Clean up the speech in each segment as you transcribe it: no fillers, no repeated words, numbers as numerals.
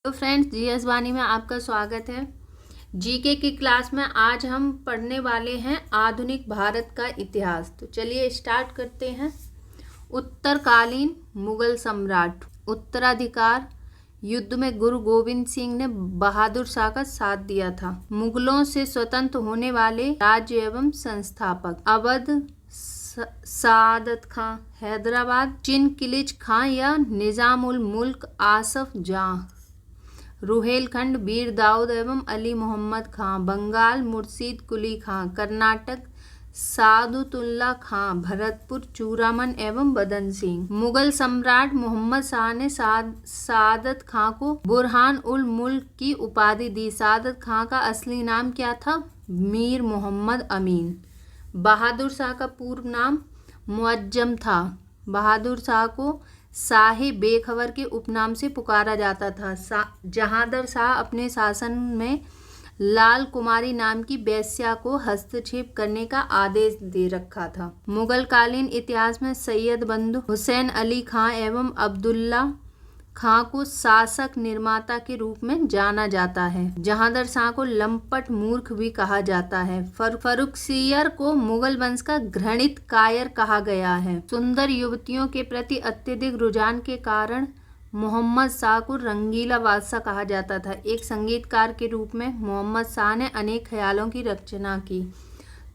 तो friends, GS वाणी में आपका स्वागत है। जीके की क्लास में आज हम पढ़ने वाले हैं आधुनिक भारत का इतिहास। तो चलिए स्टार्ट करते हैं। उत्तरकालीन मुगल सम्राट। उत्तराधिकार युद्ध में गुरु गोविंद सिंह ने बहादुर शाह का साथ दिया था। मुगलों से स्वतंत्र होने वाले राज्य एवं संस्थापक। अवध सादत खां, हैदराबाद चिनकिलिच खां या निजाम उल मुल्क आसफ जाह, रुहेलखंड वीर दाऊद एवं अली मोहम्मद खां, बंगाल मुर्शीद कुली खां, कर्नाटक सादुतुल्ला खां, भरतपुर चूरामन एवं बदन सिंह। मुगल सम्राट मोहम्मद शाह ने सादत खां को बुरहान उल मुल्क की उपाधि दी। सादत खां का असली नाम क्या था? मीर मोहम्मद अमीन। बहादुर शाह का पूर्व नाम मुअज्जम था। बहादुर शाह को शाही बेखबर के उपनाम से पुकारा जाता था। जहांगीर शाह अपने शासन में लाल कुमारी नाम की वेश्या को हस्तक्षेप करने का आदेश दे रखा था। मुगल कालीन इतिहास में सैयद बंधु हुसैन अली खां एवं अब्दुल्ला खां को शासक निर्माता के रूप में जाना जाता है। जहांगीर शाह को लंपट मूर्ख भी कहा जाता है। फर्रुखसियर को मुगल वंश का घृणित कायर कहा गया है। सुंदर युवतियों के प्रति अत्यधिक रुझान के कारण मोहम्मद शाह को रंगीला बादशाह कहा जाता था। एक संगीतकार के रूप में मोहम्मद शाह ने अनेक ख्यालों की रचना की।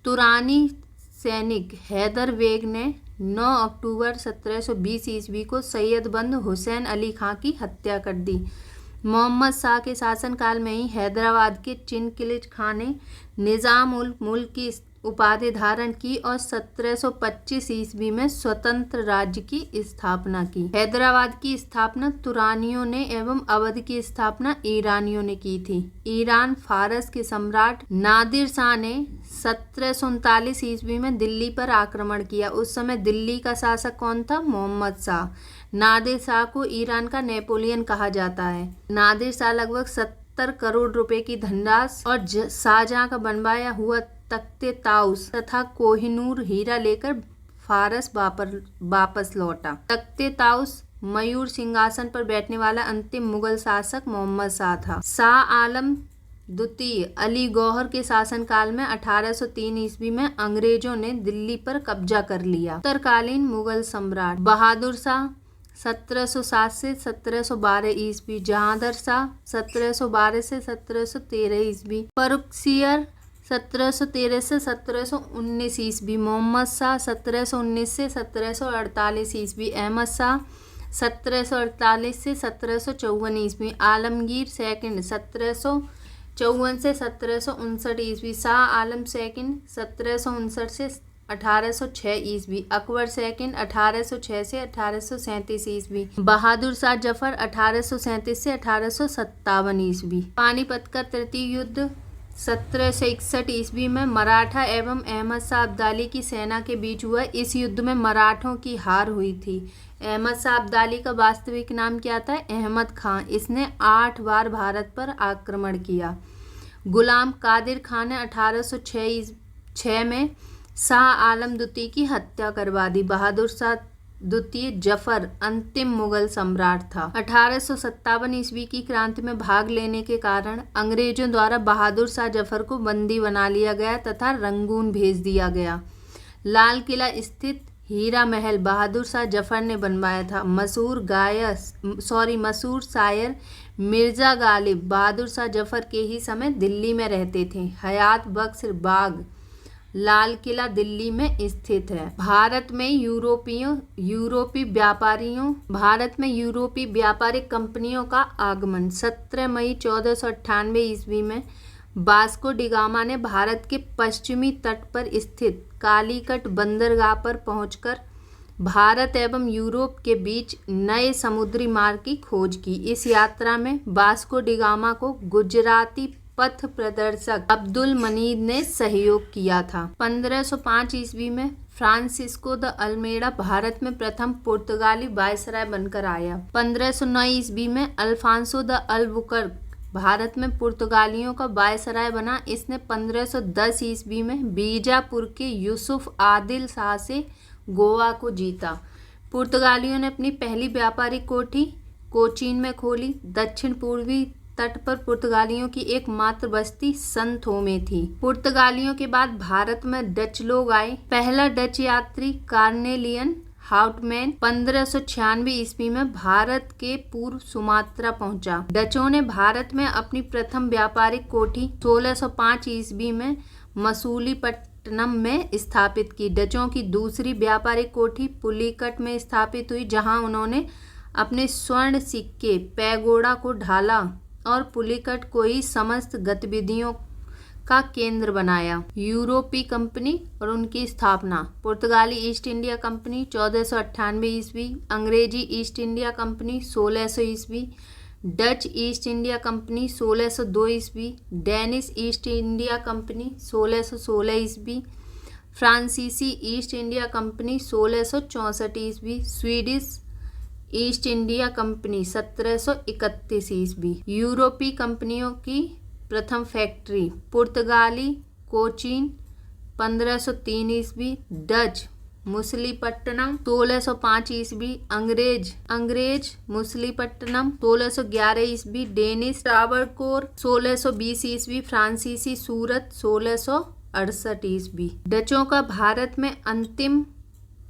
तुरानी सैनिक हैदर बेग ने 9 अक्टूबर 1720 ईस्वी को सैयद बंधु हुसैन अली खां की हत्या कर दी। मोहम्मद शाह के शासनकाल में ही हैदराबाद के चिनकिलिच खां ने निजाम उल मुल्क की उपाधि धारण की और 1725 ईस्वी में स्वतंत्र राज्य की स्थापना की। हैदराबाद की स्थापना तुरानियों ने एवं अवध की स्थापना ईरानियों ने की थी। ईरान फारस के सम्राट नादिर शाह ने 1739 ईस्वी में दिल्ली पर आक्रमण किया। उस समय दिल्ली का शासक कौन था? मोहम्मद शाह। नादिर शाह को ईरान का नेपोलियन कहा जाता है। नादिर शाह लगभग 70 करोड़ रुपए की धनराशि और शाहजहां का बनवाया हुआ तख्ते ताउस तथा कोहिनूर हीरा लेकर फारस वापस लौटा। तख्ते ताउस मयूर सिंहासन पर बैठने वाला अंतिम मुगल शासक मोहम्मद शाह था। शाह आलम द्वितीय अली गौहर के शासनकाल में 1803 ईस्वी में अंग्रेजों ने दिल्ली पर कब्जा कर लिया। उत्तरकालीन मुगल सम्राट। बहादुर शाह 1707 से 1712 ईस्वी, जहांगीर शाह 1712 से 1713 ईस्वी, फर्रुखसियर 1713 से 1719 ईस्वी, मोहम्मद शाह 1719 से 1748 ईस्वी, अहमद शाह 1748 से 1754 ईस्वी, आलमगीर सेकंड 1754 से 1759 ईस्वी, शाह आलम सेकंड 1759 से 1806 ईस्वी, अकबर सेकंड 1806 से 1837 ईस्वी, बहादुर शाह जफर 1837 से 1857 ईस्वी। पानीपत का तृतीय युद्ध 1761 ईस्वी में मराठा एवं अहमद शाह अब्दाली की सेना के बीच हुआ। इस युद्ध में मराठों की हार हुई थी। अहमद शाह अब्दाली का वास्तविक नाम क्या था? अहमद खां। इसने 8 बार भारत पर आक्रमण किया। गुलाम कादिर खान ने 1806 में शाह आलम द्वितीय की हत्या करवा दी। बहादुर शाह द्वितीय जफर अंतिम मुगल सम्राट था। 1857 ईस्वी की क्रांति में भाग लेने के कारण अंग्रेजों द्वारा बहादुर शाह जफर को बंदी बना लिया गया तथा रंगून भेज दिया गया। लाल किला स्थित हीरा महल बहादुर शाह जफर ने बनवाया था। मशहूर शायर मिर्जा गालिब बहादुर शाह जफर के ही समय दिल्ली में रहते थे। हयात बख्श बाग लाल किला दिल्ली में स्थित है। भारत में यूरोपीय व्यापारिक कंपनियों का आगमन। 17 मई 1498 ईस्वी में वास्को डिगामा ने भारत के पश्चिमी तट पर स्थित कालीकट बंदरगाह पर पहुंचकर भारत एवं यूरोप के बीच नए समुद्री मार्ग की खोज की। इस यात्रा में वास्को डिगामा को गुजराती पथ प्रदर्शक अब्दुल मनीद ने सहयोग किया था। 1505 ईस्वी में फ्रांसिस्को द अल्मेडा भारत में प्रथम पुर्तगाली वायसराय बनकर आया। 1509 ईस्वी में अल्फांसो द अल्बुकर्क भारत में पुर्तगालियों का वायसराय बना। इसने 1510 ईस्वी में बीजापुर के यूसुफ आदिल शाह से गोवा को जीता। पुर्तगालियों ने अपनी पहली व्यापारिक कोठी कोचीन में खोली। दक्षिण पूर्वी तट पर पुर्तगालियों की एकमात्र बस्ती सन थोमे थी। पुर्तगालियों के बाद भारत में डच लोग आए। पहला डच यात्री कार्नेलियन हाउटमैन 1596 ईस्वी में भारत के पूर्व सुमात्रा पहुंचा। डचों ने भारत में अपनी प्रथम व्यापारिक कोठी 1605 ईस्वी में मसूलीपट्टनम में स्थापित की। डचों की दूसरी व्यापारिक कोठी पुलिकट में स्थापित हुई, जहां उन्होंने अपने स्वर्ण सिक्के पैगोडा को ढाला और पुलिकट को ही समस्त गतिविधियों का केंद्र बनाया। यूरोपीय कंपनी और उनकी स्थापना। पुर्तगाली ईस्ट इंडिया कंपनी 1498 ईस्वी, अंग्रेजी ईस्ट इंडिया कंपनी 1600 ईस्वी, डच ईस्ट इंडिया कंपनी 1602 ईस्वी, डेनिश ईस्ट इंडिया कंपनी 1616 ईस्वी, फ्रांसीसी ईस्ट इंडिया कंपनी 1664 ईस्वी, स्वीडिश ईस्ट इंडिया कंपनी 1731 ईस्वी। यूरोपीय कंपनियों की प्रथम फैक्ट्री पुर्तगाली कोचीन 1503 ईस्वी, डच मुसलीपट्टनम 1605 ईस्वी, अंग्रेज मुसलीपट्टनम 1611 ईस्वी, डेनिश ट्रावणकोर 1620 ईस्वी, फ्रांसीसी सूरत 1668 ईस्वी। डचों का भारत में अंतिम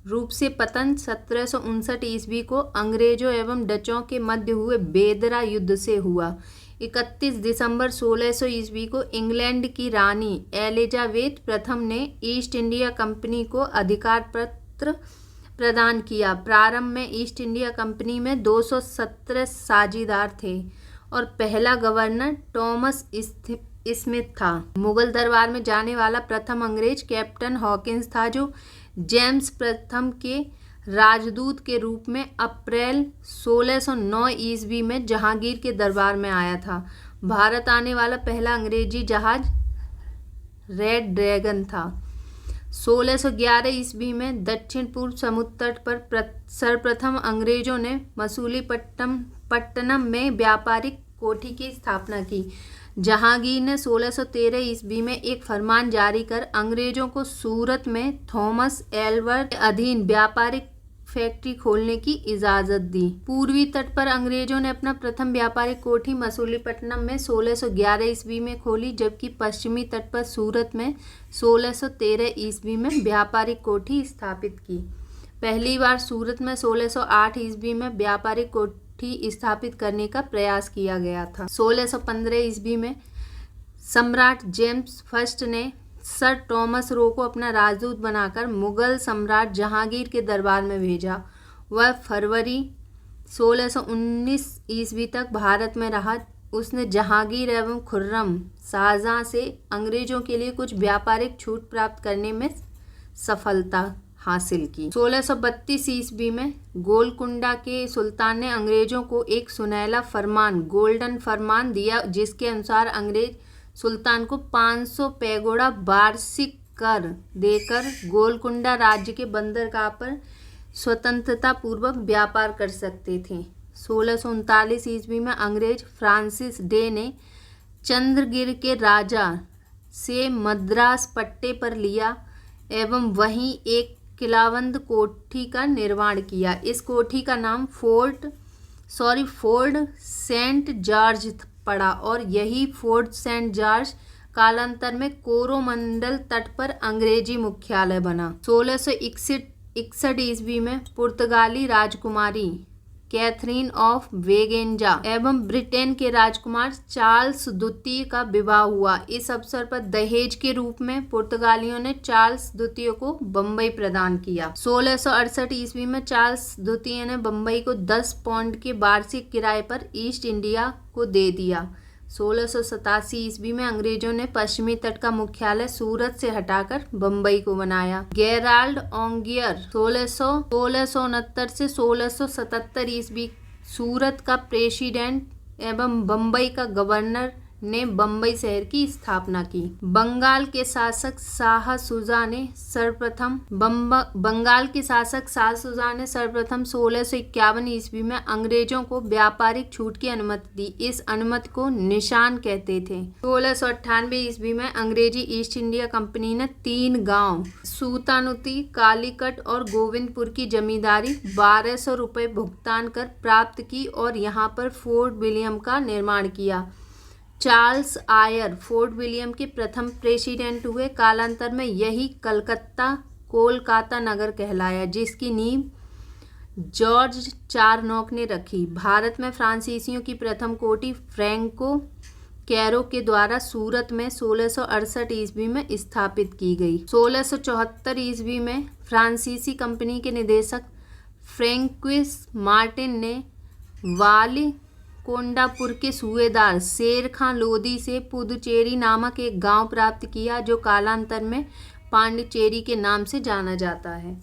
रूप से पतन 1759 ईस्वी को अंग्रेजों एवं डचों के मध्य हुए बेदरा युद्ध से हुआ। 31 दिसंबर 1600 ईस्वी को इंग्लैंड की रानी एलिजाबेथ प्रथम ने ईस्ट इंडिया कंपनी को अधिकार पत्र प्रदान किया। प्रारंभ में ईस्ट इंडिया कंपनी में 217 साझीदार थे और पहला गवर्नर टॉमस स्मिथ था। मुगल दरबार में जाने वाला प्रथम अंग्रेज कैप्टन हॉकिंस था, जो जेम्स प्रथम के राजदूत के रूप में अप्रैल 1609 ईस्वी में जहांगीर के दरबार में आया था। भारत आने वाला पहला अंग्रेजी जहाज रेड ड्रैगन था। 1611 ईस्वी में दक्षिण पूर्व समुद्र तट पर सर्वप्रथम अंग्रेजों ने मसूलीपट्टनम में व्यापारिक कोठी की स्थापना की। जहांगीर ने 1613 ईस्वी में एक फरमान जारी कर अंग्रेजों को सूरत में थॉमस एल्वर के अधीन व्यापारिक फैक्ट्री खोलने की इजाज़त दी। पूर्वी तट पर अंग्रेजों ने अपना प्रथम व्यापारिक कोठी मसूलीपट्टनम में 1611 ईस्वी में खोली, जबकि पश्चिमी तट पर सूरत में 1613 ईस्वी में व्यापारिक कोठी स्थापित की। पहली बार सूरत में 1608 ईस्वी में व्यापारिक कोठी स्थापित करने का प्रयास किया गया था। 1615 ईस्वी में सम्राट जेम्स फर्स्ट ने सर टॉमस रो को अपना राजदूत बनाकर मुगल सम्राट जहांगीर के दरबार में भेजा। वह फरवरी 1619 ईस्वी तक भारत में रहा। उसने जहांगीर एवं खुर्रम शाहजहां से अंग्रेजों के लिए कुछ व्यापारिक छूट प्राप्त करने में सफलता हासिल की। 1632 ईस्वी में गोलकुंडा के सुल्तान ने अंग्रेजों को एक सुनहला फरमान गोल्डन फरमान दिया, जिसके अनुसार अंग्रेज सुल्तान को 500 पैगोडा वार्षिक कर देकर गोलकुंडा राज्य के बंदरगाह पर स्वतंत्रता पूर्वक व्यापार कर सकते थे। 1639 ईस्वी में अंग्रेज फ्रांसिस डे ने चंद्रगिर के राजा से मद्रास पट्टे पर लिया एवं वहीं एक किलाबंद कोठी का निर्माण किया। इस कोठी का नाम फोर्ट सेंट जॉर्ज पड़ा और यही फोर्ट सेंट जॉर्ज कालांतर में कोरोमंडल तट पर अंग्रेजी मुख्यालय बना। 1661 ईस्वी में पुर्तगाली राजकुमारी कैथरीन ऑफ वेगेंजा एवं ब्रिटेन के राजकुमार चार्ल्स द्वितीय का विवाह हुआ। इस अवसर पर दहेज के रूप में पुर्तगालियों ने चार्ल्स द्वितीय को बम्बई प्रदान किया। 1668 ईस्वी में चार्ल्स द्वितीय ने बम्बई को 10 पाउंड के वार्षिक किराए पर ईस्ट इंडिया को दे दिया। 1687 ईस्वी में अंग्रेजों ने पश्चिमी तट का मुख्यालय सूरत से हटाकर बम्बई को बनाया। गेराल्ड ऑन्गियर 1669 से 1677 ईस्वी सूरत का प्रेसिडेंट एवं बम्बई का गवर्नर ने बम्बई शहर की स्थापना की। बंगाल के शासक शाह शुजा ने सर्वप्रथम 1651 ईस्वी में अंग्रेजों को व्यापारिक छूट की अनुमति दी। इस अनुमति को निशान कहते थे। 1698 ईस्वी में अंग्रेजी ईस्ट इंडिया कंपनी ने 3 गांव सूतानुती, कालीकट और गोविंदपुर की जमींदारी 1200 रुपये भुगतान कर प्राप्त की और यहाँ पर फोर्ट विलियम का निर्माण किया। चार्ल्स आयर फोर्ट विलियम के प्रथम प्रेसिडेंट हुए। कालांतर में यही कोलकाता नगर कहलाया, जिसकी नींव जॉर्ज चारनॉक ने रखी। भारत में फ्रांसीसियों की प्रथम कोठी फ्रैंको कैरो के द्वारा सूरत में 1668 ईस्वी में स्थापित की गई। 1674 ईस्वी में फ्रांसीसी कंपनी के निदेशक फ्रैंक्विस मार्टिन ने वाली कोंडापुर के सूबेदार शेर खां लोदी से पुदुचेरी नामक एक गांव प्राप्त किया, जो कालांतर में पांडिचेरी के नाम से जाना जाता है।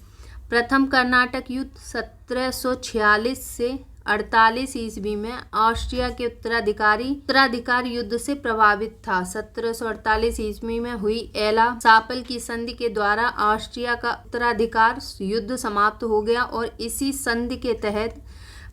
प्रथम कर्नाटक युद्ध 1746 से 48 ईस्वी में ऑस्ट्रिया के उत्तराधिकार युद्ध से प्रभावित था। 1748 ईस्वी में हुई एला सापल की संधि के द्वारा ऑस्ट्रिया का उत्तराधिकार युद्ध समाप्त हो गया और इसी संधि के तहत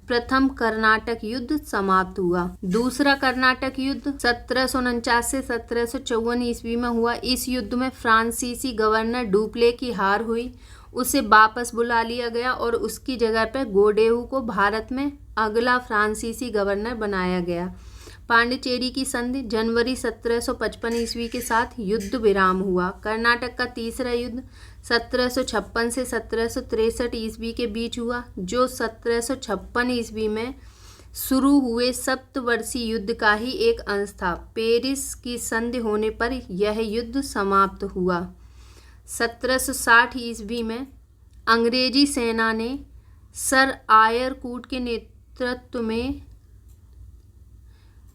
प्रथम कर्नाटक युद्ध समाप्त हुआ। दूसरा कर्नाटक युद्ध 1749 से 1754 ईस्वी में हुआ। इस युद्ध में फ्रांसीसी गवर्नर डुप्ले की हार हुई, उसे वापस बुला लिया गया और उसकी जगह पर गोडेहू को भारत में अगला फ्रांसीसी गवर्नर बनाया गया। पांडिचेरी की संधि जनवरी 1755 ईस्वी के साथ युद्ध विराम हुआ। कर्नाटक का तीसरा युद्ध 1756 से 1763 ईस्वी के बीच हुआ, जो 1756 ईस्वी में शुरू हुए सप्तवर्षीय युद्ध का ही एक अंश था। पेरिस की संधि होने पर यह युद्ध समाप्त हुआ। 1760 ईस्वी में अंग्रेजी सेना ने सर आयर कूट के नेतृत्व में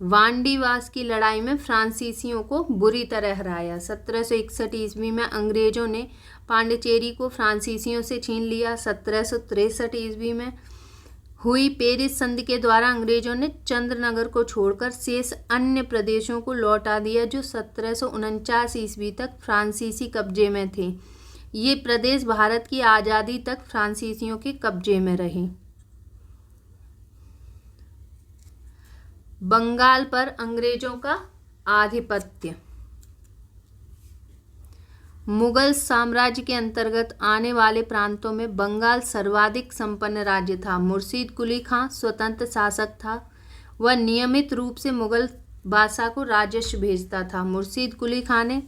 वांडीवास की लड़ाई में फ्रांसीसियों को बुरी तरह हराया। 1761 ईस्वी में अंग्रेजों ने पांडिचेरी को फ्रांसीसियों से छीन लिया। 1763 ईस्वी में हुई पेरिस संधि के द्वारा अंग्रेजों ने चंद्रनगर को छोड़कर शेष अन्य प्रदेशों को लौटा दिया, जो 1749 ईस्वी तक फ्रांसीसी कब्जे में थे। ये प्रदेश भारत की आज़ादी तक फ्रांसीसियों के कब्जे में रहे। बंगाल पर अंग्रेजों का आधिपत्य। मुगल साम्राज्य के अंतर्गत आने वाले प्रांतों में बंगाल सर्वाधिक संपन्न राज्य था। मुर्शीद कुली खां स्वतंत्र शासक था। वह नियमित रूप से मुगल बादशाह को राजस्व भेजता था। मुर्शीद कुली खां ने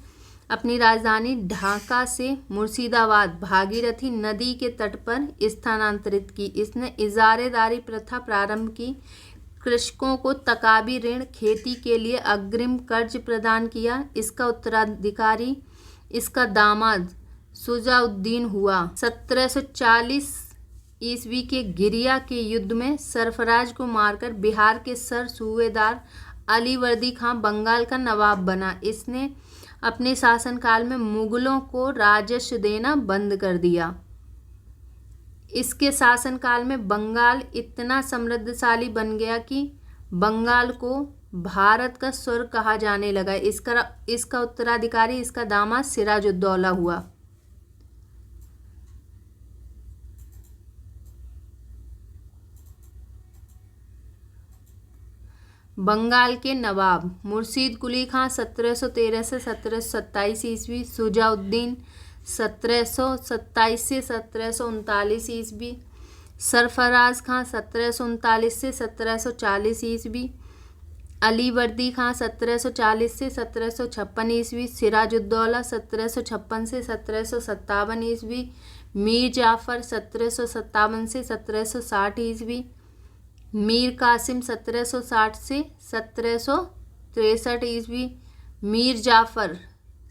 अपनी राजधानी ढाका से मुर्शिदाबाद भागीरथी नदी के तट पर स्थानांतरित की। इसने इजारेदारी प्रथा प्रारंभ की, कृषकों को तकाबी ऋण, खेती के लिए अग्रिम कर्ज प्रदान किया। इसका उत्तराधिकारी इसका दामाद शुजाउद्दीन हुआ। 1740 ईस्वी के गिरिया के युद्ध में सरफराज को मारकर बिहार के सर सूबेदार अलीवर्दी खां बंगाल का नवाब बना। इसने अपने शासनकाल में मुगलों को राजस्व देना बंद कर दिया। इसके शासनकाल में बंगाल इतना समृद्धशाली बन गया कि बंगाल को भारत का स्वर्ग कहा जाने लगा। इसका उत्तराधिकारी इसका दामाद सिराजुद्दौला हुआ। बंगाल के नवाब मुर्शीद कुली खां 1713 से 1727 ईस्वी, शुजाउद्दीन 1727 से 1739 ईस्वी, सरफराज खां 1739 से 1740 ईस्वी, अलीवर्दी खां 1740 से 1756 ईस्वी, सिराजुद्दौला 1756 से 1757 ईस्वी, मीर जाफ़र 1757 से 1760 ईस्वी, मीर कासिम 1760 से 1763 ईस्वी, मीर जाफ़र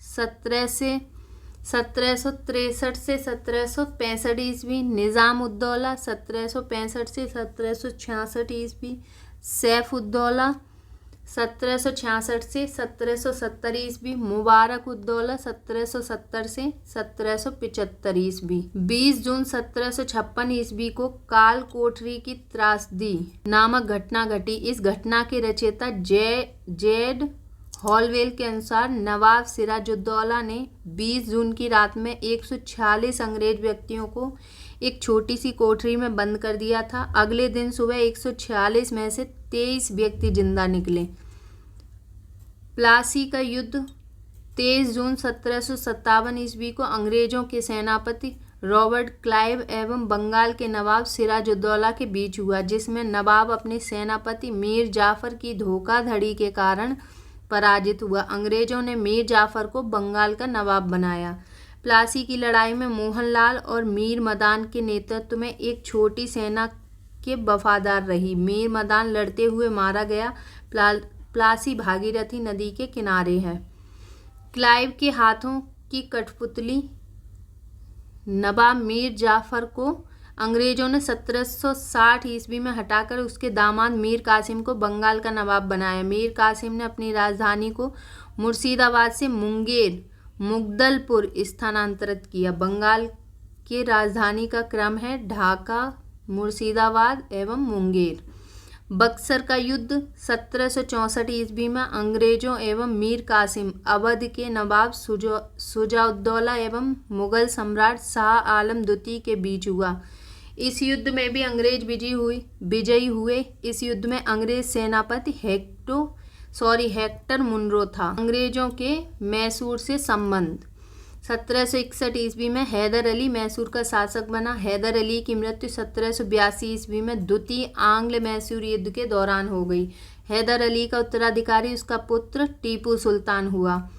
1763 से 1765 ईस्वी, निज़ामुद्दौला 1765 से 1766 ईस्वी, सैफुद्दौला 1766 से 1770 ईस्वी, मुबारकुद्दौला 1770 से 1775 ईस्वी। 20 जून 1756 ईस्वी को काल कोठरी की त्रासदी नामक घटना घटी। इस घटना के रचयिता जेड हॉलवेल के अनुसार नवाब सिराजुद्दौला ने 20 जून की रात में 146 अंग्रेज व्यक्तियों को एक छोटी सी कोठरी में बंद कर दिया था। अगले दिन सुबह 146 में से 23 व्यक्ति जिंदा निकले। प्लासी का युद्ध 23 जून 1757 ईस्वी को अंग्रेजों के सेनापति रॉबर्ट क्लाइव एवं बंगाल के नवाब सिराजुद्दौला के बीच हुआ, जिसमें नवाब अपने सेनापति मीर जाफर की धोखाधड़ी के कारण पराजित हुआ। अंग्रेजों ने मीर जाफर को बंगाल का नवाब बनाया। प्लासी की लड़ाई में मोहनलाल और मीर मदान के नेतृत्व में एक छोटी सेना के वफादार रही। मीर मदान लड़ते हुए मारा गया। प्लासी भागीरथी नदी के किनारे है। क्लाइव के हाथों की कठपुतली नवाब मीर जाफर को अंग्रेजों ने 1760 ईस्वी में हटाकर उसके दामाद मीर कासिम को बंगाल का नवाब बनाया। मीर कासिम ने अपनी राजधानी को मुर्शिदाबाद से मुंगेर मुगदलपुर स्थानांतरित किया। बंगाल के राजधानी का क्रम है ढाका, मुर्शिदाबाद एवं मुंगेर। बक्सर का युद्ध 1764 ईस्वी में अंग्रेजों एवं मीर कासिम, अवध के नवाब शुजाउद्दौला एवं मुगल सम्राट शाह आलम द्वितीय के बीच हुआ। इस युद्ध में भी अंग्रेज विजयी हुए। इस युद्ध में अंग्रेज सेनापति हेक्टर मुनरो था। अंग्रेजों के मैसूर से संबंध 1761 ईस्वी में हैदर अली मैसूर का शासक बना। हैदर अली की मृत्यु 1782 ईस्वी में द्वितीय आंग्ल मैसूर युद्ध के दौरान हो गई। हैदर अली का उत्तराधिकारी उसका पुत्र टीपू सुल्तान हुआ।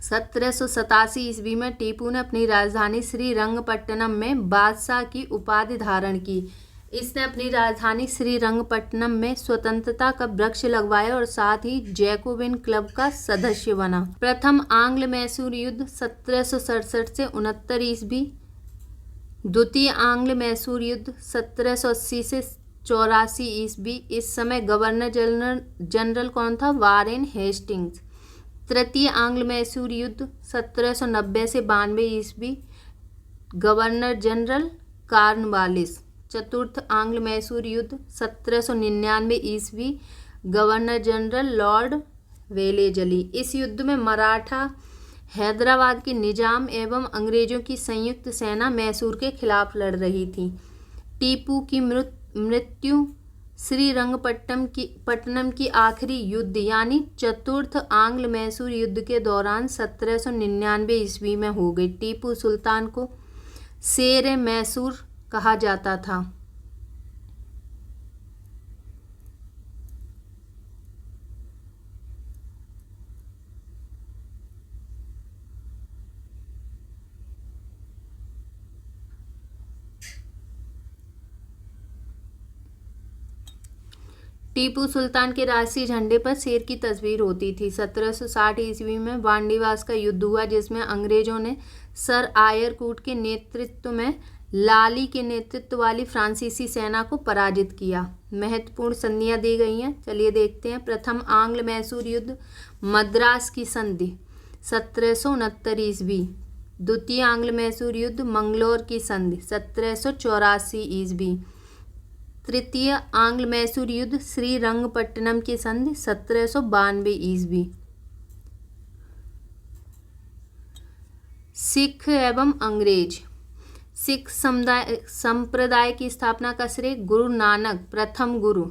1787 ईस्वी में टीपू ने अपनी राजधानी श्रीरंगपट्टनम में बादशाह की उपाधि धारण की। इसने अपनी राजधानी श्रीरंगपट्टनम में स्वतंत्रता का वृक्ष लगवाया और साथ ही जैकोबिन क्लब का सदस्य बना। प्रथम आंग्ल मैसूर युद्ध 1767 से 69 ईस्वी। द्वितीय आंग्ल मैसूर युद्ध 1780 से 84 ईस्वी। इस समय गवर्नर जनरल कौन था? Warren Hastings. तृतीय आंग्ल मैसूर युद्ध 1790 से 92 ईस्वी। Governor general Cornwallis. चतुर्थ आंग्ल मैसूर युद्ध 1799 ईस्वी। Governor general Lord Wellesley. इस युद्ध में मराठा हैदराबाद के निजाम एवं अंग्रेजों की संयुक्त सेना मैसूर के खिलाफ लड़ रही थी। टीपू की मृत्यु श्रीरंगपट्टनम की आखिरी युद्ध यानी चतुर्थ आंग्ल मैसूर युद्ध के दौरान 1799 ईस्वी में हो गई। टीपू सुल्तान को शेर मैसूर कहा जाता था। टीपू सुल्तान के राष्ट्रीय झंडे पर शेर की तस्वीर होती थी। 1760 ईस्वी में वांडीवास का युद्ध हुआ, जिसमें अंग्रेजों ने सर आयरकूट के नेतृत्व में लाली के नेतृत्व वाली फ्रांसीसी सेना को पराजित किया। महत्वपूर्ण संधियां दी गई हैं, चलिए देखते हैं। प्रथम आंग्ल मैसूर युद्ध मद्रास की संधि 1769 ईस्वी। द्वितीय आंग्ल मैसूर युद्ध मंगलौर की संधि 1784 ईस्वी। तृतीय आंग्ल मैसूर युद्ध श्रीरंगपट्टनम की संधि 1792 ईस्वी। सिख एवं अंग्रेज। सिख संप्रदाय की स्थापना का श्रेय गुरु नानक प्रथम गुरु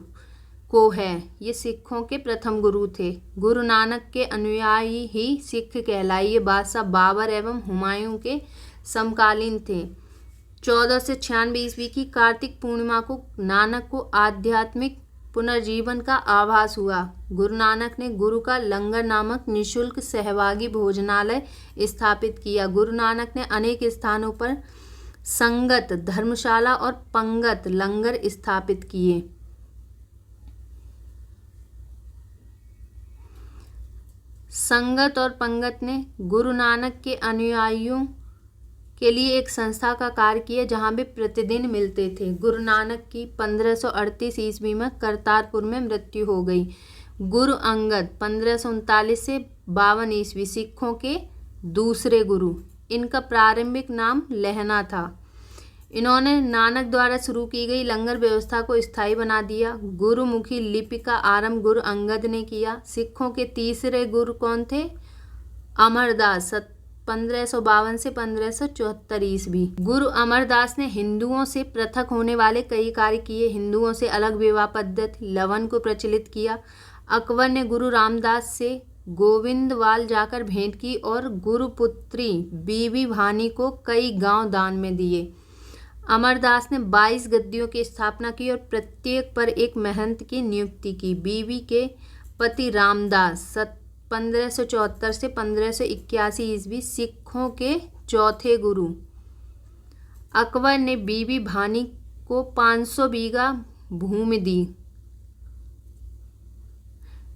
को है। ये सिखों के प्रथम गुरु थे। गुरु नानक के अनुयायी ही सिख कहलाए। ये बादशाह बाबर एवं हुमायूं के समकालीन थे। 1496 ईस्वी की कार्तिक पूर्णिमा को नानक को आध्यात्मिक पुनर्जीवन का आभास हुआ। गुरु नानक ने गुरु का लंगर नामक निःशुल्क सहभागी भोजनालय स्थापित किया। गुरु नानक ने अनेक स्थानों पर संगत धर्मशाला और पंगत लंगर स्थापित किए। संगत और पंगत ने गुरु नानक के अनुयायियों के लिए एक संस्था का कार्य किया, जहां वे प्रतिदिन मिलते थे। गुरु नानक की 1538 ईस्वी में करतारपुर में मृत्यु हो गई। गुरु अंगद 1539 से 52 ईस्वी सिखों के दूसरे गुरु। इनका प्रारंभिक नाम लहना था। इन्होंने नानक द्वारा शुरू की गई लंगर व्यवस्था को स्थायी बना दिया। गुरुमुखी लिपि का आरंभ गुरु अंगद ने किया। सिखों के तीसरे गुरु कौन थे? अमरदास, 1552 से 1574 ईस्वी। गुरु अमरदास ने हिंदुओं से पृथक होने वाले कई कार्य किए। हिंदुओं से अलग विवाह पद्धति लवन को प्रचलित किया। अकबर ने गुरु रामदास से गोविंदवाल जाकर भेंट की और गुरुपुत्री बीबी भानी को कई गांव दान में दिए। अमरदास ने 22 गद्दियों की स्थापना की और प्रत्येक पर एक महंत की नियुक्ति की। बीबी के पति रामदास 1574 से 1581 ईस्वी सिखों के चौथे गुरु। अकबर ने बीबी भानी को 500 बीघा भूमि दी।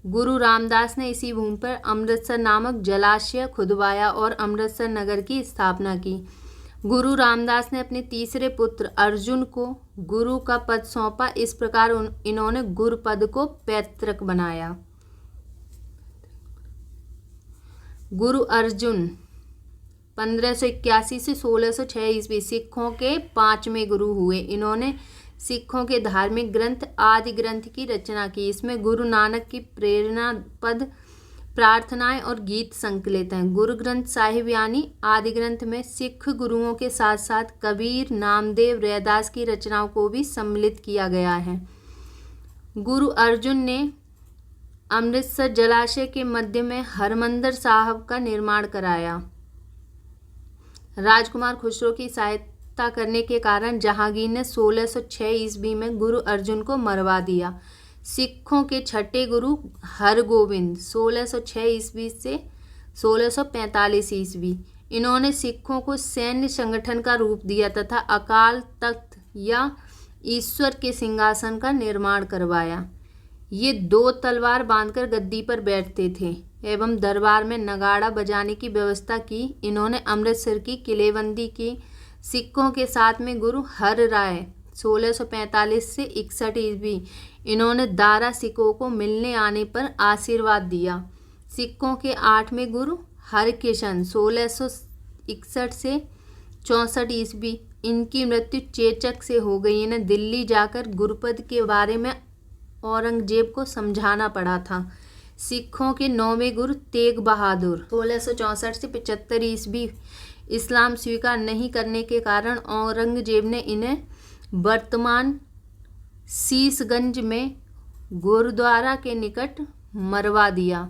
गुरु रामदास ने इसी भूमि पर अमृतसर नामक जलाशय खुदवाया और अमृतसर नगर की स्थापना की। गुरु रामदास ने अपने तीसरे पुत्र अर्जुन को गुरु का पद सौंपा। इस प्रकार इन्होंने गुरु पद को पैतृक बनाया। गुरु अर्जुन 1581 से 1606 ईस्वी सिखों के 5वें गुरु हुए। इन्होंने सिखों के धार्मिक ग्रंथ आदि ग्रंथ की रचना की। इसमें गुरु नानक की प्रेरणा पद, प्रार्थनाएं और गीत संकलित हैं। गुरु ग्रंथ साहिब यानी आदि ग्रंथ में सिख गुरुओं के साथ साथ कबीर, नामदेव, रैदास की रचनाओं को भी सम्मिलित किया गया है। गुरु अर्जुन ने अमृतसर जलाशय के मध्य में हरमंदिर साहब का निर्माण कराया। राजकुमार खुसरो की सहायता करने के कारण जहांगीर ने 1606 ईस्वी में गुरु अर्जुन को मरवा दिया। सिखों के छठे गुरु हरगोविंद 1606 ईस्वी से 1645 ईस्वी। इन्होंने सिखों को सैन्य संगठन का रूप दिया तथा अकाल तख्त या ईश्वर के सिंहासन का निर्माण करवाया। ये 2 तलवार बांधकर गद्दी पर बैठते थे एवं दरबार में नगाड़ा बजाने की व्यवस्था की। इन्होंने अमृतसर की किलेबंदी की। सिखों के साथ में गुरु हर राय 1645 से 61 ईस्वी। इन्होंने दारा सिखों को मिलने आने पर आशीर्वाद दिया। सिखों के 8वें गुरु हरकिशन 1661 से 64 ईस्वी। इनकी मृत्यु चेचक से हो गई। इन्हें दिल्ली जाकर गुरुपद के बारे में औरंगजेब को समझाना पड़ा था। सिखों के 9वें गुरु तेग बहादुर 1664 से 75 ईस्वी। इस्लाम स्वीकार नहीं करने के कारण औरंगजेब ने इन्हें वर्तमान शीशगंज में गुरुद्वारा के निकट मरवा दिया।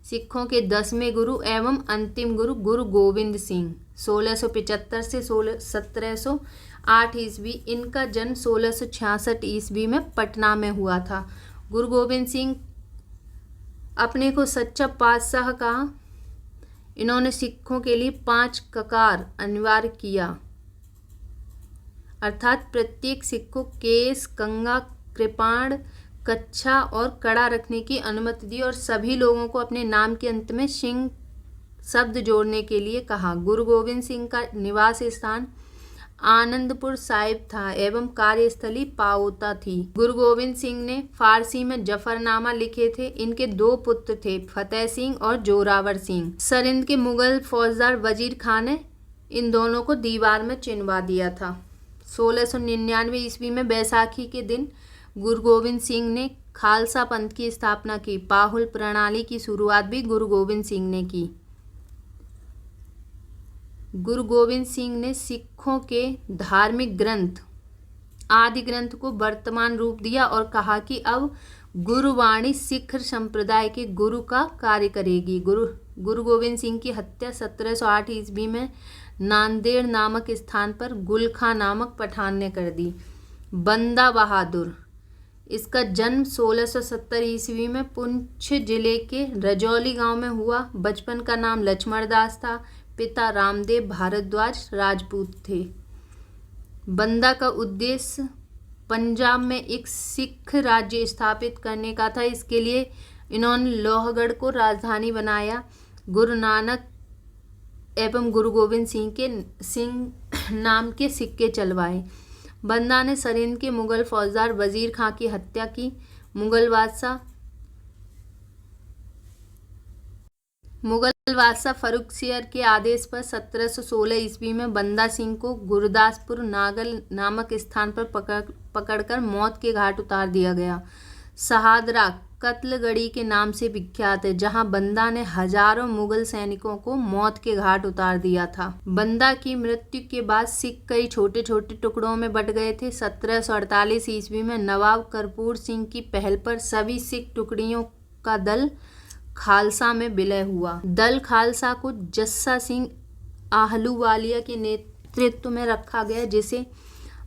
सिखों के 10वें गुरु एवं अंतिम गुरु गुरु गोविंद सिंह 1675 से 1708 ईस्वी। इनका जन्म 1666 ईस्वी में पटना में हुआ था। गुरु गोविंद सिंह अपने को सच्चा पातशाह कहा। इन्होंने सिखों के लिए 5 ककार अनिवार्य किया, अर्थात प्रत्येक सिख को केस, कंगा, कृपाण, कच्छा और कड़ा रखने की अनुमति दी और सभी लोगों को अपने नाम के अंत में सिंह शब्द जोड़ने के लिए कहा। गुरु गोविंद सिंह का निवास स्थान आनंदपुर साहिब था एवं कार्यस्थली पाओता थी। गुरु गोविंद सिंह ने फारसी में जफरनामा लिखे थे। इनके 2 पुत्र थे, फतेह सिंह और जोरावर सिंह। सरिंद के मुगल फौजदार वजीर खान ने इन दोनों को दीवार में चिनवा दिया था। 1699 ईस्वी में बैसाखी के दिन गुरु गोविंद सिंह ने खालसा पंथ की स्थापना की। पाहुल प्रणाली की शुरुआत भी गुरु गोविंद सिंह ने की। गुरु गोविंद सिंह ने सिखों के धार्मिक ग्रंथ आदि ग्रंथ को वर्तमान रूप दिया और कहा कि अब गुरुवाणी सिख संप्रदाय के गुरु का कार्य करेगी। गुरु गोविंद सिंह की हत्या 1708 ईस्वी में नांदेड़ नामक स्थान पर गुलखा नामक पठान ने कर दी। बंदा बहादुर, इसका जन्म 1670 ईस्वी में पुंछ जिले के रजौली गांव में हुआ। बचपन का नाम लक्ष्मण दास था। पिता रामदेव भारद्वाज राजपूत थे। बंदा का उद्देश्य पंजाब में एक सिख राज्य स्थापित करने का था। इसके लिए इन्होंने लोहगढ़ को राजधानी बनाया। गुरु नानक एवं गुरु गोविंद सिंह नाम के सिक्के चलवाए। बंदा ने सरिंद के मुगल फौजदार वजीर खां की हत्या की। मुगल बादशाह फर्रुखसियर के आदेश पर 1716 ईस्वी में बंदा सिंह को गुरदासपुर नागल नामक स्थान पर पकड़कर मौत के घाट उतार दिया गया। शहादरा कत्लगड़ी के नाम से विख्यात है, जहां बंदा ने हजारों मुगल सैनिकों को मौत के घाट उतार दिया था। बंदा की मृत्यु के बाद सिख कई छोटे छोटे टुकड़ों में बट गए थे। 1748 ईस्वी में नवाब कर्पूर सिंह की पहल पर सभी सिख टुकड़ियों का दल खालसा में विलय हुआ। दल खालसा को जस्सा सिंह आहलूवालिया के नेतृत्व में रखा गया, जिसे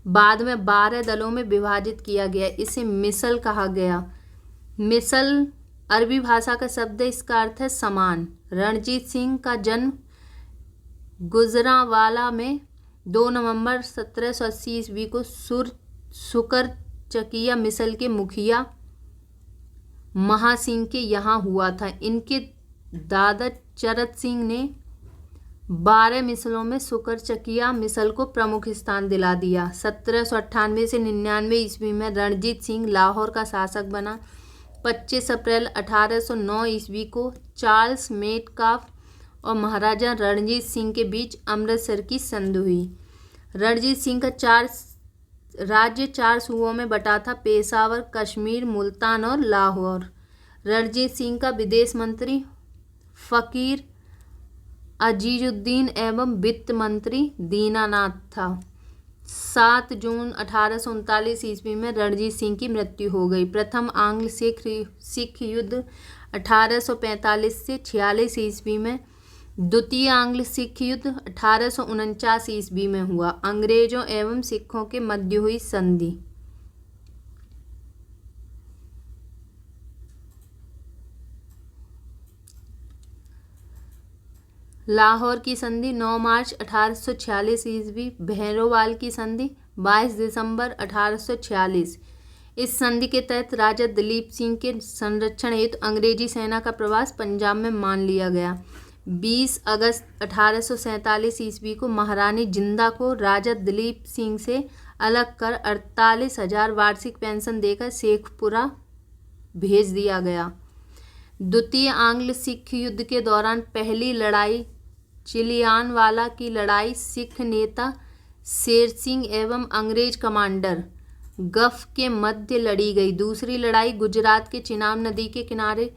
बाद में 12 दलों में विभाजित किया गया। इसे मिसल कहा गया। मिसल अरबी भाषा का शब्द है, इसका अर्थ है समान। रणजीत सिंह का जन्म गुजरांवाला में 2 नवंबर 1780 ईस्वी को सुकर चकिया मिसल के मुखिया महासिंह के यहाँ हुआ था। इनके दादा चरत सिंह ने 12 मिसलों में सुकर चकिया मिसल को प्रमुख स्थान दिला दिया। 1798 से 99 ईस्वी में रणजीत सिंह लाहौर का शासक बना। 25 अप्रैल 1809 ईस्वी को चार्ल्स मेटकाफ और महाराजा रणजीत सिंह के बीच अमृतसर की संधि हुई। रणजीत सिंह का राज्य 4 सूबों में बटा था: पेशावर, कश्मीर, मुल्तान और लाहौर। रणजीत सिंह का विदेश मंत्री फ़कीर अजीजुद्दीन एवं वित्त मंत्री दीनानाथ था। 7 जून 1839 ईस्वी में रणजीत सिंह की मृत्यु हो गई। प्रथम आंग्ल सिख युद्ध 1845 से 46 ईस्वी में, द्वितीय आंग्ल सिख युद्ध 1849 ईस्वी में हुआ। अंग्रेजों एवं सिखों के मध्य हुई संधि। लाहौर की संधि 9 मार्च 1846 ईस्वी। भैरोवाल की संधि 22 दिसंबर 1846। इस संधि के तहत राजा दलीप सिंह के संरक्षण हेतु अंग्रेजी सेना का प्रवास पंजाब में मान लिया गया। 20 अगस्त 1847 ईस्वी को महारानी जिंदा को राजा दलीप सिंह से अलग कर 48,000 वार्षिक पेंशन देकर शेखपुरा भेज दिया गया। द्वितीय आंग्ल सिख युद्ध के दौरान पहली लड़ाई चिलियानवाला की लड़ाई सिख नेता शेर सिंह एवं अंग्रेज कमांडर गफ के मध्य लड़ी गई। दूसरी लड़ाई गुजरात के चिनाब नदी के किनारे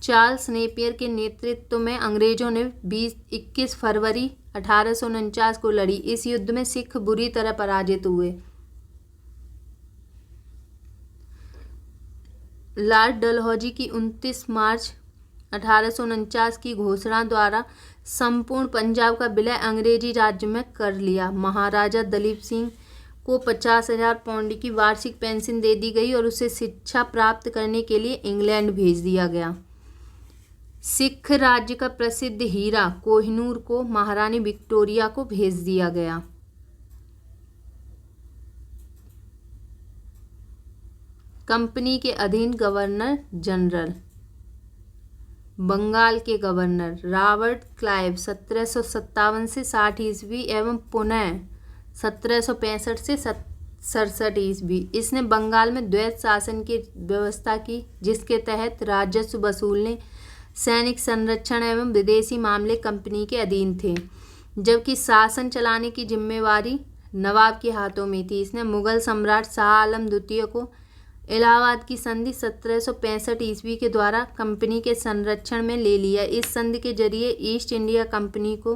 चार्ल्स नेपियर के नेतृत्व में अंग्रेजों ने 21 फरवरी 1849 को लड़ी। इस युद्ध में सिख बुरी तरह पराजित हुए। लॉर्ड डलहौजी की 29 मार्च 1849 की घोषणा द्वारा संपूर्ण पंजाब का विलय अंग्रेजी राज्य में कर लिया। महाराजा दलीप सिंह को 50,000 पाउंड की वार्षिक पेंशन दे दी गई और उसे शिक्षा प्राप्त करने के लिए इंग्लैंड भेज दिया गया। सिख राज्य का प्रसिद्ध हीरा कोहिनूर को महारानी विक्टोरिया को भेज दिया गया। कंपनी के अधीन गवर्नर जनरल। बंगाल के गवर्नर रॉबर्ट क्लाइव 1757 से 60 ईस्वी एवं पुनः 1765 से 67 ईस्वी। इसने बंगाल में द्वैत शासन की व्यवस्था की, जिसके तहत राजस्व वसूलने, सैनिक संरक्षण एवं विदेशी मामले कंपनी के अधीन थे, जबकि शासन चलाने की जिम्मेवारी नवाब के हाथों में थी। इसने मुगल सम्राट शाह आलम द्वितीय को इलाहाबाद की संधि 1765 ईस्वी के द्वारा कंपनी के संरक्षण में ले लिया। इस संधि के जरिए ईस्ट इंडिया कंपनी को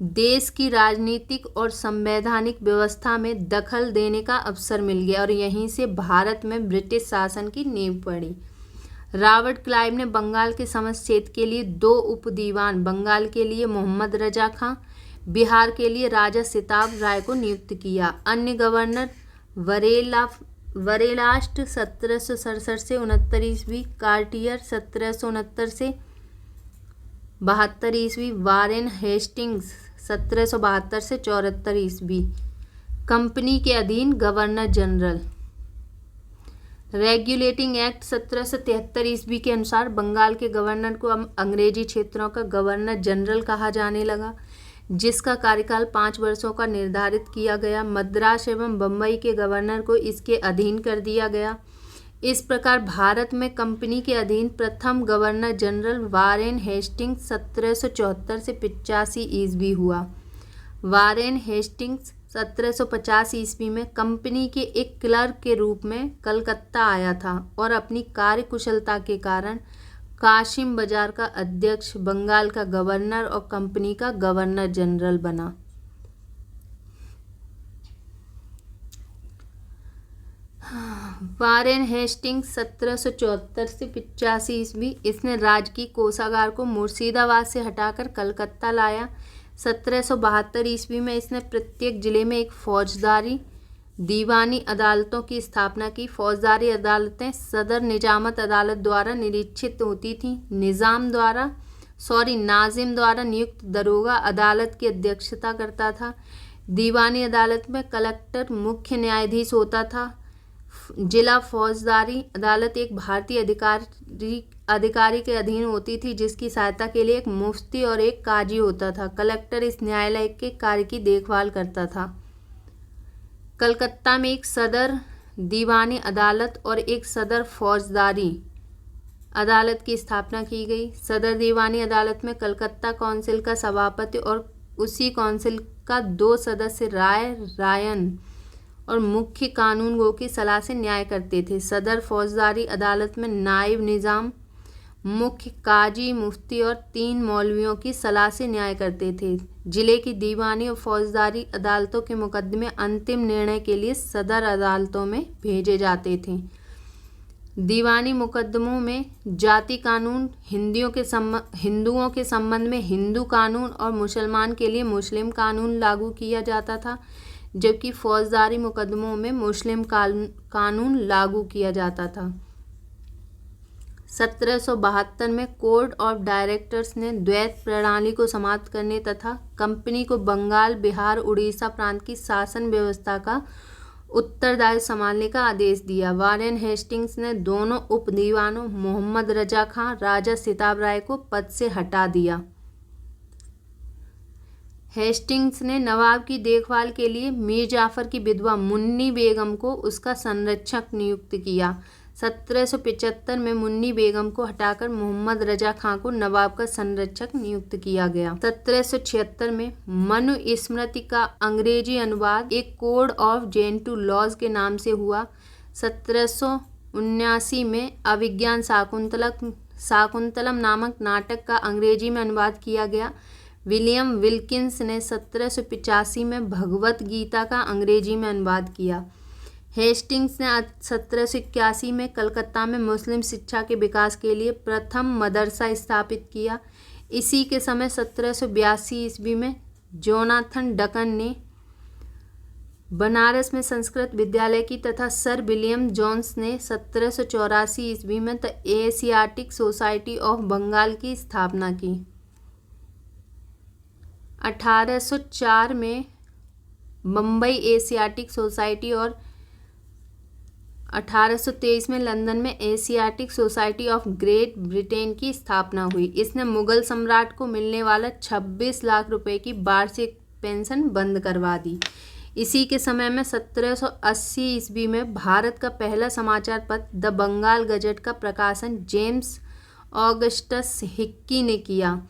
देश की राजनीतिक और संवैधानिक व्यवस्था में दखल देने का अवसर मिल गया और यहीं से भारत में ब्रिटिश शासन की नींव पड़ी। रॉबर्ट क्लाइव ने बंगाल के समस्त क्षेत्र के लिए 2 उपदीवान, बंगाल के लिए मोहम्मद रजा खां, बिहार के लिए राजा सिताब राय को नियुक्त किया। अन्य गवर्नर वरेलास्ट 1767 से 69 ईस्वी, कार्टियर 1769 से 72 ईस्वी, वारेन हेस्टिंग्स 1772 से 74 ईस्वी। कंपनी के अधीन गवर्नर जनरल। रेगुलेटिंग एक्ट 1773 ईस्वी के अनुसार बंगाल के गवर्नर को अंग्रेजी क्षेत्रों का गवर्नर जनरल कहा जाने लगा, जिसका कार्यकाल 5 वर्षों का निर्धारित किया गया। मद्रास एवं बम्बई के गवर्नर को इसके अधीन कर दिया गया। इस प्रकार भारत में कंपनी के अधीन प्रथम गवर्नर जनरल वारेन हेस्टिंग्स 1774 से 85 ईस्वी हुआ। वारेन हेस्टिंग्स 1750 ईस्वी में कंपनी के एक क्लर्क के रूप में कलकत्ता आया था और अपनी कार्यकुशलता के कारण कासिम बाजार का अध्यक्ष, बंगाल का गवर्नर और कंपनी का गवर्नर जनरल बना। वारेन हेस्टिंग्स 1774 से 85 ईस्वी, इसने राजकीय कोषागार को मुर्शिदाबाद से हटाकर कलकत्ता लाया। 1772 ईस्वी में इसने प्रत्येक जिले में एक फौजदारी दीवानी अदालतों की स्थापना की। फौजदारी अदालतें सदर निजामत अदालत द्वारा निरीक्षित होती थीं। नाजिम द्वारा नियुक्त दरोगा अदालत की अध्यक्षता करता था। दीवानी अदालत में कलेक्टर मुख्य न्यायाधीश होता था। जिला फौजदारी अदालत एक भारतीय अधिकारी के अधीन होती थी, जिसकी सहायता के लिए एक मुफ्ती और एक काजी होता था। कलेक्टर इस न्यायालय के कार्य की देखभाल करता था। कलकत्ता में एक सदर दीवानी अदालत और एक सदर फौजदारी अदालत की स्थापना की गई। सदर दीवानी अदालत में कलकत्ता काउंसिल का सभापति और उसी काउंसिल का 2 सदस्य रायन और मुख्य कानूनगो की सलाह से न्याय करते थे। सदर फौजदारी अदालत में नायब निजाम, मुख्य काजी, मुफ्ती और 3 मौलवियों की सलाह से न्याय करते थे। जिले की दीवानी और फौजदारी अदालतों के मुकदमे अंतिम निर्णय के लिए सदर अदालतों में भेजे जाते थे। दीवानी मुकदमों में जाति कानून, हिंदुओं के संबंध में हिंदू कानून और मुसलमान के लिए मुस्लिम कानून लागू किया जाता था, जबकि फौजदारी मुकदमों में मुस्लिम कानून लागू किया जाता था। 1772 में कोर्ट ऑफ डायरेक्टर्स ने द्वैत प्रणाली को समाप्त करने तथा कंपनी को बंगाल, बिहार, उड़ीसा प्रांत की शासन व्यवस्था का उत्तरदायित्व संभालने का आदेश दिया। वारेन हेस्टिंग्स ने दोनों उप दीवानों मोहम्मद रजा खां, राजा सिताब राय को पद से हटा दिया। हेस्टिंग्स ने नवाब की देखभाल के लिए मीर जाफर की विधवा मुन्नी बेगम को उसका संरक्षक नियुक्त किया। 1775 में मुन्नी बेगम को हटाकर मोहम्मद रजा खां को नवाब का संरक्षक नियुक्त किया गया। 1776 में मनुस्मृति का अंग्रेजी अनुवाद एक कोड ऑफ जेंटू लॉज के नाम से हुआ। 1779 में अभिज्ञान शाकुंतलम नामक नाटक का अंग्रेजी में अनुवाद किया गया। विलियम विल्किंस ने 1785 में भगवत गीता का अंग्रेजी में अनुवाद किया। हेस्टिंग्स ने 1781 में कलकत्ता में मुस्लिम शिक्षा के विकास के लिए प्रथम मदरसा स्थापित किया। इसी के समय 1782 ईस्वी में जोनाथन डकन ने बनारस में संस्कृत विद्यालय की तथा सर विलियम जोन्स ने 1784 ईस्वी में the Asiatic Society of Bengal की स्थापना की। 1804 में बम्बई एशियाटिक सोसाइटी और 1823 में लंदन में Asiatic Society of great Britain की स्थापना हुई। इसने मुगल सम्राट को मिलने वाला 26 लाख रुपए की वार्षिक पेंशन बंद करवा दी। इसी के समय में 1780 ईस्वी में भारत का पहला समाचार पत्र द बंगाल गजट का प्रकाशन जेम्स ऑगस्टस हिक्की ने किया।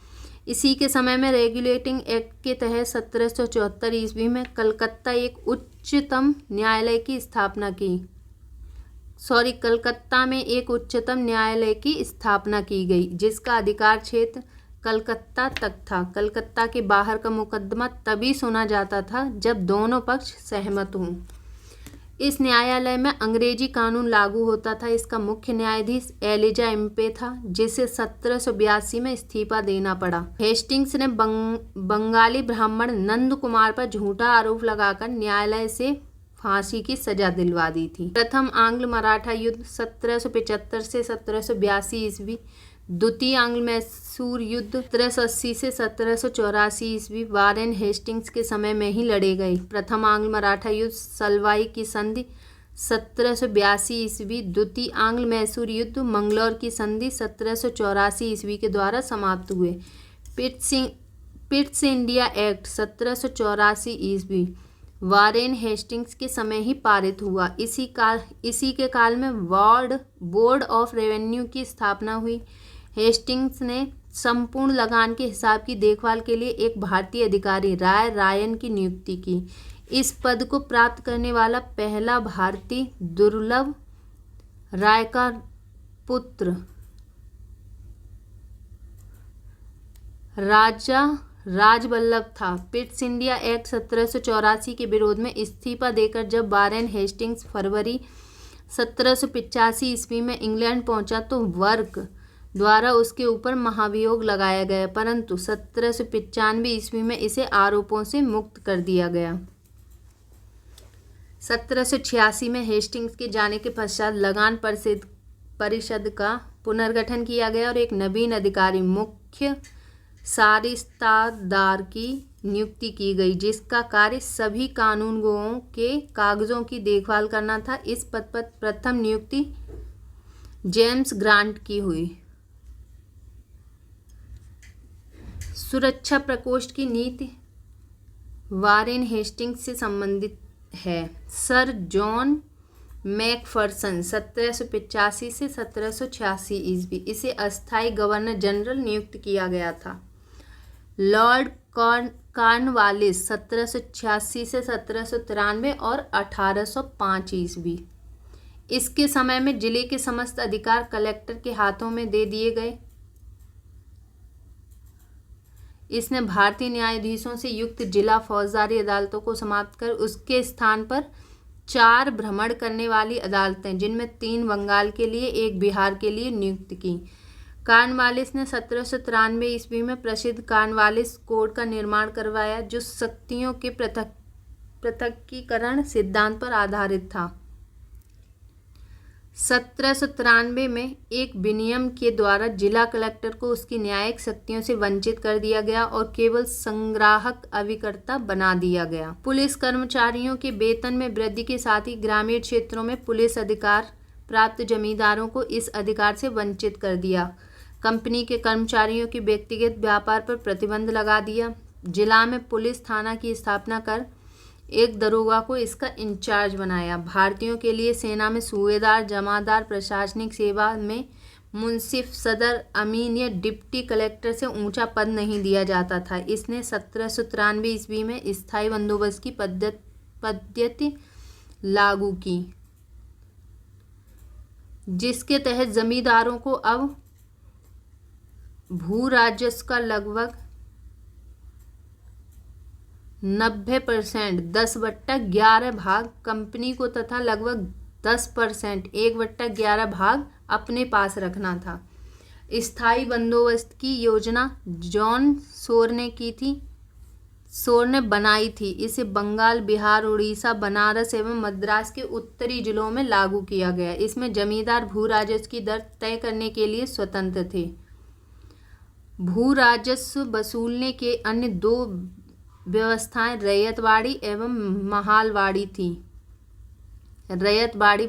इसी के समय में रेगुलेटिंग एक्ट के तहत 1774 ईस्वी में कलकत्ता में एक उच्चतम न्यायालय की स्थापना की गई, जिसका अधिकार क्षेत्र कलकत्ता तक था। कलकत्ता के बाहर का मुकदमा तभी सुना जाता था जब दोनों पक्ष सहमत हों। इस न्यायालय में अंग्रेजी कानून लागू होता था। इसका मुख्य न्यायाधीश एलिजा इम्पे था, जिसे 1782 में इस्तीफा देना पड़ा। हेस्टिंग्स ने बंगाली ब्राह्मण नंद कुमार पर झूठा आरोप लगाकर न्यायालय से फांसी की सजा दिलवा दी थी। प्रथम आंग्ल मराठा युद्ध 1775 से 1782 ईस्वी, द्वितीय आंग्ल मैसूर युद्ध 1780 से 1784 ईस्वी वारेन हेस्टिंग्स के समय में ही लड़े गए। प्रथम आंग्ल मराठा युद्ध सलवाई की संधि 1782 ईस्वी, द्वितीय आंग्ल मैसूर युद्ध मंगलौर की संधि 1784 ईस्वी के द्वारा समाप्त हुए। पिट्स इंडिया एक्ट 1784 ईस्वी, वारेन हेस्टिंग्स के समय ही पारित हुआ। इसी के काल में बोर्ड ऑफ रेवेन्यू की स्थापना हुई। हेस्टिंग्स ने संपूर्ण लगान के हिसाब की देखभाल के लिए एक भारतीय अधिकारी राय रायन की नियुक्ति की। इस पद को प्राप्त करने वाला पहला भारतीय दुर्लभ राय का पुत्र राजा राजबल्लभ था। पिट्स इंडिया एक्ट 1784 के विरोध में इस्तीफा देकर जब वारेन हेस्टिंग्स फरवरी 1785 ईस्वी में इंग्लैंड पहुंचा तो वर्क द्वारा उसके ऊपर महाभियोग लगाया गया, परंतु 1795 ईस्वी में इसे आरोपों से मुक्त कर दिया गया। 1786 में हेस्टिंग्स के जाने के पश्चात लगान परिषद का पुनर्गठन किया गया और एक नवीन अधिकारी मुख्य सारिस्तादार की नियुक्ति की गई, जिसका कार्य सभी कानूनगोओं के कागजों की देखभाल करना था। इस पद पर प्रथम नियुक्ति जेम्स ग्रांट की हुई। सुरक्षा प्रकोष्ठ की नीति वारेन हेस्टिंग्स से संबंधित है। सर जॉन मैकफरसन 1785 से 1786 ईस्वी इसे अस्थायी गवर्नर जनरल नियुक्त किया गया था। लॉर्ड कॉर्नवालिस 1786 से 1793 और 1805 ईस्वी। इसके समय में जिले के समस्त अधिकार कलेक्टर के हाथों में दे दिए गए। इसने भारतीय न्यायाधीशों से युक्त जिला फौजदारी अदालतों को समाप्त कर उसके स्थान पर 4 भ्रमण करने वाली अदालतें, जिनमें 3 बंगाल के लिए, 1 बिहार के लिए नियुक्त की। कॉर्नवालिस ने 1793 ईस्वी में प्रसिद्ध कॉर्नवालिस कोड का निर्माण करवाया, जो शक्तियों के पृथक्कीकरण सिद्धांत पर आधारित था। 1793 में एक विनियम के द्वारा जिला कलेक्टर को उसकी न्यायिक शक्तियों से वंचित कर दिया गया और केवल संग्राहक अभिकर्ता बना दिया गया। पुलिस कर्मचारियों के वेतन में वृद्धि के साथ ही ग्रामीण क्षेत्रों में पुलिस अधिकार प्राप्त जमींदारों को इस अधिकार से वंचित कर दिया। कंपनी के कर्मचारियों के व्यक्तिगत व्यापार पर प्रतिबंध लगा दिया। जिला में पुलिस थाना की स्थापना कर एक दरोगा को इसका इंचार्ज बनाया। भारतीयों के लिए सेना में सूबेदार, जमादार, प्रशासनिक सेवा में मुंसिफ, सदर, अमीन या डिप्टी कलेक्टर से ऊंचा पद नहीं दिया जाता था। इसने 1793 ईस्वी में स्थायी बंदोबस्त की पद्धति लागू की, जिसके तहत जमींदारों को अब भू राजस्व का लगभग 90% 10/11 भाग कंपनी को तथा लगभग 10% 1/11 भाग अपने पास रखना था। स्थायी बंदोबस्त की योजना जॉन शोर ने बनाई थी। इसे बंगाल, बिहार, उड़ीसा, बनारस एवं मद्रास के उत्तरी जिलों में लागू किया गया। इसमें जमींदार भू राजस्व की दर तय करने के लिए स्वतंत्र थे। भू राजस्व वसूलने के अन्य 2 व्यवस्थाएं रैयतवाड़ी एवं महालवाड़ी थी। रैयतवाड़ी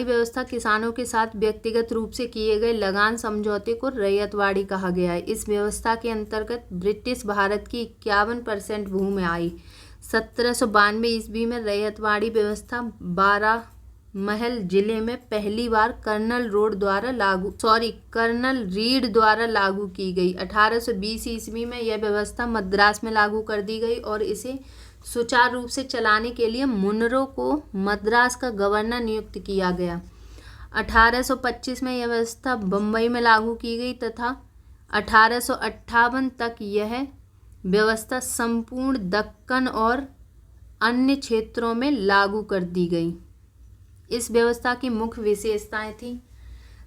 व्यवस्था किसानों के साथ व्यक्तिगत रूप से किए गए लगान समझौते को रैयतवाड़ी कहा गया है। इस व्यवस्था के अंतर्गत ब्रिटिश भारत की 51% भूमि आई। 1792 ईस्वी में रैयतवाड़ी व्यवस्था 12 महल जिले में पहली बार कर्नल रीड द्वारा लागू की गई। 1820 ईस्वी में यह व्यवस्था मद्रास में लागू कर दी गई और इसे सुचारू रूप से चलाने के लिए मुनरो को मद्रास का गवर्नर नियुक्त किया गया। 1825 में यह व्यवस्था बम्बई में लागू की गई तथा 1858 तक यह व्यवस्था संपूर्ण दक्कन और अन्य क्षेत्रों में लागू कर दी गई। इस व्यवस्था की मुख्य विशेषताएं थी: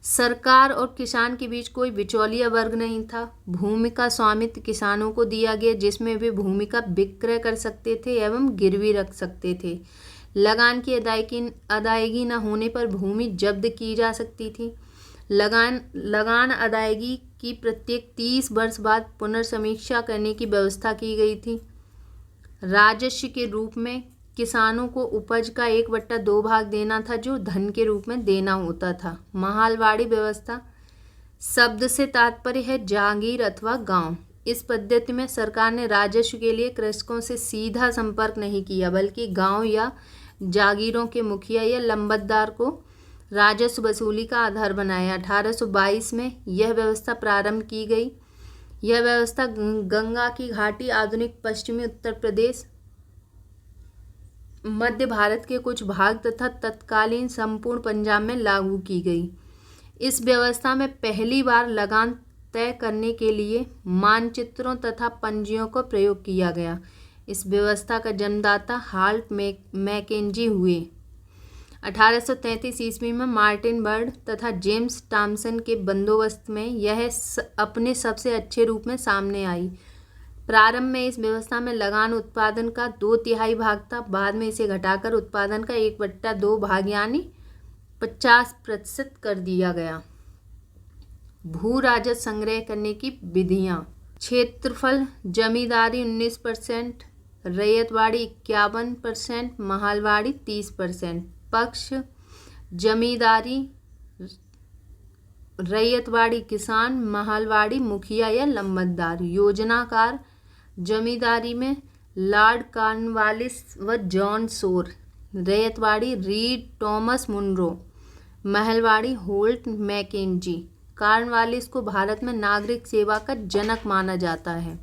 सरकार और किसान के बीच कोई बिचौलिया वर्ग नहीं था। भूमि का स्वामित्व किसानों को दिया गया, जिसमें वे भूमि का विक्रय कर सकते थे एवं गिरवी रख सकते थे। लगान की अदायगी न होने पर भूमि जब्त की जा सकती थी। लगान अदायगी की प्रत्येक 30 वर्ष बाद पुनर्समीक्षा करने की व्यवस्था की गई थी। राजस्व के रूप में किसानों को उपज का 1/2 भाग देना था, जो धन के रूप में देना होता था। महालवाड़ी व्यवस्था शब्द से तात्पर्य है जागीर अथवा गांव। इस पद्धति में सरकार ने राजस्व के लिए कृषकों से सीधा संपर्क नहीं किया, बल्कि गांव या जागीरों के मुखिया या लंबतदार को राजस्व वसूली का आधार बनाया। 1822 में यह व्यवस्था प्रारंभ की गई। यह व्यवस्था गंगा की घाटी, आधुनिक पश्चिमी उत्तर प्रदेश, मध्य भारत के कुछ भाग तथा तत्कालीन संपूर्ण पंजाब में लागू की गई। इस व्यवस्था में पहली बार लगान तय करने के लिए मानचित्रों तथा पंजियों का प्रयोग किया गया। इस व्यवस्था का जन्मदाता हाल्ट मैकेंजी हुए। 1833 ईस्वी में मार्टिन बर्ड तथा जेम्स टॉमसन के बंदोबस्त में यह अपने सबसे अच्छे रूप में सामने आई। प्रारंभ में इस व्यवस्था में लगान उत्पादन का 2/3 भाग था। बाद में इसे घटाकर उत्पादन का 1/2 भाग यानी 50% कर दिया गया। भू राजस्व संग्रह करने की विधियाँ। क्षेत्रफल जमींदारी 19%, रैयतवाड़ी 51%, महलवाड़ी 30%। पक्ष जमींदारी, रैयतवाड़ी किसान, महलवाड़ी मुखिया या लंबतदार। योजनाकार जमींदारी में लॉर्ड कॉर्नवालिस व John Shore, Ryotwari Read Thomas Munro, Mahalwari Holt Mackenzie. Cornwallis को भारत में नागरिक सेवा का जनक माना जाता है।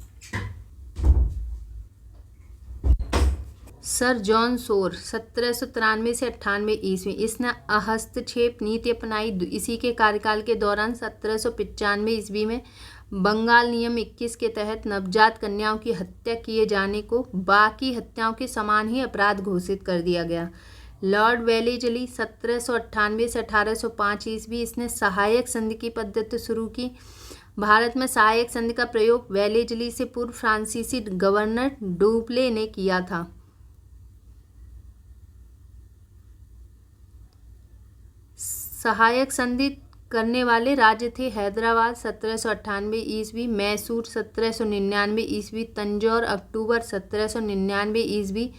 सर जॉन शोर 1793 से 98 ईस्वी, इसने हस्तक्षेप नीति अपनाई। इसी के कार्यकाल के दौरान 1795 ईस्वी में बंगाल नियम 21 के तहत नवजात कन्याओं की हत्या किए जाने को बाकी हत्याओं के समान ही अपराध घोषित कर दिया गया। लॉर्ड वेलेजली 1798 से 1805 ईस्वी, इसने सहायक संधि की पद्धति शुरू की। भारत में सहायक संधि का प्रयोग वेलेजली से पूर्व फ्रांसीसी गवर्नर डुप्ले ने किया था। सहायक संधि करने वाले राज्य थे हैदराबाद 1798 ईस्वी, मैसूर 1799 ईस्वी, तंजौर अक्टूबर 1799 ईस्वी,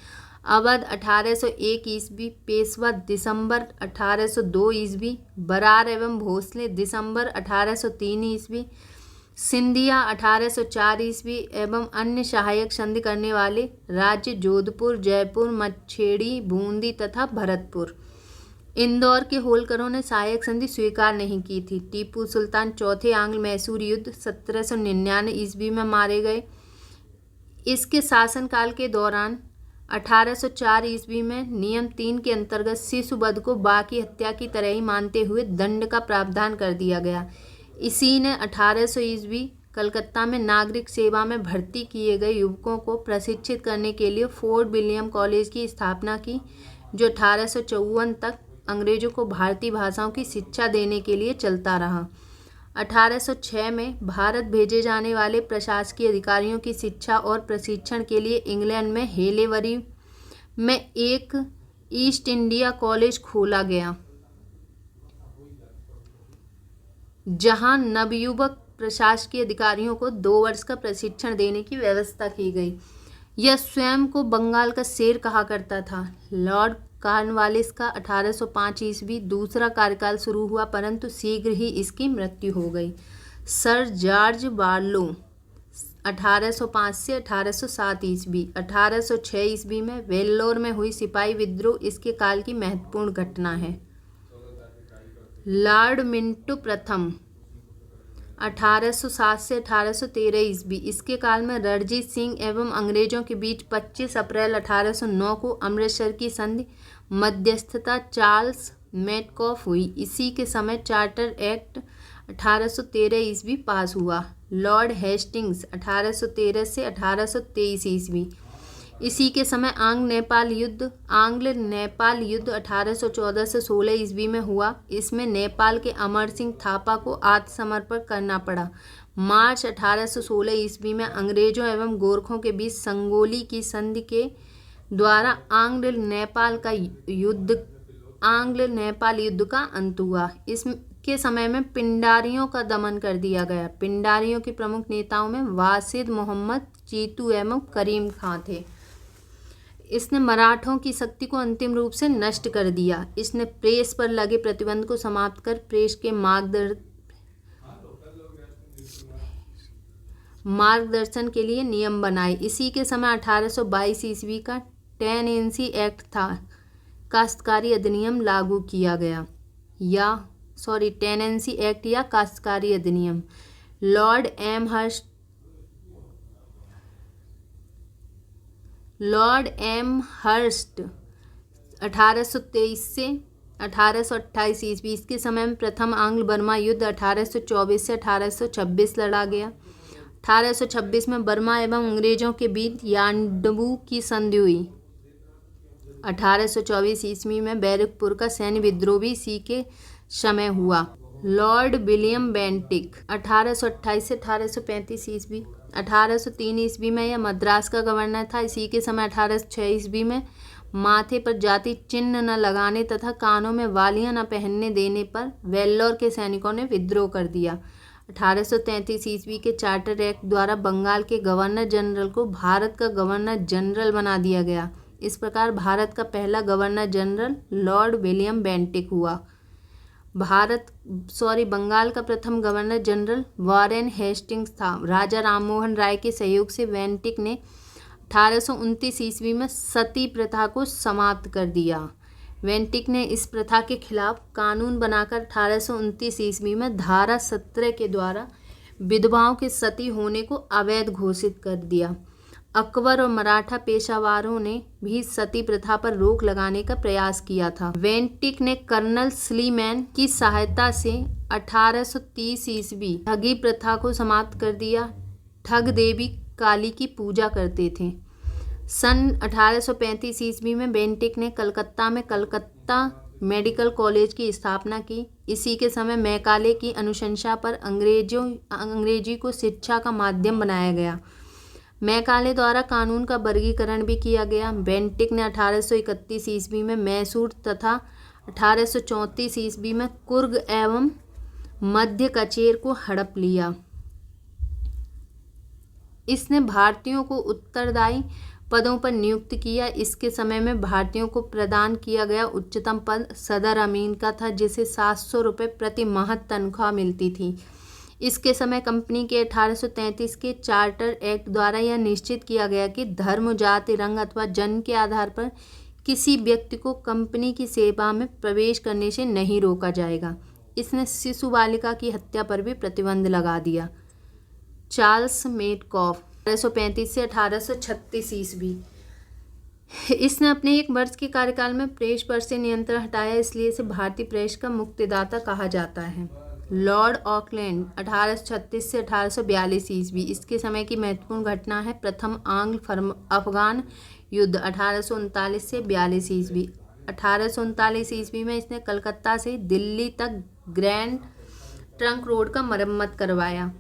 अवध 1801 ईस्वी, पेशवा दिसंबर 1802 ईस्वी, बरार एवं भोसले दिसंबर 1803 ईस्वी, सिंधिया 1804 ईस्वी एवं अन्य सहायक संधि करने वाले राज्य जोधपुर, जयपुर, मच्छेड़ी, बूंदी तथा भरतपुर। इंदौर के होलकरों ने सहायक संधि स्वीकार नहीं की थी। टीपू सुल्तान चौथे आंग्ल मैसूर युद्ध 1799 ईस्वी में मारे गए। इसके शासनकाल के दौरान 1804 ईस्वी में नियम 3 के अंतर्गत शिशुवध को बाकी हत्या की तरह ही मानते हुए दंड का प्रावधान कर दिया गया। इसी ने 1800 ईस्वी कलकत्ता में नागरिक सेवा में भर्ती किए गए युवकों को प्रशिक्षित करने के लिए फोर्ट विलियम कॉलेज की स्थापना की, जो 1854 तक अंग्रेजों को भारतीय भाषाओं की शिक्षा देने के लिए चलता रहा। 1806 में भारत भेजे जाने वाले प्रशासकीय अधिकारियों की शिक्षा और प्रशिक्षण के लिए इंग्लैंड में हेलेवरी में एक ईस्ट इंडिया कॉलेज खोला गया, जहां नवयुवक प्रशासकीय अधिकारियों को 2 वर्ष का प्रशिक्षण देने की व्यवस्था की गई। यह स्वयं को बंगाल का शेर कहा करता था। लॉर्ड कॉर्नवालिस का 1805 ईस्वी दूसरा कार्यकाल शुरू हुआ, परंतु शीघ्र ही इसकी मृत्यु हो गई। सर जॉर्ज बार्लो 1805 से 1807 ईस्वी, 1806 ईस्वी में वेल्लोर में हुई सिपाही विद्रोह इसके काल की महत्वपूर्ण घटना है। लॉर्ड मिंटो प्रथम 1807 से 1813 ईस्वी, इसके काल में रणजीत सिंह एवं अंग्रेजों के बीच 25 अप्रैल 1809 को अमृतसर की संधि मध्यस्थता चार्ल्स मेटकॉफ हुई। इसी के समय चार्टर एक्ट 1813 ईस्वी पास हुआ। लॉर्ड हेस्टिंग्स 1813 से 1823 ईस्वी, इसी के समय आंग्ल नेपाल युद्ध 1814 से 16 ईस्वी में हुआ। इसमें नेपाल के अमर सिंह थापा को आत्मसमर्पण करना पड़ा। मार्च 1816 ईस्वी में अंग्रेजों एवं गोरखों के बीच संगोली की संधि के द्वारा आंग्ल नेपाल युद्ध का अंत हुआ। इसके समय में पिंडारियों का दमन कर दिया गया। पिंडारियों के प्रमुख नेताओं में वासिद मोहम्मद, चीतू एवं करीम खां थे। इसने मराठों की शक्ति को अंतिम रूप से नष्ट कर दिया। इसने प्रेस पर लगे प्रतिबंध को समाप्त कर प्रेस के मार्गदर्शन के लिए नियम बनाए। इसी के समय 1822 ईस्वी का टेनेंसी एक्ट था, काश्तकारी अधिनियम लागू किया गया, टेनेंसी एक्ट या काश्तकारी अधिनियम। लॉर्ड एम हर्स्ट 1823 से 1828 ईस्वी, इसके समय में प्रथम आंग्ल बर्मा युद्ध 1824 से 1826 लड़ा गया। 1826 में बर्मा एवं अंग्रेजों के बीच यांडबू की संधि हुई। 1824 ईस्वी में बैरकपुर का सैन्य विद्रोह भी इसी के समय हुआ। लॉर्ड विलियम बेंटिक 1828 से 1835 ईस्वी, 1803 ईस्वी में यह मद्रास का गवर्नर था। इसी के समय 1806 ईस्वी में माथे पर जाति चिन्ह न लगाने तथा कानों में वालियां न पहनने देने पर वेल्लोर के सैनिकों ने विद्रोह कर दिया। 1833 ईस्वी के चार्टर एक्ट द्वारा बंगाल के गवर्नर जनरल को भारत का गवर्नर जनरल बना दिया गया। इस प्रकार भारत का पहला governor general Lord William Bentinck हुआ। बंगाल का प्रथम गवर्नर जनरल वॉरेन हेस्टिंग्स था। राजा राममोहन राय के सहयोग से बेंटिक ने 1829 ईस्वी में सती प्रथा को समाप्त कर दिया। बेंटिक ने इस प्रथा के खिलाफ कानून बनाकर 1829 ईस्वी में धारा 17 के द्वारा विधवाओं के सती होने को अवैध घोषित कर दिया। अकबर और मराठा पेशवारों ने भी सती प्रथा पर रोक लगाने का प्रयास किया था। बेंटिक ने कर्नल स्लीमैन की सहायता से 1830 ईस्वी ठगी प्रथा को समाप्त कर दिया। ठग देवी काली की पूजा करते थे। सन 1835 ईस्वी में बेंटिक ने कलकत्ता में कलकत्ता मेडिकल कॉलेज की स्थापना की। इसी के समय मैकाले की अनुशंसा पर अंग्रेजी को शिक्षा का माध्यम बनाया गया। मैकाले द्वारा कानून का वर्गीकरण भी किया गया। बेंटिक ने 1831 ईस्वी में मैसूर तथा 1834 ईस्वी में कुर्ग एवं मध्य कचेर को हड़प लिया। इसने भारतीयों को उत्तरदायी पदों पर नियुक्त किया। इसके समय में भारतीयों को प्रदान किया गया उच्चतम पद सदर अमीन का था, जिसे 700 रुपये प्रति माह तनख्वाह मिलती थी। इसके समय कंपनी के 1833 के चार्टर एक्ट द्वारा यह निश्चित किया गया कि धर्म, जाति, रंग अथवा जन्म के आधार पर किसी व्यक्ति को कंपनी की सेवा में प्रवेश करने से नहीं रोका जाएगा। इसने शिशु बालिका की हत्या पर भी प्रतिबंध लगा दिया। चार्ल्स मेटकॉफ 1835 से 1836 ईस्वी, इसने अपने 1 वर्ष के कार्यकाल में प्रेस पर से नियंत्रण हटाया, इसलिए इसे भारतीय प्रेस का मुक्तिदाता कहा जाता है। लॉर्ड ऑकलैंड 1836 से 1842 ईस्वी, इसके समय की महत्वपूर्ण घटना है प्रथम आंग्ल अफगान युद्ध 1839 से 42 ईस्वी। 1839 ईस्वी में इसने कलकत्ता से दिल्ली तक ग्रैंड ट्रंक रोड का मरम्मत करवाया।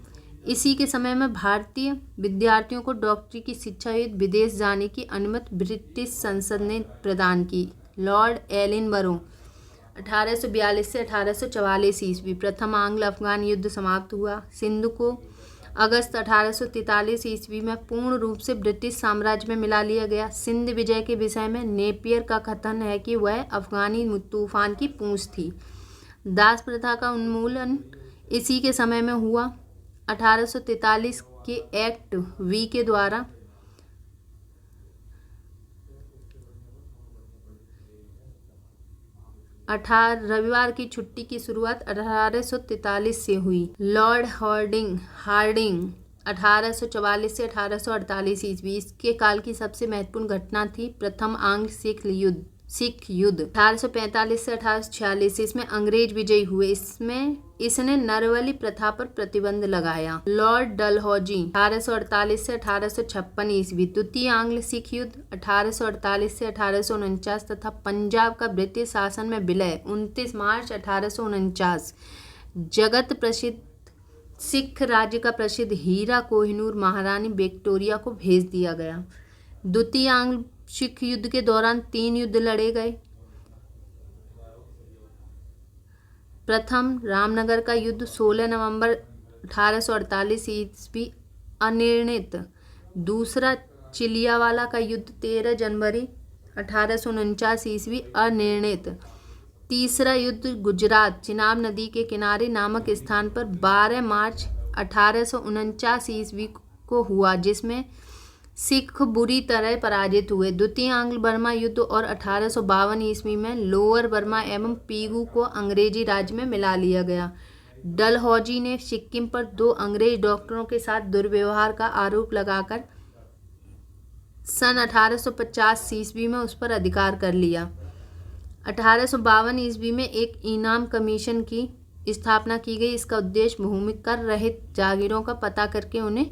इसी के समय में भारतीय विद्यार्थियों को डॉक्टरी की शिक्षा हेतु विदेश जाने की अनुमति ब्रिटिश संसद ने प्रदान की। लॉर्ड एलिनबरो 1842 से 1844 ईस्वी, प्रथम आंग्ल अफगान युद्ध समाप्त हुआ। सिंधु को अगस्त 1843 ईस्वी में पूर्ण रूप से ब्रिटिश साम्राज्य में मिला लिया गया। सिंध विजय के विषय में नेपियर का कथन है कि वह अफगानी तूफान की पूंछ थी। दास प्रथा का उन्मूलन इसी के समय में हुआ। 1843 के एक्ट वी के द्वारा रविवार की छुट्टी की शुरुआत 1843 से हुई। लॉर्ड हार्डिंग 1844 से 1848 ईस्वी, इसके काल की सबसे महत्वपूर्ण घटना थी प्रथम आंग्ल सिख युद्ध 1845 से 1846। इसमें अंग्रेज विजयी हुए। इसने नरवली प्रथा पर प्रतिबंध लगाया। लॉर्ड डलहौजी 1848 से 1856 ईस्वी, द्वितीय आंग्ल सिख युद्ध 1848 से 1849 तथा पंजाब का ब्रिटिश शासन में विलय 29 मार्च 1849। जगत प्रसिद्ध सिख राज्य का प्रसिद्ध हीरा कोहिनूर महारानी विक्टोरिया को भेज दिया गया। द्वितीय आंग्ल सिख युद्ध के दौरान 3 युद्ध लड़े गए। प्रथम रामनगर का युद्ध 16 नवंबर 1848 ईस्वी अनिर्णित। दूसरा चिलियावाला का युद्ध 13 जनवरी 1849 ईस्वी अनिर्णित। तीसरा युद्ध गुजरात चिनाब नदी के किनारे नामक स्थान पर 12 मार्च 1849 ईस्वी को हुआ, जिसमें सिख बुरी तरह पराजित हुए। द्वितीय आंग्ल बर्मा युद्ध और 1852 ईस्वी में लोअर बर्मा एवं पीगू को अंग्रेजी राज्य में मिला लिया गया। डलहौजी ने सिक्किम पर 2 अंग्रेज डॉक्टरों के साथ दुर्व्यवहार का आरोप लगाकर सन 1850 ईस्वी में उस पर अधिकार कर लिया। 1852 ईस्वी में एक इनाम कमीशन की स्थापना की गई। इसका उद्देश्य भूमि कर रहित जागीरों का पता करके उन्हें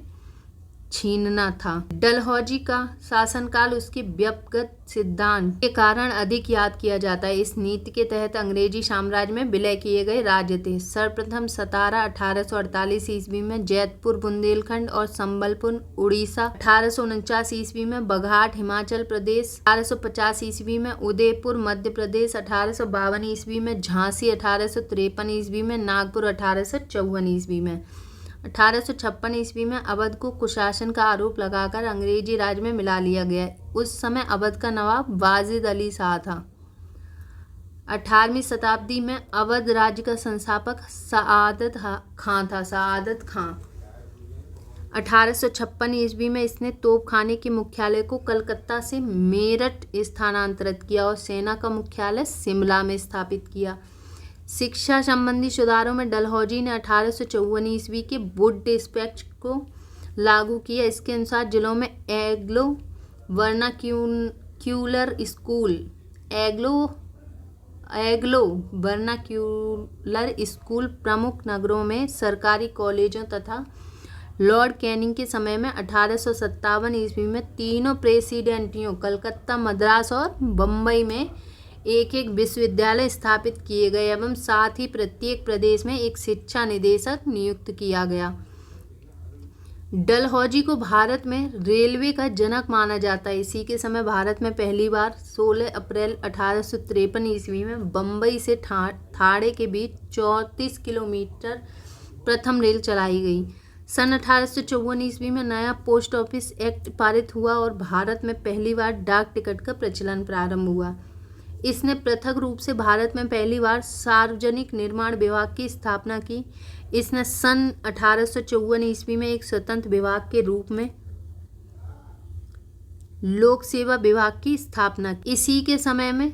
छीनना था। डलहौजी का शासनकाल उसके व्यक्तिगत सिद्धांत के कारण अधिक याद किया जाता है। इस नीति के तहत अंग्रेजी साम्राज्य में विलय किए गए राज्य थे। सर्वप्रथम सतारा 1848 ईस्वी में, जैतपुर बुंदेलखंड और संबलपुर उड़ीसा, 1849 ईस्वी में बघाट हिमाचल प्रदेश, 1850 ईस्वी में उदयपुर मध्य प्रदेश, 1852 ईस्वी में झांसी, 1853 ईस्वी में नागपुर, 1854 ईस्वी में। 1856 ईस्वी में अवध को कुशासन का आरोप लगाकर अंग्रेजी राज में मिला लिया गया। उस समय अवध का नवाब वाजिद अली शाह था। 18वीं शताब्दी में अवध राज्य का संस्थापक सआदत खां। 1856 ईस्वी में इसने तोपखाने के मुख्यालय को कलकत्ता से मेरठ स्थानांतरित किया और सेना का मुख्यालय शिमला में स्थापित किया। शिक्षा संबंधी सुधारों में डलहौजी ने 1854 ईस्वी के वुड डिस्पैच को लागू किया। इसके अनुसार जिलों में एग्लो वर्नाक्यूलर स्कूल, प्रमुख नगरों में सरकारी कॉलेजों तथा लॉर्ड कैनिंग के समय में 1857 ईस्वी में तीनों प्रेसिडेंटियों कलकत्ता, मद्रास और बम्बई में एक एक विश्वविद्यालय स्थापित किए गए एवं साथ ही प्रत्येक प्रदेश में एक शिक्षा निदेशक नियुक्त किया गया। डलहौजी को भारत में रेलवे का जनक माना जाता है। इसी के समय भारत में पहली बार 16 अप्रैल 1853 ईस्वी में बम्बई से ठाणे के बीच 34 किलोमीटर प्रथम रेल चलाई गई। सन 1854 ईस्वी में नया पोस्ट ऑफिस एक्ट पारित हुआ और भारत में पहली बार डाक टिकट का प्रचलन प्रारंभ हुआ। इसने पृथक रूप से भारत में पहली बार सार्वजनिक निर्माण विभाग की स्थापना की। इसने सन 1854 ईस्वी में एक स्वतंत्र विभाग के रूप में लोक सेवा विभाग की स्थापना की। इसी के समय में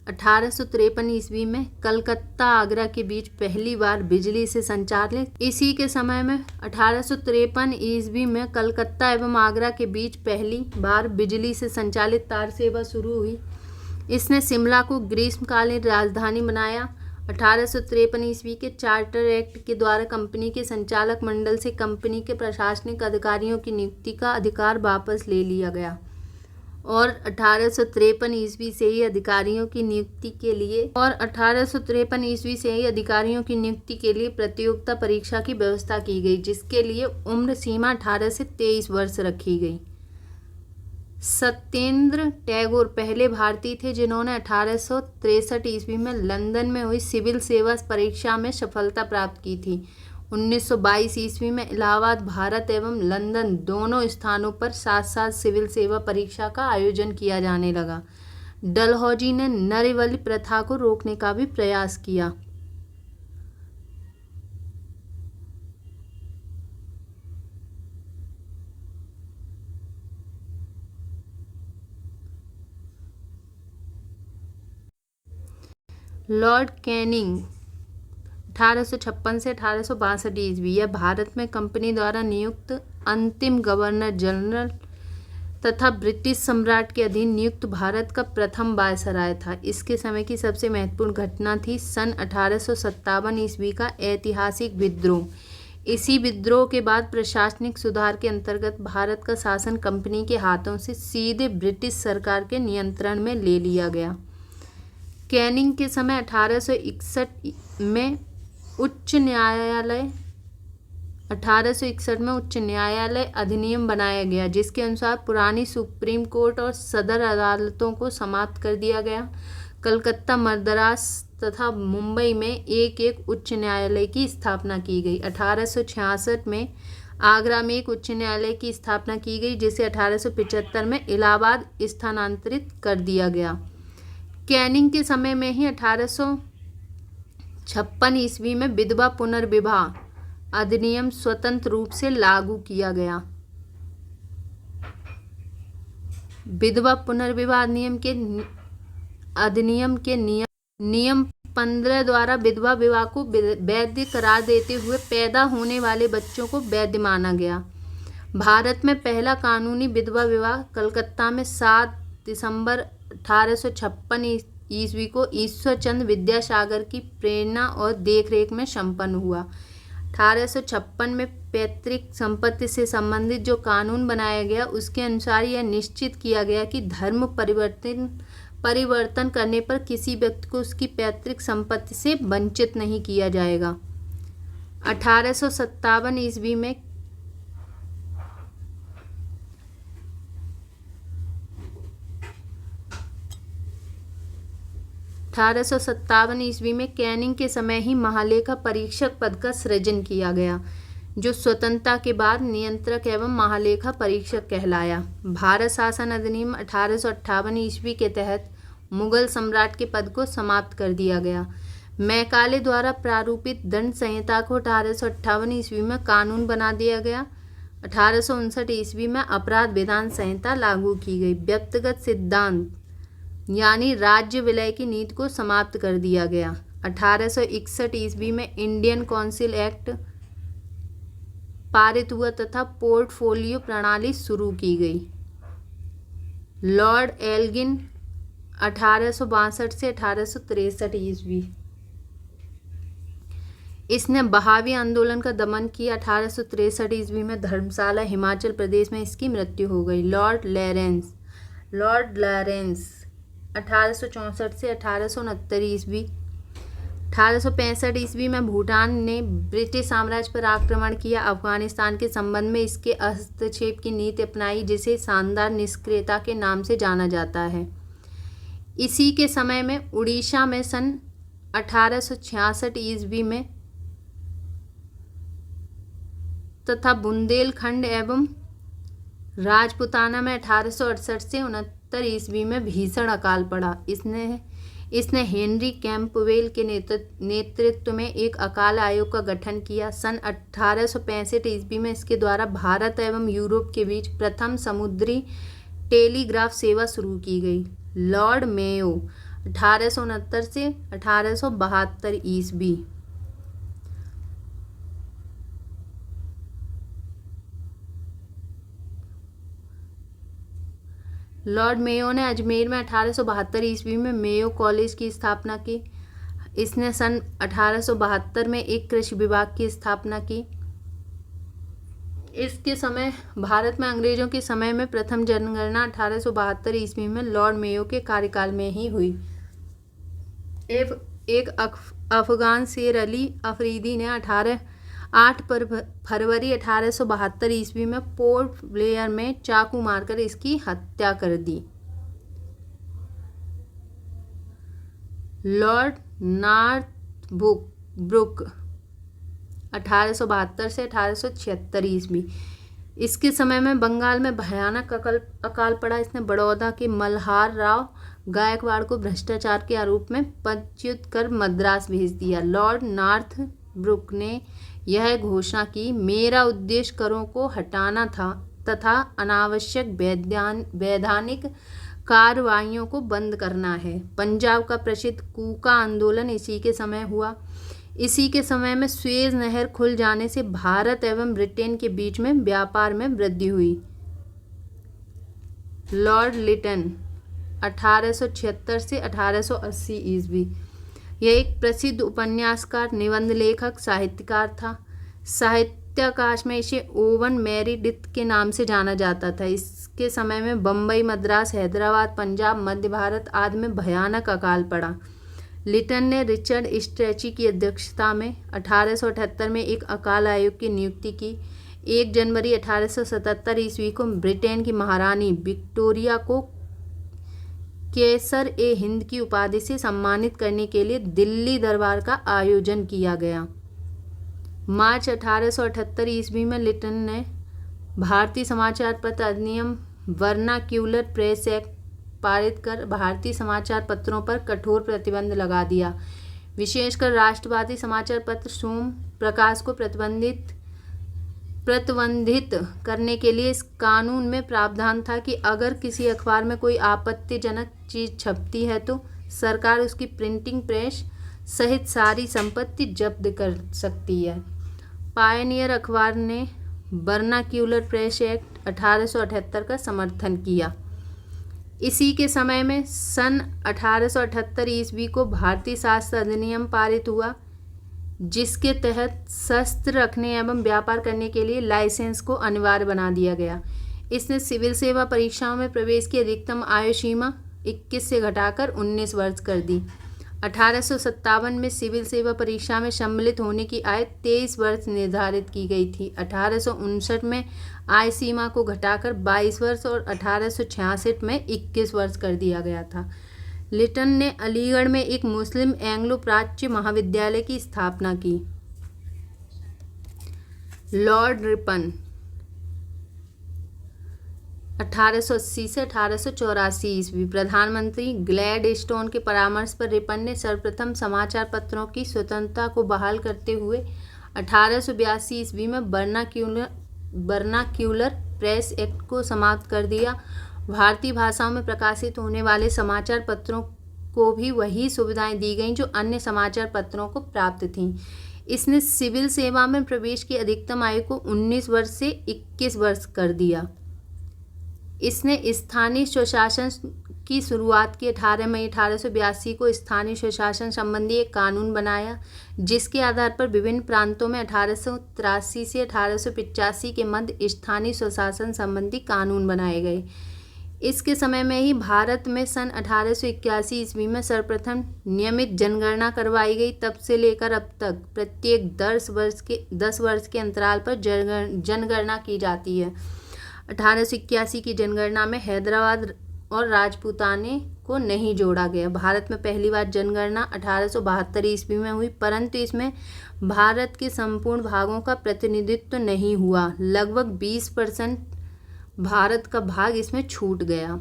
1853 ईस्वी में कलकत्ता आगरा के बीच पहली बार बिजली से संचालित इसी के समय में 1853 ईस्वी में कलकत्ता एवं आगरा के बीच पहली बार बिजली से संचालित तार सेवा शुरू हुई। इसने शिमला को ग्रीष्मकालीन राजधानी बनाया। 1853 ईस्वी के चार्टर एक्ट के द्वारा कंपनी के संचालक मंडल से कंपनी के प्रशासनिक अधिकारियों की नियुक्ति का अधिकार वापस ले लिया गया और 1853 ईस्वी से ही अधिकारियों की नियुक्ति के लिए प्रतियोगिता परीक्षा की व्यवस्था की गई, जिसके लिए उम्र सीमा 18 से 23 वर्ष रखी गई। सत्येंद्र टैगोर पहले भारतीय थे जिन्होंने 1863 ईस्वी में लंदन में हुई सिविल सेवा परीक्षा में सफलता प्राप्त की थी। 1922 ईस्वी में इलाहाबाद, भारत एवं लंदन दोनों स्थानों पर साथ साथ सिविल सेवा परीक्षा का आयोजन किया जाने लगा। डलहौजी ने नरबलि प्रथा को रोकने का भी प्रयास किया। लॉर्ड कैनिंग 1856 से 1862 ईस्वी यह भारत में कंपनी द्वारा नियुक्त अंतिम गवर्नर जनरल तथा ब्रिटिश सम्राट के अधीन नियुक्त भारत का प्रथम वायसराय था। इसके समय की सबसे महत्वपूर्ण घटना थी सन 1857 ईस्वी का ऐतिहासिक विद्रोह। इसी विद्रोह के बाद प्रशासनिक सुधार के अंतर्गत भारत का शासन कंपनी के हाथों से सीधे ब्रिटिश सरकार के नियंत्रण में ले लिया गया। कैनिंग के समय 1861 में उच्च न्यायालय अधिनियम बनाया गया, जिसके अनुसार पुरानी सुप्रीम कोर्ट और सदर अदालतों को समाप्त कर दिया गया। कलकत्ता, मद्रास तथा मुंबई में एक एक उच्च न्यायालय की स्थापना की गई। 1866 में आगरा में एक उच्च न्यायालय की स्थापना की गई, जिसे 1875 में इलाहाबाद स्थानांतरित कर दिया गया। कैनिंग के समय में ही 1856 ईस्वी में विधवा पुनर्विवाह अधिनियम स्वतंत्र रूप से लागू किया गया। विधवा पुनर्विवाह अधिनियम के नियम 15 द्वारा विधवा विवाह को वैध करार देते हुए पैदा होने वाले बच्चों को वैध माना गया। भारत में पहला कानूनी विधवा विवाह कलकत्ता में 7 दिसंबर 1856 ईस्वी को ईश्वर चंद्र विद्यासागर की प्रेरणा और देखरेख में संपन्न हुआ। 1856 में पैतृक संपत्ति से संबंधित जो कानून बनाया गया उसके अनुसार यह निश्चित किया गया कि धर्म परिवर्तन करने पर किसी व्यक्ति को उसकी पैतृक संपत्ति से वंचित नहीं किया जाएगा। 1857 ईस्वी में कैनिंग के समय ही महालेखा परीक्षक पद का सृजन किया गया, जो स्वतंत्रता के बाद नियंत्रक एवं महालेखा परीक्षक कहलाया। भारत शासन अधिनियम 1858 ईस्वी के तहत मुगल सम्राट के पद को समाप्त कर दिया गया। मैकाले द्वारा प्रारूपित दंड संहिता को 1858 ईस्वी में कानून बना दिया गया। 1859 ईस्वी में अपराध विधान संहिता लागू की गई। व्यक्तिगत सिद्धांत यानी राज्य विलय की नीति को समाप्त कर दिया गया। 1861 ईस्वी में इंडियन काउंसिल एक्ट पारित हुआ तथा पोर्टफोलियो प्रणाली शुरू की गई। लॉर्ड एल्गिन 1862 से 1863 ईस्वी, इसने बहावी आंदोलन का दमन किया। 1863 ईस्वी में धर्मशाला हिमाचल प्रदेश में इसकी मृत्यु हो गई। लॉर्ड लॉरेंस 1864 से 1869 ईस्वी। 1865 ईस्वी में भूटान ने ब्रिटिश साम्राज्य पर आक्रमण किया। अफगानिस्तान के संबंध में इसके हस्तक्षेप की नीति अपनाई, जिसे शानदार निष्क्रियता के नाम से जाना जाता है। इसी के समय में उड़ीसा में सन 1866 ईस्वी में तथा बुंदेलखंड एवं राजपुताना में 1868 से 69 ईस्वी में भीषण अकाल पड़ा। इसने हेनरी कैंपवेल के नेतृत्व में एक अकाल आयोग का गठन किया। सन 1865 ईस्वी में इसके द्वारा भारत एवं यूरोप के बीच प्रथम समुद्री टेलीग्राफ सेवा शुरू की गई। लॉर्ड मेयो 1869 से 1872 ईस्वी। लॉर्ड मेयो ने अजमेर में 1872 ईस्वी में मेयो कॉलेज की स्थापना की। इसने सन 1872 में एक कृषि विभाग की स्थापना की। इसके समय भारत में अंग्रेजों के समय में प्रथम जनगणना 1872 ईस्वी में लॉर्ड मेयो के कार्यकाल में ही हुई। एक अफगान शेर अली अफरीदी ने 8 फरवरी 1872 ईस्वी में पोर्ट ब्लेयर में चाकू मारकर इसकी हत्या कर दी। लॉर्ड नॉर्थब्रुक 1872 से 1876 ईस्वी। इसके समय में बंगाल में भयानक अकाल पड़ा। इसने बड़ौदा के मल्हार राव गायकवाड़ को भ्रष्टाचार के आरोप में पदच्युत कर मद्रास भेज दिया। लॉर्ड नॉर्थब्रुक ने यह घोषणा की, मेरा उद्देश्य करों को हटाना था तथा अनावश्यक वैधानिक कार्रवाइयों को बंद करना है। पंजाब का प्रसिद्ध कूका आंदोलन इसी के समय हुआ। इसी के समय में सुएज नहर खुल जाने से भारत एवं ब्रिटेन के बीच में व्यापार में वृद्धि हुई। लॉर्ड लिटन 1876 से 1880 ईस्वी। यह एक प्रसिद्ध उपन्यासकार, निबंध लेखक, साहित्यकार था। साहित्याकाश में इसे ओवन मेरिडिथ के नाम से जाना जाता था। इसके समय में बम्बई, मद्रास, हैदराबाद, पंजाब, मध्य भारत आदि में भयानक अकाल पड़ा। लिटन ने रिचर्ड स्ट्रेची की अध्यक्षता में 1878 में एक अकाल आयोग की नियुक्ति की। 1 जनवरी 1877 ईस्वी को ब्रिटेन की महारानी विक्टोरिया को केसर ए हिंद की उपाधि से सम्मानित करने के लिए दिल्ली दरबार का आयोजन किया गया। मार्च 1878 ईस्वी में लिटन ने भारतीय समाचार पत्र अधिनियम वर्नाक्यूलर प्रेस एक्ट पारित कर भारतीय समाचार पत्रों पर कठोर प्रतिबंध लगा दिया। विशेषकर राष्ट्रवादी समाचार पत्र सोम प्रकाश को प्रतिबंधित प्रतिबंधित करने के लिए इस कानून में प्रावधान था कि अगर किसी अखबार में कोई आपत्तिजनक चीज़ छपती है तो सरकार उसकी प्रिंटिंग प्रेस सहित सारी संपत्ति जब्त कर सकती है। पायनियर अखबार ने वर्नाक्यूलर प्रेस एक्ट 1878 का समर्थन किया। इसी के समय में सन 1878 ईस्वी को भारतीय शास्त्र अधिनियम पारित हुआ, जिसके तहत शस्त्र रखने एवं व्यापार करने के लिए लाइसेंस को अनिवार्य बना दिया गया। इसने सिविल सेवा परीक्षाओं में प्रवेश की अधिकतम आयु सीमा 21 से घटाकर 19 वर्ष कर दी। 1857 में सिविल सेवा परीक्षा में सम्मिलित होने की आयु 23 वर्ष निर्धारित की गई थी। 1859 में आयु सीमा को घटाकर 22 वर्ष और 1866 में 21 वर्ष कर दिया गया था। लिटन ने अलीगढ़ में एक मुस्लिम एंग्लो प्राच्य महाविद्यालय की स्थापना की। लॉर्ड रिपन 1880 से 1884 ईस्वी। प्रधानमंत्री ग्लैडस्टोन के परामर्श पर रिपन ने सर्वप्रथम समाचार पत्रों की स्वतंत्रता को बहाल करते हुए 1882 ईस्वी में वर्नाक्यूलर प्रेस एक्ट को समाप्त कर दिया। भारतीय भाषाओं में प्रकाशित होने वाले समाचार पत्रों को भी वही सुविधाएं दी गईं जो अन्य समाचार पत्रों को प्राप्त थीं। इसने सिविल सेवा में प्रवेश की अधिकतम आयु को 19 वर्ष से 21 वर्ष कर दिया। इसने स्थानीय स्वशासन की शुरुआत की। 18 मई 1882 को स्थानीय स्वशासन संबंधी एक कानून बनाया, जिसके आधार पर विभिन्न प्रांतों में 1883 से 1885 के मध्य स्थानीय स्वशासन संबंधी कानून बनाए गए। इसके समय में ही भारत में सन 1881 ईस्वी में सर्वप्रथम नियमित जनगणना करवाई गई। तब से लेकर अब तक प्रत्येक 10 वर्ष के अंतराल पर जनगणना की जाती है। 1881 की जनगणना में हैदराबाद और राजपूताने को नहीं जोड़ा गया। भारत में पहली बार जनगणना 1872 ईस्वी में हुई, परंतु इसमें भारत के संपूर्ण भागों का प्रतिनिधित्व नहीं हुआ। लगभग 20% भारत का भाग इसमें छूट गया।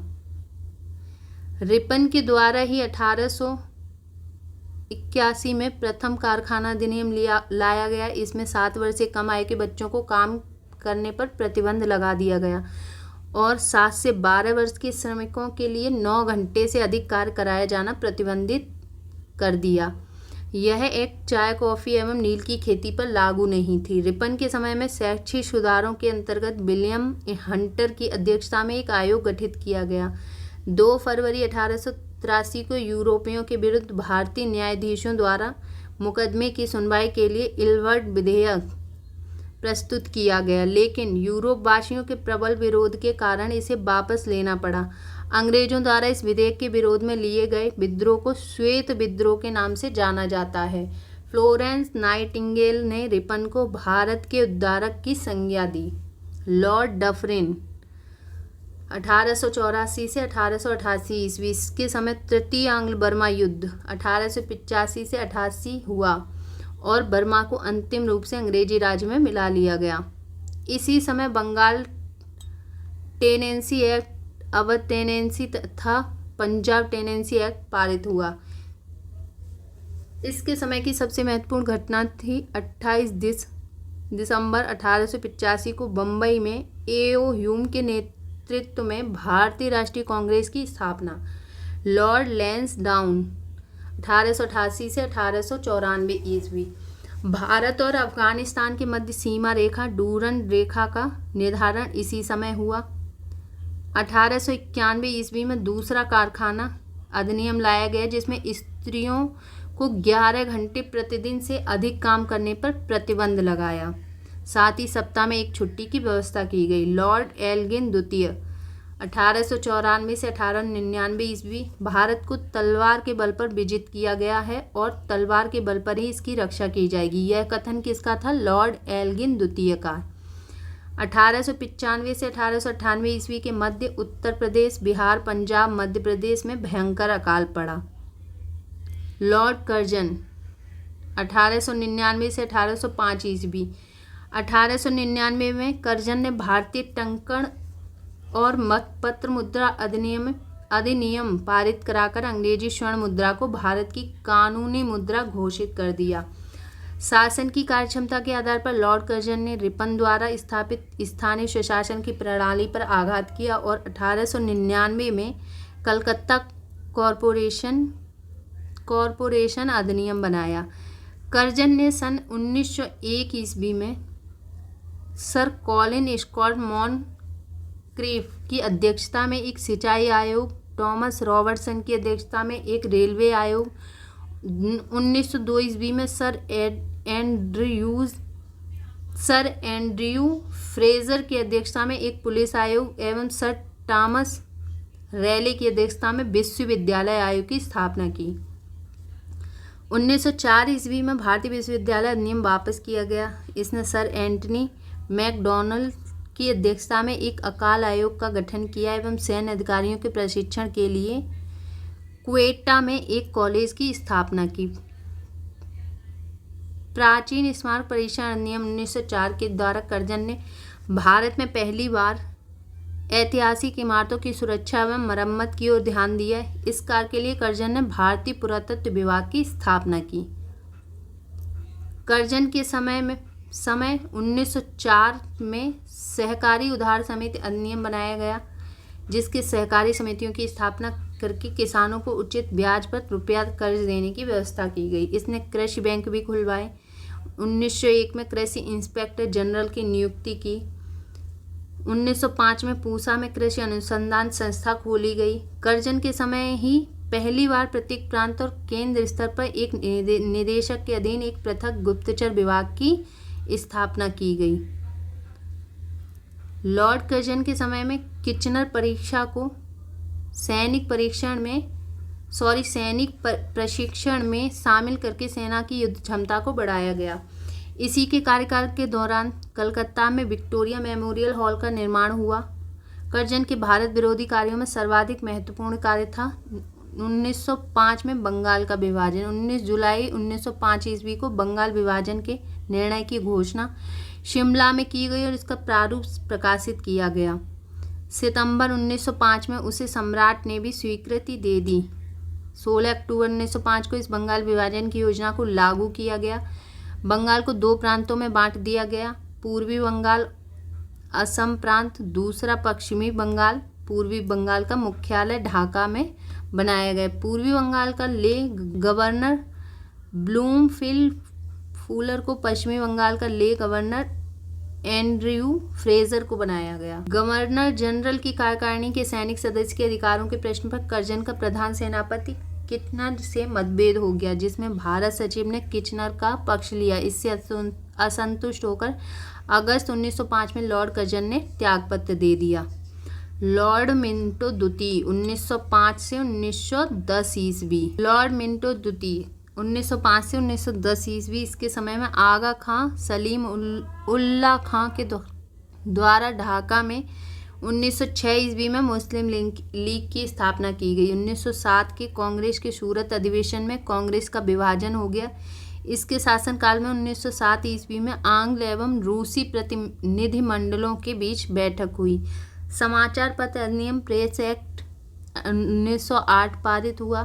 रिपन के द्वारा ही 1881 में प्रथम कारखाना अधिनियम लाया गया। इसमें 7 वर्ष से कम आयु के बच्चों को काम करने पर प्रतिबंध लगा दिया गया और 7 से 12 वर्ष के श्रमिकों के लिए 9 घंटे से अधिक कार्य कराया जाना प्रतिबंधित कर दिया। यह एक चाय, कॉफ़ी एवं नील की खेती पर लागू नहीं थी। रिपन के समय में शैक्षिक सुधारों के अंतर्गत विलियम हंटर की अध्यक्षता में एक आयोग गठित किया गया। 2 फरवरी 1883 को यूरोपियों के विरुद्ध भारतीय न्यायाधीशों द्वारा मुकदमे की सुनवाई के लिए इल्वर्ट विधेयक प्रस्तुत किया गया, लेकिन यूरोप वासियों के प्रबल विरोध के कारण इसे वापस लेना पड़ा। अंग्रेजों द्वारा इस विधेयक के विरोध में लिए गए विद्रोह को श्वेत विद्रोह के नाम से जाना जाता है। फ्लोरेंस नाइटिंगेल ने रिपन को भारत के उद्धारक की संज्ञा दी। लॉर्ड डफरिन 1884 से 1888 ईस्वी। इसके समय तृतीय आंग्ल बर्मा युद्ध 1885 से 88 हुआ और बर्मा को अंतिम रूप से अंग्रेजी राज में मिला लिया गया। इसी समय Bengal tenancy act, Awadh tenancy तथा पंजाब टेनेंसी एक्ट पारित हुआ। इसके समय की सबसे महत्वपूर्ण घटना थी 28 दिसंबर 1885 को बम्बई में A.O. ह्यूम के नेतृत्व में भारतीय राष्ट्रीय कांग्रेस की स्थापना। लॉर्ड लैंसडाउन 1888 से 1894 ईस्वी। भारत और अफगानिस्तान के मध्य सीमा रेखा डूरन रेखा का निर्धारण इसी समय हुआ। 1891 ईस्वी में दूसरा कारखाना अधिनियम लाया गया, जिसमें स्त्रियों को 11 घंटे प्रतिदिन से अधिक काम करने पर प्रतिबंध लगाया। साथ ही सप्ताह में एक छुट्टी की व्यवस्था की गई। लॉर्ड एल्गिन द्वितीय 1894 से 1899 ईस्वी। भारत को तलवार के बल पर विजित किया गया है और तलवार के बल पर ही इसकी रक्षा की जाएगी। यह कथन किसका था? लॉर्ड एल्गिन द्वितीय का। 1895 से 1898 ईस्वी के मध्य उत्तर प्रदेश, बिहार, पंजाब, मध्य प्रदेश में भयंकर अकाल पड़ा। लॉर्ड कर्जन 1899 से 1805 ईस्वी। 1899 में कर्जन ने भारतीय टंकण और मतपत्र मुद्रा अधिनियम पारित कराकर अंग्रेजी स्वर्ण मुद्रा को भारत की कानूनी मुद्रा घोषित कर दिया। शासन की कार्यक्षमता के आधार पर लॉर्ड कर्जन ने रिपन द्वारा स्थापित स्थानीय स्वशासन की प्रणाली पर आघात किया और 1899 में कलकत्ता कॉरपोरेशन अधिनियम बनाया। कर्जन ने सन 1901 ईस्वी में सर कॉलिन स्कॉट मॉनक्रीफ की अध्यक्षता में एक सिंचाई आयोग, थॉमस रॉबर्टसन की अध्यक्षता में एक रेलवे आयोग, 1902 ईस्वी में सर एंड्रयू फ्रेजर की अध्यक्षता में एक पुलिस आयोग एवं सर थॉमस रैले की अध्यक्षता में विश्वविद्यालय आयोग की स्थापना की। 1904 ईस्वी में भारतीय विश्वविद्यालय अधिनियम वापस किया गया। इसने सर एंटनी मैकडॉनल्ड की अध्यक्षता में एक अकाल आयोग का गठन किया एवं सैन्य अधिकारियों के प्रशिक्षण के लिए क्वेटा में एक कॉलेज की स्थापना की। प्राचीन स्मारक परीक्षण अधिनियम 1904 के द्वारा कर्जन ने भारत में पहली बार ऐतिहासिक इमारतों की सुरक्षा एवं मरम्मत की ओर ध्यान दिया। इस कार्य के लिए कर्जन ने भारतीय पुरातत्व विभाग की स्थापना की। कर्जन के समय 1904 में सहकारी उधार समिति अधिनियम बनाया गया, जिसके सहकारी समितियों की स्थापना करके किसानों को उचित ब्याज पर रुपया कर्ज देने की व्यवस्था की गई। इसने कृषि बैंक भी खुलवाए। 1901 में कृषि इंस्पेक्टर जनरल की नियुक्ति की। 1905 में पूसा में कृषि अनुसंधान संस्था खोली गई। कर्जन के समय ही पहली बार प्रत्येक प्रांत और केंद्र स्तर पर एक निदेशक के अधीन एक पृथक गुप्तचर विभाग की स्थापना की गई। लॉर्ड कर्जन के समय में किचनर परीक्षा को सैनिक प्रशिक्षण में शामिल करके सेना की युद्ध क्षमता को बढ़ाया गया। इसी के कार्यकाल के दौरान कलकत्ता में विक्टोरिया मेमोरियल हॉल का निर्माण हुआ। कर्जन के भारत विरोधी कार्यों में सर्वाधिक महत्वपूर्ण कार्य था 1905 में बंगाल का विभाजन। 19 जुलाई 1905 ईस्वी को बंगाल विभाजन के निर्णय की घोषणा शिमला में की गई और इसका प्रारूप प्रकाशित किया गया। सितंबर 1905 में उसे सम्राट ने भी स्वीकृति दे दी। 16 अक्टूबर 1905 को इस बंगाल विभाजन की योजना को लागू किया गया। बंगाल को दो प्रांतों में बांट दिया गया, पूर्वी बंगाल असम प्रांत, दूसरा पश्चिमी बंगाल। पूर्वी बंगाल का मुख्यालय ढाका में बनाया गया। पूर्वी बंगाल का ले गवर्नर ब्लूमफील्ड फुलर को पश्चिमी बंगाल का ले गवर्नर एंड्रयू फ्रेजर को बनाया गया। गवर्नर जनरल की कार्यकारिणी के सैनिक सदस्य के अधिकारों के प्रश्न पर कर्जन का प्रधान सेनापति किचनर से मतभेद हो गया, जिसमें भारत सचिव ने किचनर का पक्ष लिया। इससे असंतुष्ट होकर अगस्त 1905 में लॉर्ड कर्जन ने त्यागपत्र दे दिया। लॉर्ड मिंटो द्वितीय 1905 से 1910 ईस्वी। लॉर्ड मिंटो द्वितीय 1905 से 1910 ईस्वी। इसके समय में आगा खां सलीम उल्ला खां के द्वारा ढाका में 1906 ईस्वी में मुस्लिम लीग की स्थापना की गई। 1907 के कांग्रेस के सूरत अधिवेशन में कांग्रेस का विभाजन हो गया। इसके शासनकाल में 1907 ईस्वी में आंग्ल एवं रूसी प्रतिनिधिमंडलों के बीच बैठक हुई। समाचार पत्र अधिनियम प्रेस एक्ट 1908 पारित हुआ।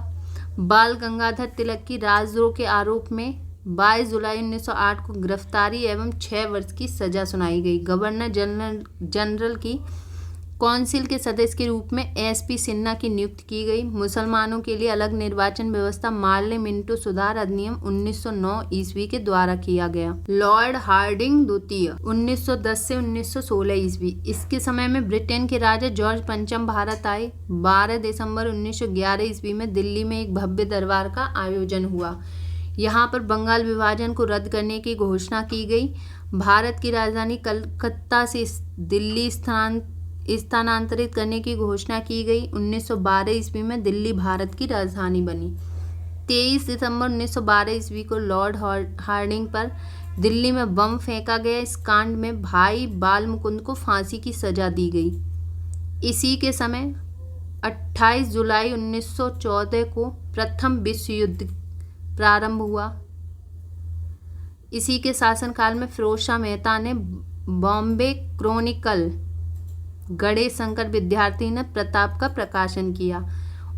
बाल गंगाधर तिलक की राजद्रोह के आरोप में 22 जुलाई 1908 को गिरफ्तारी एवं 6 वर्ष की सजा सुनाई गई। गवर्नर जनरल की काउंसिल के सदस्य के रूप में एसपी सिन्हा की नियुक्ति की गई। मुसलमानों के लिए अलग निर्वाचन व्यवस्था मार्ले मिंटो सुधार अधिनियम 1909 ईस्वी के द्वारा किया गया। लॉर्ड हार्डिंग द्वितीय 1910 से 1916 ईस्वी। इसके समय में ब्रिटेन के राजा जॉर्ज पंचम भारत आए। 12 दिसंबर 1911 ईस्वी में दिल्ली में एक भव्य दरबार का आयोजन हुआ। यहाँ पर बंगाल विभाजन को रद्द करने की घोषणा की गई। भारत की राजधानी कलकत्ता से दिल्ली स्थानांतरित करने की घोषणा की गई। 1912 ईस्वी में दिल्ली भारत की राजधानी बनी। 23 दिसंबर 1912 ईस्वी को लॉर्ड हार्डिंग पर दिल्ली में बम फेंका गया। इस कांड में भाई बाल मुकुंद को फांसी की सजा दी गई। इसी के समय 28 जुलाई 1914 को प्रथम विश्व युद्ध प्रारंभ हुआ। इसी के शासनकाल में फिरोज शाह मेहता ने बॉम्बे क्रॉनिकल, गणेश शंकर विद्यार्थी ने प्रताप का प्रकाशन किया।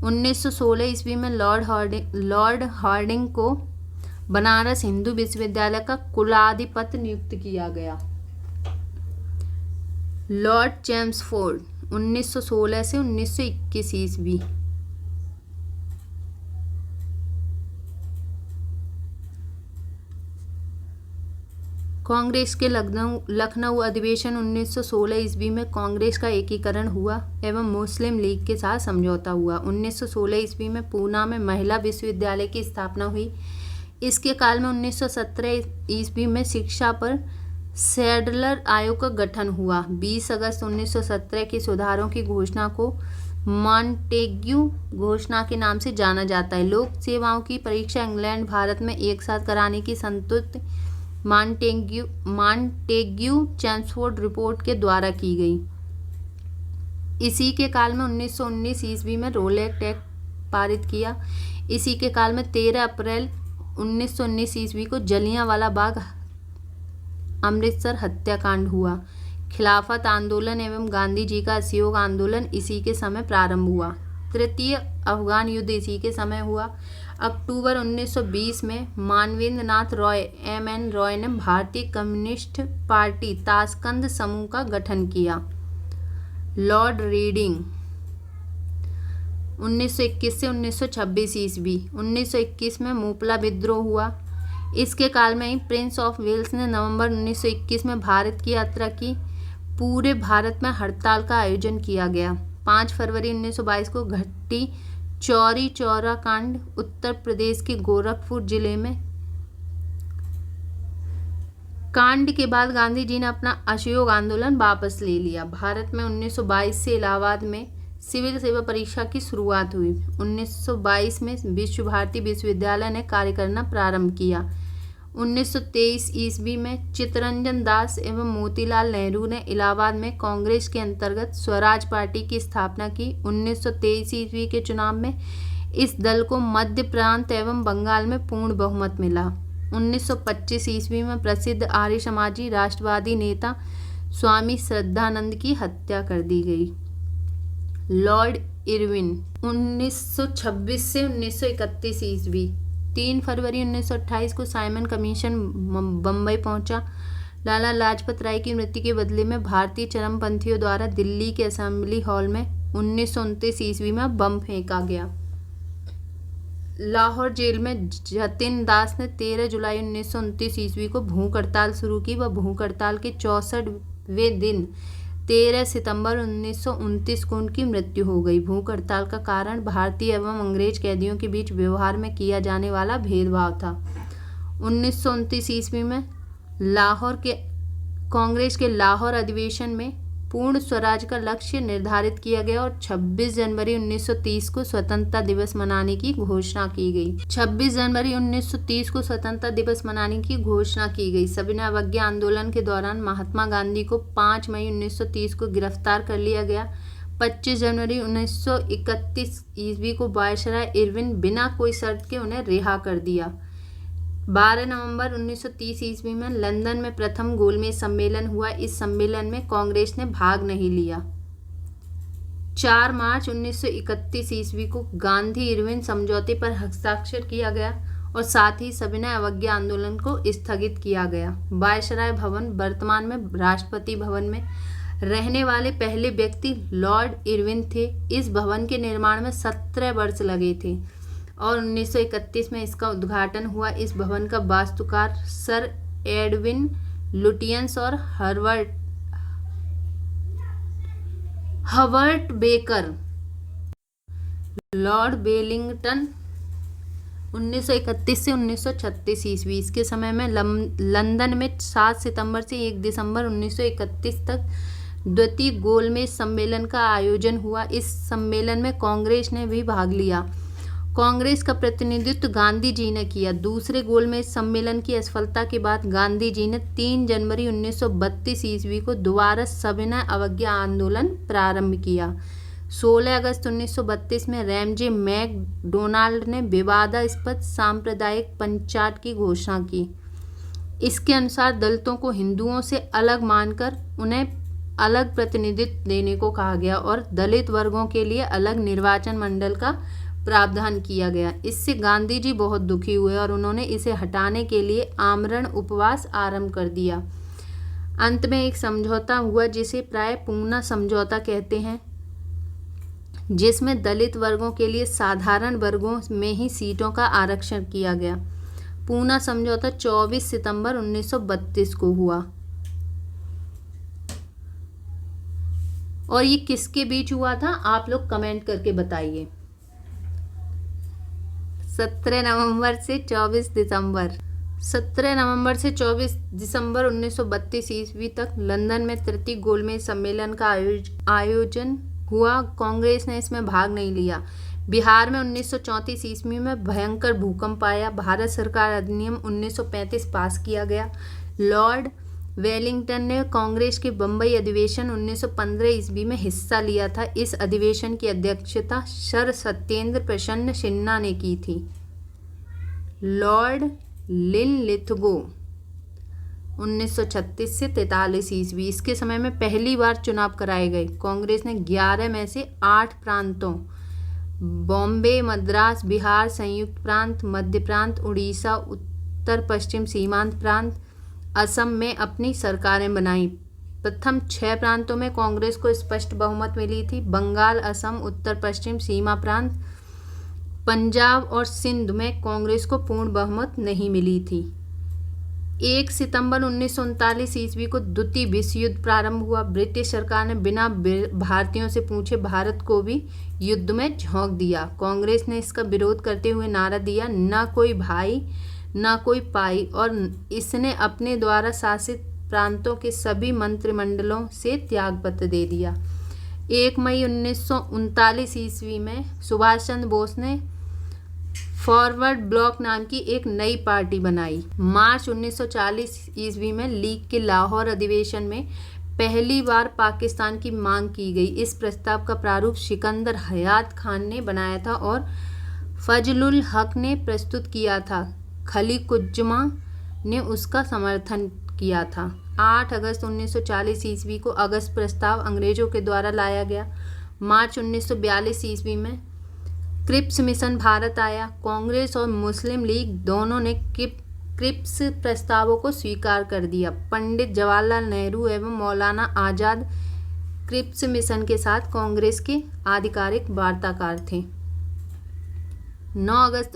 1916 ईस्वी में लॉर्ड हार्डिंग को बनारस हिंदू विश्वविद्यालय का कुलाधिपति नियुक्त किया गया? लॉर्ड चेम्सफोर्ड, 1916 से 1921 ईस्वी। कांग्रेस के लखनऊ अधिवेशन 1916 ईस्वी में कांग्रेस का एकीकरण हुआ एवं मुस्लिम लीग के साथ समझौता हुआ। 1916 ईस्वी में पूना में महिला विश्वविद्यालय की स्थापना हुई। इसके काल में 1917 ईस्वी में शिक्षा पर सैडलर आयोग का गठन हुआ। 20 अगस्त 1917 के सुधारों की घोषणा को मॉन्टेग्यू घोषणा के नाम से जाना जाता है। लोक सेवाओं की परीक्षा इंग्लैंड भारत में एक साथ कराने की संतुष्ट मॉन्टेग्यू चेम्सफोर्ड रिपोर्ट के द्वारा की गई। इसी के काल में 1919 ईस्वी में रोलेट एक्ट पारित किया। इसी के काल में 13 अप्रैल 1919 ईस्वी को जलियांवाला बाग अमृतसर हत्याकांड हुआ। खिलाफत आंदोलन एवं गांधी जी का असहयोग आंदोलन इसी के समय प्रारंभ हुआ। तृतीय अफगान युद्ध इसी के समय हुआ। अक्टूबर 1920 में मानवेंद्र नाथ रॉय MN रॉय ने भारतीय कम्युनिस्ट पार्टी ताशकंद समूह का गठन किया। लॉर्ड रीडिंग, 1921 से 1926 ईस्वी। 1921 में मोपला विद्रोह हुआ। इसके काल में ही प्रिंस ऑफ वेल्स ने नवंबर 1921 में भारत की यात्रा की। पूरे भारत में हड़ताल का आयोजन किया गया। 5 फरवरी 1922 को घटी चौरी चौरा कांड उत्तर प्रदेश के गोरखपुर जिले में। कांड के बाद गांधी जी ने अपना असहयोग आंदोलन वापस ले लिया। भारत में 1922 से इलाहाबाद में सिविल सेवा परीक्षा की शुरुआत हुई। 1922 में विश्व भारती विश्वविद्यालय ने कार्य करना प्रारंभ किया। 1923 ईस्वी में चित्तरंजन दास एवं मोतीलाल नेहरू ने इलाहाबाद में कांग्रेस के अंतर्गत स्वराज पार्टी की स्थापना की। 1923 ईस्वी के चुनाव में इस दल को मध्य प्रांत एवं बंगाल में पूर्ण बहुमत मिला। 1925 ईस्वी में प्रसिद्ध आर्य समाजी राष्ट्रवादी नेता स्वामी श्रद्धानंद की हत्या कर दी गई। लॉर्ड इरविन, 1926 से 1931 ईस्वी। 3 फरवरी 1928 को साइमन कमीशन बम्बई पहुंचा। लाला लाजपत राय की मृत्यु के बदले में भारतीय चरमपंथियों द्वारा दिल्ली के असेंबली हॉल में 1929 ईस्वी में बम फेंका गया। लाहौर जेल में जतिन दास ने 13 जुलाई 1929 ईस्वी को भूख हड़ताल शुरू की। वह भूख हड़ताल के 64वें दिन 13 सितंबर 1929 को उनकी मृत्यु हो गई। भूख हड़ताल का कारण भारतीय एवं अंग्रेज कैदियों के बीच व्यवहार में किया जाने वाला भेदभाव था। 1929 ईस्वी में लाहौर के कांग्रेस के लाहौर अधिवेशन में पूर्ण स्वराज का लक्ष्य निर्धारित किया गया और 26 जनवरी 1930 को स्वतंत्रता दिवस मनाने की घोषणा की गई। 26 जनवरी 1930 को स्वतंत्रता दिवस मनाने की घोषणा की गई। सविनय अवज्ञा आंदोलन के दौरान महात्मा गांधी को 5 मई 1930 को गिरफ्तार कर लिया गया। 25 जनवरी 1931 ईस्वी को वायसराय इरविन बिना कोई शर्त के उन्हें रिहा कर दिया। 12 नवंबर 1930 ईस्वी में लंदन में प्रथम गोलमेज सम्मेलन हुआ। इस सम्मेलन में कांग्रेस ने भाग नहीं लिया। 4 मार्च 1931 ईस्वी को गांधी इरविन समझौते पर हस्ताक्षर किया गया और साथ ही सविनय अवज्ञा आंदोलन को स्थगित किया गया। वायसराय भवन वर्तमान में राष्ट्रपति भवन में रहने वाले पहले व्यक्ति लॉर्ड इरविन थे। इस भवन के निर्माण में 17 वर्ष लगे थे और 1931 में इसका उद्घाटन हुआ। इस भवन का वास्तुकार सर एडविन लुटियंस और हवर्ट बेकर। लॉर्ड वेलिंगटन, 1931 से 1936 ईस्वी। इसके समय में लंदन में 7 सितंबर से 1 दिसंबर 1931 तक द्वितीय गोलमेज सम्मेलन का आयोजन हुआ। इस सम्मेलन में कांग्रेस ने भी भाग लिया। कांग्रेस का प्रतिनिधित्व गांधी जी ने किया। दूसरे गोलमेज सम्मेलन की असफलता के बाद गांधी जी ने 3 जनवरी 1932 ईस्वी को दोबारा सविनय अवज्ञा आंदोलन प्रारंभ किया। 16 अगस्त 1932 में रैमजे मैकडोनाल्ड ने विवादास्पद सांप्रदायिक पंचायत की घोषणा की। इसके अनुसार दलितों को हिंदुओं से अलग मानकर उन्हें अलग प्रतिनिधित्व देने को कहा गया और दलित वर्गों के लिए अलग निर्वाचन मंडल का प्रावधान किया गया। इससे गांधी जी बहुत दुखी हुए और उन्होंने इसे हटाने के लिए आमरण उपवास आरंभ कर दिया। अंत में एक समझौता हुआ जिसे प्राय पूना समझौता कहते हैं, जिसमें दलित वर्गों के लिए साधारण वर्गों में ही सीटों का आरक्षण किया गया। पूना समझौता 24 सितंबर 1932 को हुआ। और ये किसके बीच हुआ था, आप लोग कमेंट करके बताइए। 17 नवंबर से 24 दिसंबर 17 नवंबर से 24 दिसंबर 1932 ईस्वी तक लंदन में तृतीय गोलमेज सम्मेलन का आयोजन हुआ। कांग्रेस ने इसमें भाग नहीं लिया। बिहार में 1934 ईस्वी में भयंकर भूकंप आया। भारत सरकार अधिनियम 1935 पास किया गया। लॉर्ड वेलिंगटन ने कांग्रेस के बम्बई अधिवेशन 1915 ईस्वी में हिस्सा लिया था। इस अधिवेशन की अध्यक्षता सर सत्येंद्र प्रसन्न सिन्हा ने की थी। लॉर्ड लिनलिथगो 1936 से 43 ईस्वी, इसके समय में पहली बार चुनाव कराए गए। कांग्रेस ने 11 में से 8 प्रांतों बॉम्बे, मद्रास, बिहार, संयुक्त प्रांत, मध्य प्रांत, उड़ीसा, उत्तर पश्चिम सीमांत प्रांत, असम में अपनी सरकारें बनाई। प्रथम 6 प्रांतों में कांग्रेस को स्पष्ट बहुमत मिली थी। बंगाल, असम, उत्तर पश्चिम सीमा प्रांत, पंजाब और सिंध में कांग्रेस को पूर्ण बहुमत नहीं मिली थी। 1 सितंबर 1939 ईस्वी को द्वितीय विश्व युद्ध प्रारंभ हुआ। ब्रिटिश सरकार ने बिना भारतीयों से पूछे भारत को भी युद्ध में झोंक दिया। कांग्रेस ने इसका विरोध करते हुए नारा दिया, न कोई भाई न कोई पाई, और इसने अपने द्वारा शासित प्रांतों के सभी मंत्रिमंडलों से त्यागपत्र दे दिया। 1 मई 1939 ईस्वी में सुभाष चंद्र बोस ने फॉरवर्ड ब्लॉक नाम की एक नई पार्टी बनाई। मार्च 1940 ईस्वी में लीग के लाहौर अधिवेशन में पहली बार पाकिस्तान की मांग की गई। इस प्रस्ताव का प्रारूप सिकंदर हयात खान ने बनाया था और फजलुल हक ने प्रस्तुत किया था। खलीकुज्जमा ने उसका समर्थन किया था। 8 अगस्त 1940 ईस्वी को अगस्त प्रस्ताव अंग्रेजों के द्वारा लाया गया। मार्च 1942 ईस्वी में क्रिप्स मिशन भारत आया। कांग्रेस और मुस्लिम लीग दोनों ने क्रिप्स प्रस्तावों को स्वीकार कर दिया। पंडित जवाहरलाल नेहरू एवं मौलाना आज़ाद क्रिप्स मिशन के साथ कांग्रेस के आधिकारिक वार्ताकार थे। 9 अगस्त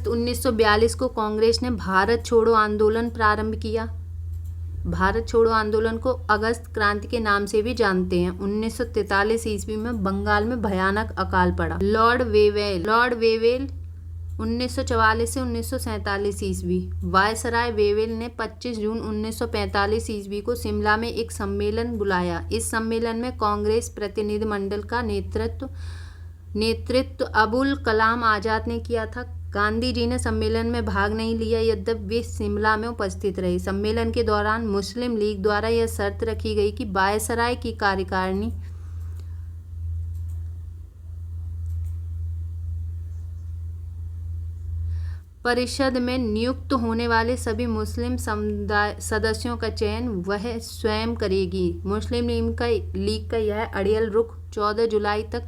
1942 को कांग्रेस ने भारत छोड़ो आंदोलन प्रारंभ किया। भारत छोड़ो आंदोलन को अगस्त क्रांति के नाम से भी जानते हैं। 1943 ईस्वी में बंगाल में भयानक अकाल पड़ा। लॉर्ड वेवेल 1944 से 1947 ईस्वी। वायसराय वेवेल ने 25 जून 1945 ईस्वी को शिमला में एक सम्मेलन बुलाया। इस सम्मेलन में कांग्रेस प्रतिनिधिमंडल का नेतृत्व अबुल कलाम आज़ाद ने किया था। गांधी जी ने सम्मेलन में भाग नहीं लिया, यद्यपि वे शिमला में उपस्थित रहे। सम्मेलन के दौरान मुस्लिम लीग द्वारा यह शर्त रखी गई कि वायसराय की कार्यकारिणी परिषद में नियुक्त होने वाले सभी मुस्लिम सदस्यों का चयन वह स्वयं करेगी। मुस्लिम लीग का यह अड़ियल रुख 14 जुलाई तक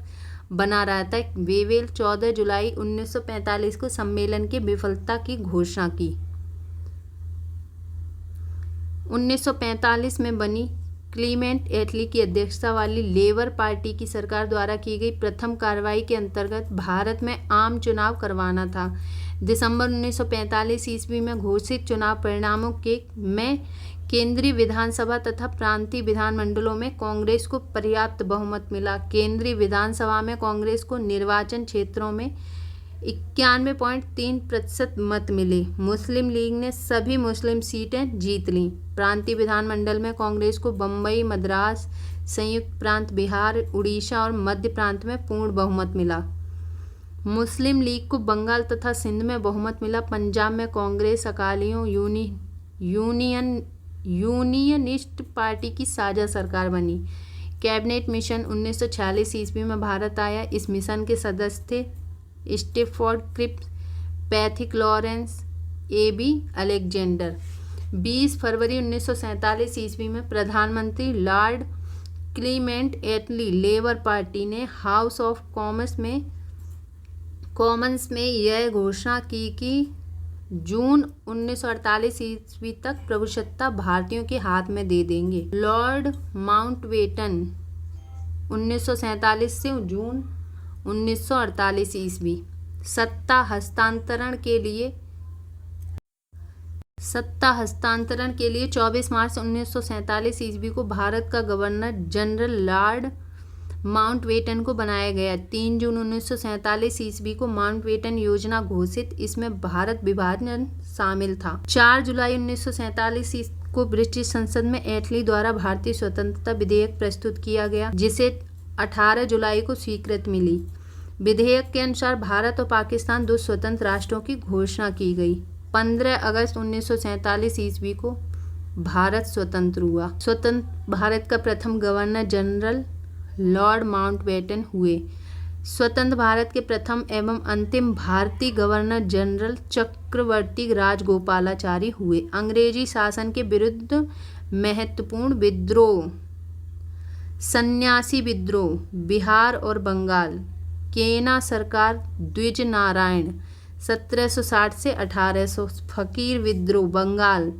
बना रहा था। वेवेल 14 जुलाई 1945 को सम्मेलन की विफलता की घोषणा की। 1945 में बनी क्लीमेंट एटली की अध्यक्षता वाली लेबर पार्टी की सरकार द्वारा की गई प्रथम कार्रवाई के अंतर्गत भारत में आम चुनाव करवाना था। दिसंबर 1945 ईस्वी में घोषित चुनाव परिणामों में केंद्रीय विधानसभा तथा प्रांतीय विधानमंडलों में कांग्रेस को पर्याप्त बहुमत मिला। केंद्रीय विधानसभा में कांग्रेस को निर्वाचन क्षेत्रों में 91.3% मत मिले। मुस्लिम लीग ने सभी मुस्लिम सीटें जीत लीं। प्रांतीय विधानमंडल में कांग्रेस को बम्बई, मद्रास, संयुक्त प्रांत बिहार, उड़ीसा और मध्य प्रांत में पूर्ण बहुमत मिला। मुस्लिम लीग को बंगाल तथा सिंध में बहुमत मिला। पंजाब में कांग्रेस अकालियों यूनियनिस्ट पार्टी की साझा सरकार बनी। कैबिनेट मिशन 1946 ईस्वी में भारत आया। इस मिशन के सदस्य थे Stafford Cripps, Pethick Lawrence, A.B. Alexander. 20 फरवरी 1947 ईस्वी में प्रधानमंत्री Lord Clement Attlee Labour Party ने हाउस ऑफ कॉमन्स में यह घोषणा की कि जून 1948 ईस्वी तक प्रभुसत्ता भारतीयों के हाथ में दे देंगे। लॉर्ड माउंटबेटन 1947 से जून 1948 ईस्वी सत्ता हस्तांतरण के लिए 24 मार्च 1947 ईस्वी को भारत का गवर्नर जनरल लॉर्ड माउंटबेटन को बनाया गया। 3 जून 1947 ईस्वी को माउंटबेटन योजना घोषित, इसमें भारत विभाजन शामिल था। 4 जुलाई 1947 को ब्रिटिश संसद में एटली द्वारा भारतीय स्वतंत्रता विधेयक प्रस्तुत किया गया, जिसे 18 जुलाई को स्वीकृति मिली। विधेयक के अनुसार भारत और पाकिस्तान 2 स्वतंत्र राष्ट्रों की घोषणा की गई। 15 अगस्त 1947 ईस्वी को भारत स्वतंत्र हुआ। स्वतंत्र भारत का प्रथम गवर्नर जनरल लॉर्ड माउंटबेटन हुए। स्वतंत्र भारत के प्रथम एवं अंतिम भारतीय गवर्नर जनरल चक्रवर्ती राजगोपालाचारी हुए। अंग्रेजी शासन के विरुद्ध महत्वपूर्ण विद्रोह, सन्यासी विद्रोह, बिहार और बंगाल, केना सरकार, द्विज नारायण 1760 से 1800, फकीर विद्रोह बंगाल,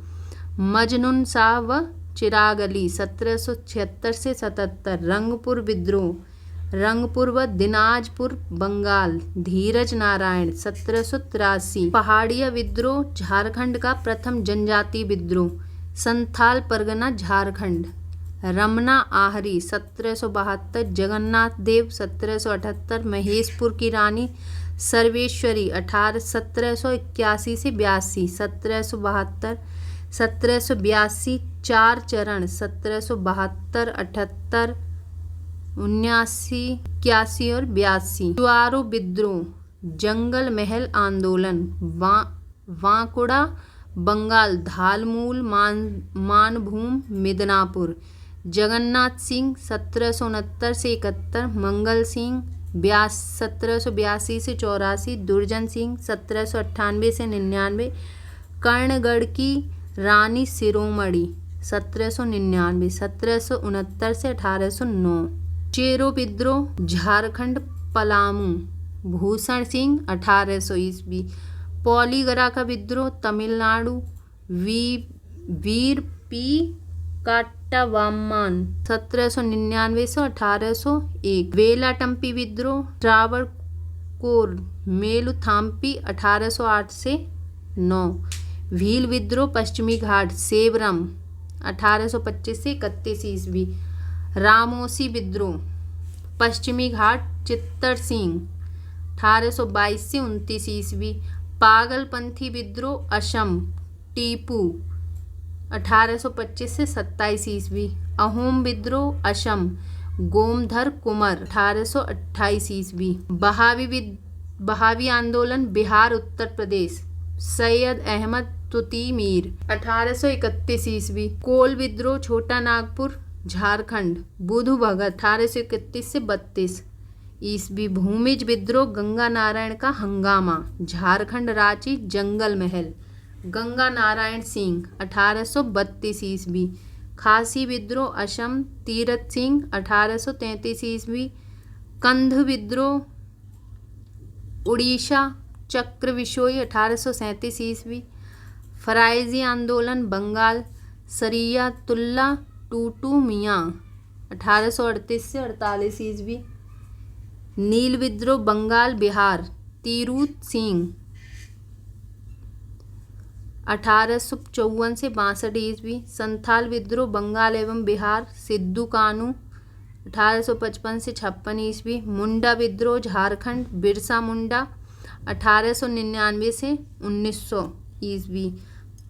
मजनून शाह व चिराग अली 1776 से 77, रंगपुर विद्रोह, रंगपुर व दिनाजपुर बंगाल, धीरज नारायण 1783, पहाड़िया विद्रोह झारखंड का प्रथम जनजातीय विद्रोह, संथाल परगना झारखंड, रमना आहरी 1772, जगन्नाथ देव 1778, महेशपुर की रानी सर्वेश्वरी 1781 से 82, 1772, 1782, 4 चरण 1772, 78, 79, 81 और 82, जुआरो विद्रोह, जंगल महल आंदोलन, वांकुड़ा बंगाल, धालमूल मानभूम मिदनापुर, जगन्नाथ सिंह 1769 से 71, मंगल सिंह 1782 से 84, दुर्जन सिंह 1798 से 99, कर्णगढ़ की रानी शिरोमणि 1799, 1769 से 1809, चेरो विद्रोह झारखंड पलामू, भूषण सिंह 1800 ईस्वी, पौलीगरा का विद्रोह तमिलनाडु, वीर पी काट्टावाम्मान 1799 से 1801, वेलाटम्पी विद्रोह ट्रावणकोर मेलुथाम्पी 1808 से 9, भील विद्रोह पश्चिमी घाट सेबरम 1825 से 31 ईस्वी, रामोसी विद्रोह पश्चिमी घाट चित्तर सिंह 1822 से 29 ईस्वी, पागलपंथी विद्रोह असम टीपू 1825 से 27 ईस्वी, अहोम विद्रोह असम गोमधर कुंवर 1828 ईस्वी, बहावी आंदोलन बिहार उत्तर प्रदेश सैयद अहमद तुती मीर 1831 ईस्वी, कोल विद्रोह छोटा नागपुर झारखंड बुधु भगत 1831 से 32 ईस्वी, भूमिज विद्रोह गंगा नारायण का हंगामा झारखंड रांची जंगल महल, गंगा नारायण सिंह 1832 ईस्वी, खासी विद्रोह असम तीरथ सिंह 1833 ईस्वी, कंध विद्रोह उड़ीसा चक्रविशोई 1837 ईस्वी, फराइजी आंदोलन बंगाल सरियातुल्ला टूटू मियाँ 1838 से 48 ईस्वी, नील विद्रोह बंगाल बिहार तीरूत सिंह 1854 से 62 ईस्वी, संथाल विद्रोह बंगाल एवं बिहार सिद्धू कानू 1855 से 56 ईस्वी, मुंडा विद्रोह झारखंड बिरसा मुंडा 1899 से 1900 ईस्वी,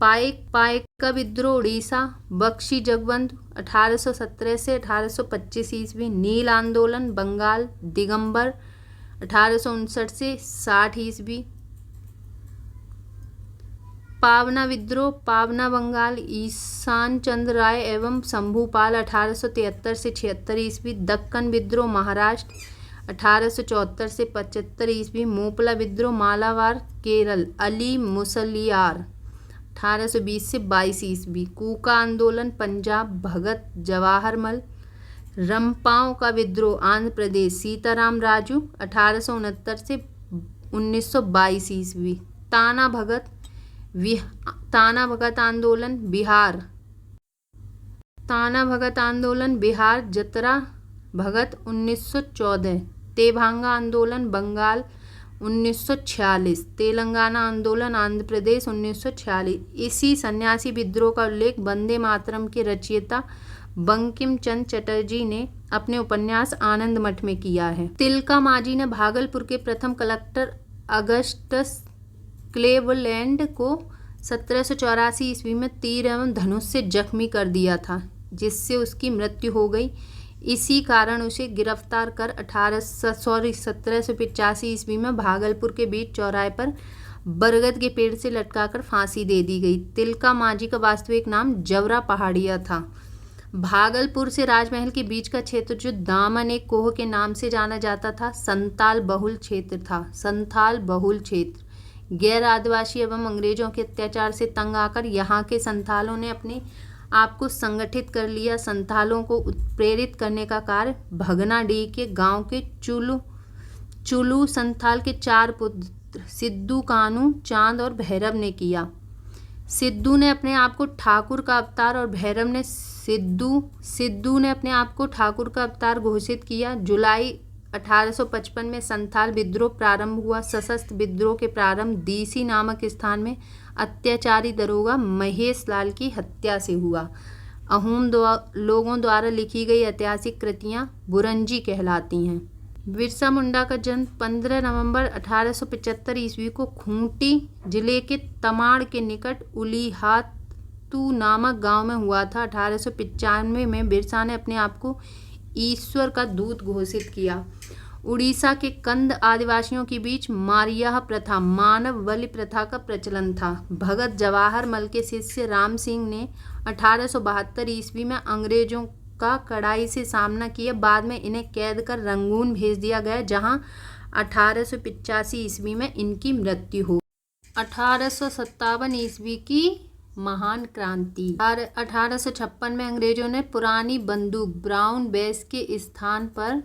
पाइक का विद्रोह उड़ीसा बख्शी जगबंधु 1817 से 1825 ईस्वी, नील आंदोलन बंगाल दिगंबर 1859 से 60 ईस्वी, पावना विद्रोह पावना बंगाल ईशान चंद्र राय एवं शंभूपाल 1873 से 76 ईस्वी, दक्कन विद्रोह महाराष्ट्र 1874 से 75 ईस्वी, मोपला विद्रोह मालाबार केरल अली मुसलियार 1820 से 22 ईस्वी, कूका आंदोलन पंजाब भगत जवाहरमल रंपाओं का विद्रोह आंध्र प्रदेश, सीताराम राजू 1869 से 1922 ईस्वी। ताना भगत आंदोलन बिहार, ताना भगत आंदोलन बिहार, जतरा भगत 1914। तेभांगा आंदोलन बंगाल 1946। तेलंगाना आंदोलन आंध्र प्रदेश 1946। इसी सन्यासी विद्रोह का उल्लेख वंदे मातरम के रचयिता बंकिम चंद्र चटर्जी ने अपने उपन्यास आनंद मठ में किया है। तिलका मांझी ने भागलपुर के प्रथम कलेक्टर अगस्टस क्लेवलैंड को 1784 ईस्वी में तीर एवं धनुष से जख्मी कर दिया था, जिससे उसकी मृत्यु हो गई। इसी कारण उसे गिरफ्तार कर 1785 ईस्वी में भागलपुर के बीच चौराहे पर बरगद के पेड़ से लटकाकर फांसी दे दी गई। तिलका मांझी का वास्तविक नाम जवरा पहाड़िया था। भागलपुर से राजमहल के बीच का क्षेत्र जो दामन एक कोह के नाम से जाना जाता था, संताल बहुल क्षेत्र था। संथाल बहुल क्षेत्र गैर आदिवासी एवं अंग्रेजों के अत्याचार से तंग आकर यहाँ के संथालों ने अपने आप को संगठित कर लिया। संथालों को उत्प्रेरित करने का कार्य भगनाडीह के गांव के चुलू संथाल के 4 पुत्र सिद्धू, कानू, चांद और भैरव ने किया। सिद्धू ने अपने आप को ठाकुर का अवतार और भैरव ने सिद्धू ने अपने आप को ठाकुर का अवतार घोषित किया। जुलाई 1855 में संथाल विद्रोह प्रारंभ हुआ। सशस्त्र विद्रोह के प्रारंभ दीसी नामक स्थान में अत्याचारी दरोगा महेश लाल की हत्या से हुआ। अहोम लोगों द्वारा लिखी गई ऐतिहासिक कृतियाँ बुरंजी कहलाती हैं। बिरसा मुंडा का जन्म 15 नवंबर 1875 ईस्वी को खूंटी जिले के तमाड़ के निकट उलीहातू नामक गांव में हुआ था। 1895 में बिरसा ने अपने आप को ईश्वर का दूत घोषित किया। उड़ीसा के कंद आदिवासियों के बीच मारियाह प्रथा, मानव बलि प्रथा का प्रचलन था। भगत जवाहर मल के शिष्य राम सिंह ने 1872 ईस्वी में अंग्रेजों का कड़ाई से सामना किया। बाद में इन्हें कैद कर रंगून भेज दिया गया, जहां 1885 ईस्वी में इनकी मृत्यु हो। 1857 ईस्वी की महान क्रांति। 1856 में अंग्रेजों ने पुरानी बंदूक ब्राउन बेस के स्थान पर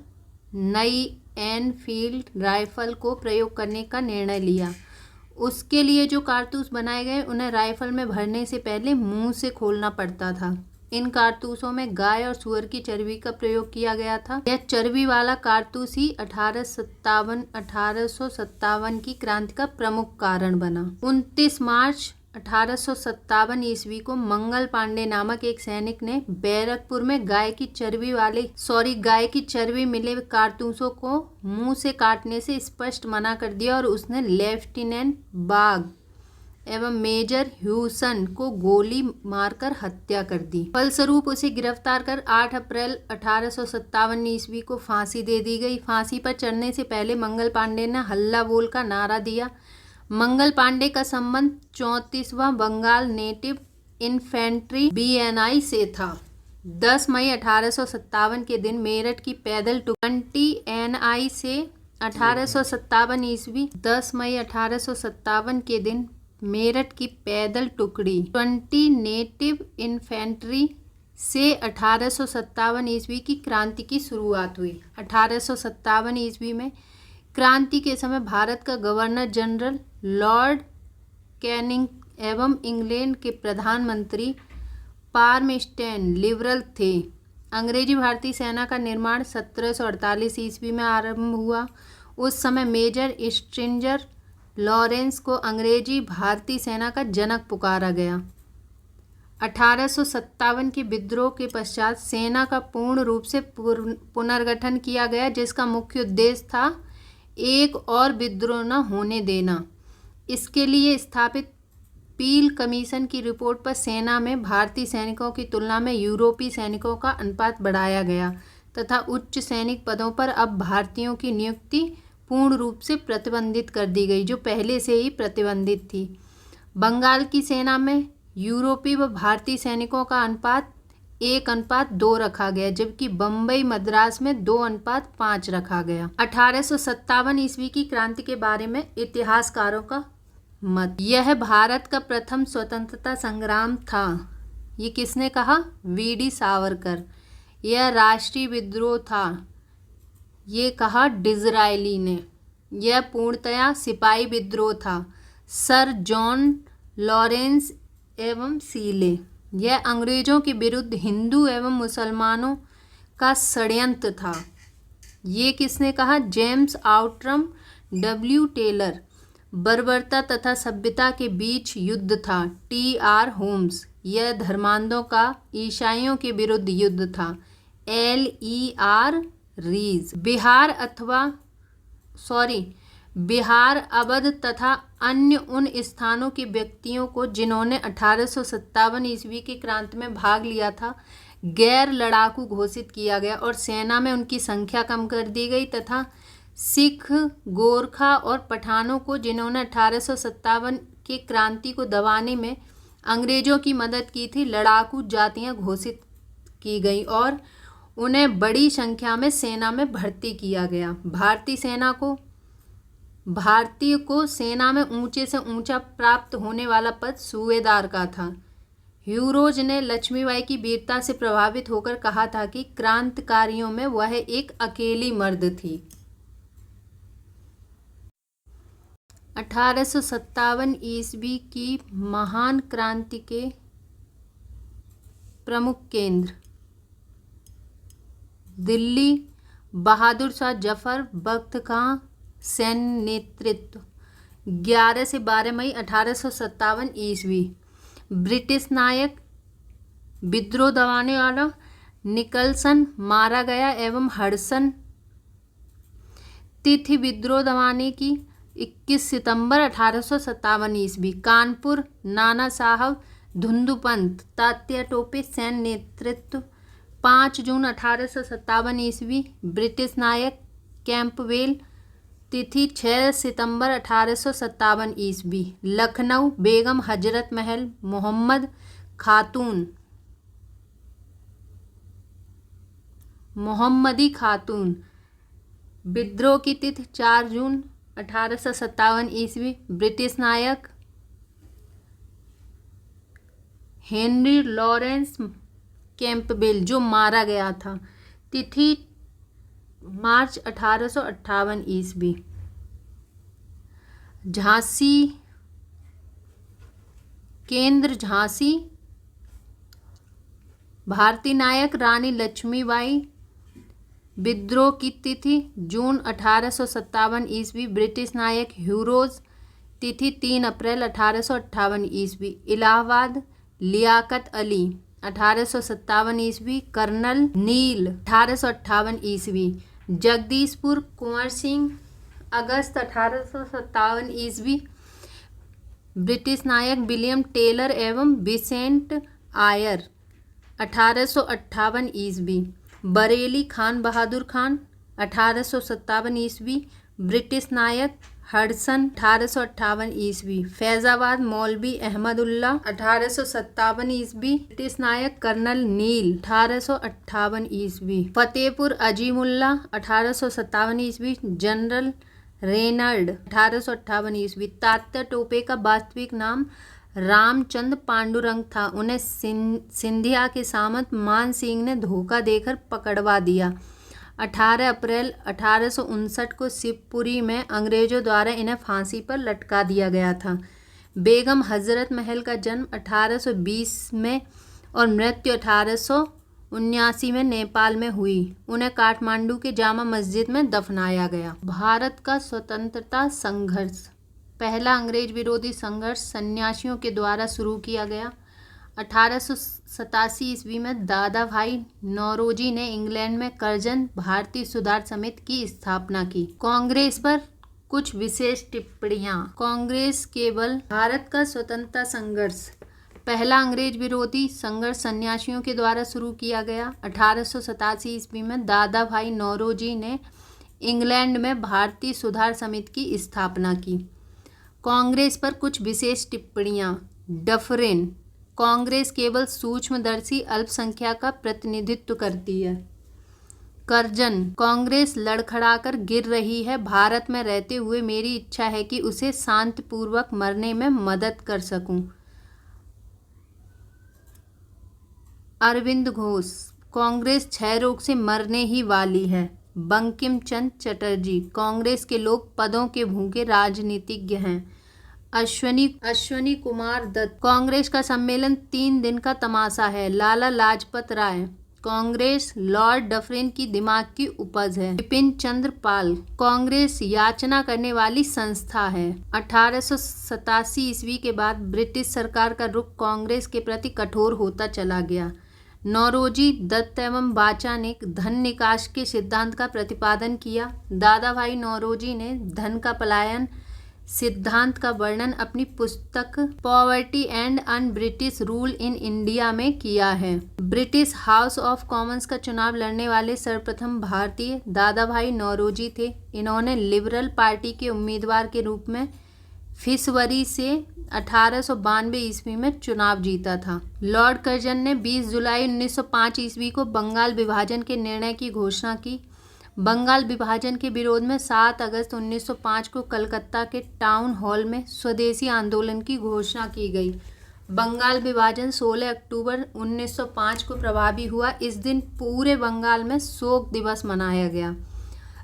नई एनफील्ड राइफल को प्रयोग करने का निर्णय लिया। उसके लिए जो कारतूस बनाए गए उन्हें राइफल में भरने से पहले मुंह से खोलना पड़ता था। इन कारतूसों में गाय और सुअर की चर्बी का प्रयोग किया गया था। यह चर्बी वाला कारतूस ही 1857 की क्रांति का प्रमुख कारण बना। 29 मार्च 1857 ईस्वी को मंगल पांडे नामक एक सैनिक ने बैरकपुर में गाय की चर्बी मिले कारतूसों को मुंह से काटने से स्पष्ट मना कर दिया और उसने लेफ्टिनेंट बाग एवं मेजर ह्यूसन को गोली मारकर हत्या कर दी। फलस्वरूप उसे गिरफ्तार कर 8 अप्रैल 1857 ईस्वी को फांसी दे दी गई। फांसी पर चढ़ने से पहले मंगल पांडे ने हल्ला बोल का नारा दिया। मंगल पांडे का संबंध 34वां बंगाल नेटिव इन्फेंट्री BNI से था। 10 मई 1857 के दिन मेरठ की पैदल 20 NI से 1857 ईस्वी 10 मई 1857 के दिन मेरठ की पैदल टुकड़ी 20 नेटिव इन्फेंट्री से 1857 ईस्वी की क्रांति की शुरुआत हुई। 1857 ईस्वी में क्रांति के समय भारत का गवर्नर जनरल लॉर्ड कैनिंग एवं इंग्लैंड के प्रधानमंत्री पार्मेस्टन लिबरल थे। अंग्रेजी भारतीय सेना का निर्माण 1748 ईस्वी में आरंभ हुआ। उस समय मेजर स्ट्रिंजर लॉरेंस को अंग्रेजी भारतीय सेना का जनक पुकारा गया। 1857 के विद्रोह के पश्चात सेना का पूर्ण रूप से पुनर्गठन किया गया, जिसका मुख्य उद्देश्य था एक और विद्रोह न होने देना। इसके लिए स्थापित पील कमीशन की रिपोर्ट पर सेना में भारतीय सैनिकों की तुलना में यूरोपीय सैनिकों का अनुपात बढ़ाया गया तथा उच्च सैनिक पदों पर अब भारतीयों की नियुक्ति पूर्ण रूप से प्रतिबंधित कर दी गई, जो पहले से ही प्रतिबंधित थी। बंगाल की सेना में यूरोपीय व भारतीय सैनिकों का अनुपात 1:2 रखा गया, जबकि बम्बई मद्रास में 2:5 रखा गया। 1857 ईस्वी की क्रांति के बारे में इतिहासकारों का मत। यह भारत का प्रथम स्वतंत्रता संग्राम था। ये किसने कहा? VD सावरकर। यह राष्ट्रीय विद्रोह था, ये कहा डिज़रायली ने। यह पूर्णतया सिपाही विद्रोह था, सर जॉन लॉरेंस एवं सीले। यह अंग्रेजों के विरुद्ध हिंदू एवं मुसलमानों का षड्यंत्र था, ये किसने कहा? James Outram, W Taylor. बर्बरता तथा सभ्यता के बीच युद्ध था, टी.आर. होम्स। यह धर्मांधों का ईसाइयों के विरुद्ध युद्ध था, L.E.R. रीज। बिहार, अवध तथा अन्य उन स्थानों के व्यक्तियों को जिन्होंने 1857 ईस्वी की क्रांति में भाग लिया था, गैर लड़ाकू घोषित किया गया और सेना में उनकी संख्या कम कर दी गई, तथा सिख, गोरखा और पठानों को जिन्होंने 1857 की क्रांति को दबाने में अंग्रेजों की मदद की थी, लड़ाकू जातियां घोषित की गई और उन्हें बड़ी संख्या में सेना में भर्ती किया गया। भारतीय को सेना में ऊंचे से ऊंचा प्राप्त होने वाला पद सूबेदार का था। ह्यूरोज ने लक्ष्मीबाई की वीरता से प्रभावित होकर कहा था कि क्रांतिकारियों में वह एक अकेली मर्द थी। 1857 ईस्वी की महान क्रांति के प्रमुख केंद्र दिल्ली, बहादुर शाह जफर बख्त खां सैन्य नेतृत्व। 11 से 12 मई 1857 ईस्वी। ब्रिटिश नायक विद्रोह दबाने वाला निकलसन मारा गया एवं हडसन। तिथि विद्रोह दबाने की 21 सितंबर 1857 ईस्वी। कानपुर, नाना साहब धुंधुपंत तात्या टोपे सैन्य नेतृत्व। 5 जून 1857 ईस्वी। ब्रिटिश नायक कैंपबेल। तिथि 6 सितंबर 1857 ईस्वी। लखनऊ, बेगम हजरत महल मोहम्मदी खातून। विद्रोह की तिथि 4 जून 1857 ईस्वी। ब्रिटिश नायक हेनरी लॉरेंस कैंपबेल जो मारा गया था। तिथि मार्च 1858 ईस्वी। झांसी केंद्र झांसी। भारतीय नायक रानी लक्ष्मीबाई। विद्रोह की तिथि जून 1857 ईस्वी। ब्रिटिश नायक ह्यूरोज। तिथि 3 अप्रैल 1858 ईस्वी। इलाहाबाद, लियाकत अली 1857 ईस्वी। कर्नल नील 1858 ईस्वी। जगदीशपुर, कुंवर सिंह अगस्त 1857 ईस्वी। ब्रिटिश नायक विलियम टेलर एवं विसेंट आयर 1858 ईस्वी। बरेली, खान बहादुर खान 1857 ईस्वी। ब्रिटिश नायक हडसन 1858 ईस्वी। फैजाबाद, मौलवी अहमदुल्ला 1857 ईस्वी। ब्रिटिश नायक कर्नल नील 1858 ईस्वी। फतेहपुर, अजीमुल्ला 1857 ईस्वी। जनरल रेनल्ड 1858 ईस्वी। तात्या टोपे का वास्तविक नाम रामचंद्र पांडुरंग था। उन्हें सिंधिया के सामंत मान सिंह ने धोखा देकर पकड़वा दिया। 18 अप्रैल 1859 को शिवपुरी में अंग्रेजों द्वारा इन्हें फांसी पर लटका दिया गया था। बेगम हजरत महल का जन्म 1820 में और मृत्यु 1879 में नेपाल में हुई। उन्हें काठमांडू के जामा मस्जिद में दफनाया गया। भारत का स्वतंत्रता संघर्ष। पहला अंग्रेज विरोधी संघर्ष सन्यासियों के द्वारा शुरू किया गया। 1887 ईस्वी में दादा भाई नौरोजी ने इंग्लैंड में करजन भारतीय सुधार समिति की स्थापना की। कांग्रेस पर कुछ विशेष टिप्पणियां। कांग्रेस केवल। भारत का स्वतंत्रता संघर्ष। पहला अंग्रेज विरोधी संघर्ष सन्यासियों के द्वारा शुरू किया गया। 1887 ईस्वी में दादा भाई नौरोजी ने इंग्लैंड में भारतीय सुधार समिति की स्थापना की। कांग्रेस पर कुछ विशेष टिप्पणियां। डफरिन। कांग्रेस केवल सूक्ष्मदर्शी अल्पसंख्यक का प्रतिनिधित्व करती है। करजन। कांग्रेस लड़खड़ाकर गिर रही है। भारत में रहते हुए मेरी इच्छा है कि उसे शांतिपूर्वक मरने में मदद कर सकूं। अरविंद घोष। कांग्रेस क्षय रोग से मरने ही वाली है। बंकिम चंद्र चटर्जी, कांग्रेस के लोग पदों के भूखे राजनीतिज्ञ हैं। अश्वनी कुमार दत्त, कांग्रेस का सम्मेलन 3 दिन का तमाशा है। लाला लाजपत राय, कांग्रेस लॉर्ड डफरिन की दिमाग की उपज है। बिपिन चंद्र पाल, कांग्रेस याचना करने वाली संस्था है। 1887 ईस्वी के बाद ब्रिटिश सरकार का रुख कांग्रेस के प्रति कठोर होता चला गया। नौरोजी दत्त एवं बाचा ने धन निकास के सिद्धांत का प्रतिपादन किया। दादा भाई नौरोजी ने धन का पलायन सिद्धांत का वर्णन अपनी पुस्तक poverty and un British rule in India में किया है। ब्रिटिश हाउस ऑफ कॉमन्स का चुनाव लड़ने वाले सर्वप्रथम भारतीय दादा भाई नौरोजी थे। इन्होंने लिबरल पार्टी के उम्मीदवार के रूप में फिसवरी से 1892 ईस्वी में चुनाव जीता था। लॉर्ड कर्जन ने 20 जुलाई 1905 ईस्वी को बंगाल विभाजन के निर्णय की घोषणा की। बंगाल विभाजन के विरोध में 7 अगस्त 1905 को कलकत्ता के टाउन हॉल में स्वदेशी आंदोलन की घोषणा की गई। बंगाल विभाजन 16 अक्टूबर 1905 को प्रभावी हुआ। इस दिन पूरे बंगाल में शोक दिवस मनाया गया।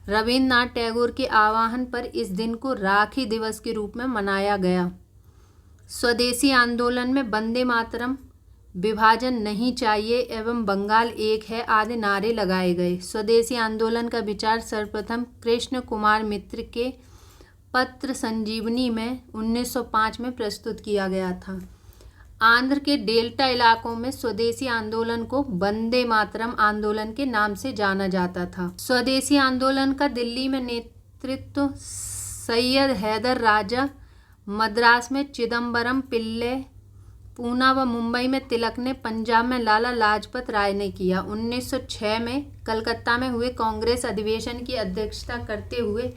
रविन्द्रनाथ टैगोर के आह्वान पर इस दिन को राखी दिवस के रूप में मनाया गया। स्वदेशी आंदोलन में वंदे मातरम, विभाजन नहीं चाहिए एवं बंगाल एक है आदि नारे लगाए गए। स्वदेशी आंदोलन का विचार सर्वप्रथम कृष्ण कुमार मित्र के पत्र संजीवनी में 1905 में प्रस्तुत किया गया था। आंध्र के डेल्टा इलाकों में स्वदेशी आंदोलन को वंदे मातरम आंदोलन के नाम से जाना जाता था। स्वदेशी आंदोलन का दिल्ली में नेतृत्व सैयद हैदर राजा, मद्रास में चिदम्बरम पिल्ले, पूना व मुंबई में तिलक ने, पंजाब में लाला लाजपत राय ने किया। 1906 में कलकत्ता में हुए कांग्रेस अधिवेशन की अध्यक्षता करते हुए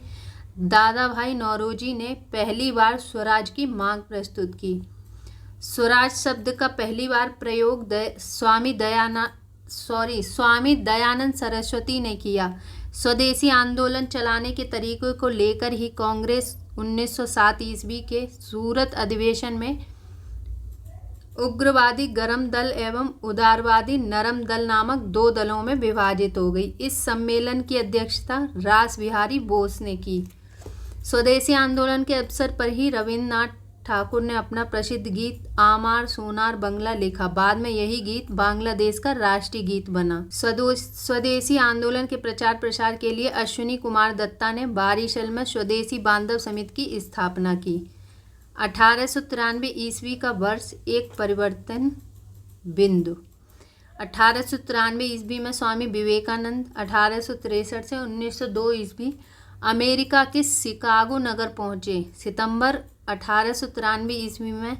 दादा भाई नौरोजी ने पहली बार स्वराज की मांग प्रस्तुत की। स्वराज शब्द का पहली बार प्रयोग स्वामी दयानंद सरस्वती ने किया। स्वदेशी आंदोलन चलाने के तरीकों को लेकर ही कांग्रेस 1907 ईस्वी के सूरत अधिवेशन में उग्रवादी गरम दल एवं उदारवादी नरम दल नामक 2 दलों में विभाजित हो गई। इस सम्मेलन की अध्यक्षता रास बिहारी बोस ने की। स्वदेशी आंदोलन के अवसर पर ही रविन्द्रनाथ ठाकुर ने अपना प्रसिद्ध गीत आमार सोनार बंगला लिखा। बाद में यही गीत बांग्लादेश का राष्ट्रीय गीत बना। स्वदेशी आंदोलन के प्रचार प्रसार के लिए अश्विनी कुमार दत्ता ने बारिशल में स्वदेशी बांधव समिति की स्थापना की। 1893 ईस्वी का वर्ष एक परिवर्तन बिंदु। 1893 ईस्वी में स्वामी विवेकानंद 1863 से 1902 ईस्वी अमेरिका के शिकागो नगर पहुँचे। सितंबर 1893 ईस्वी में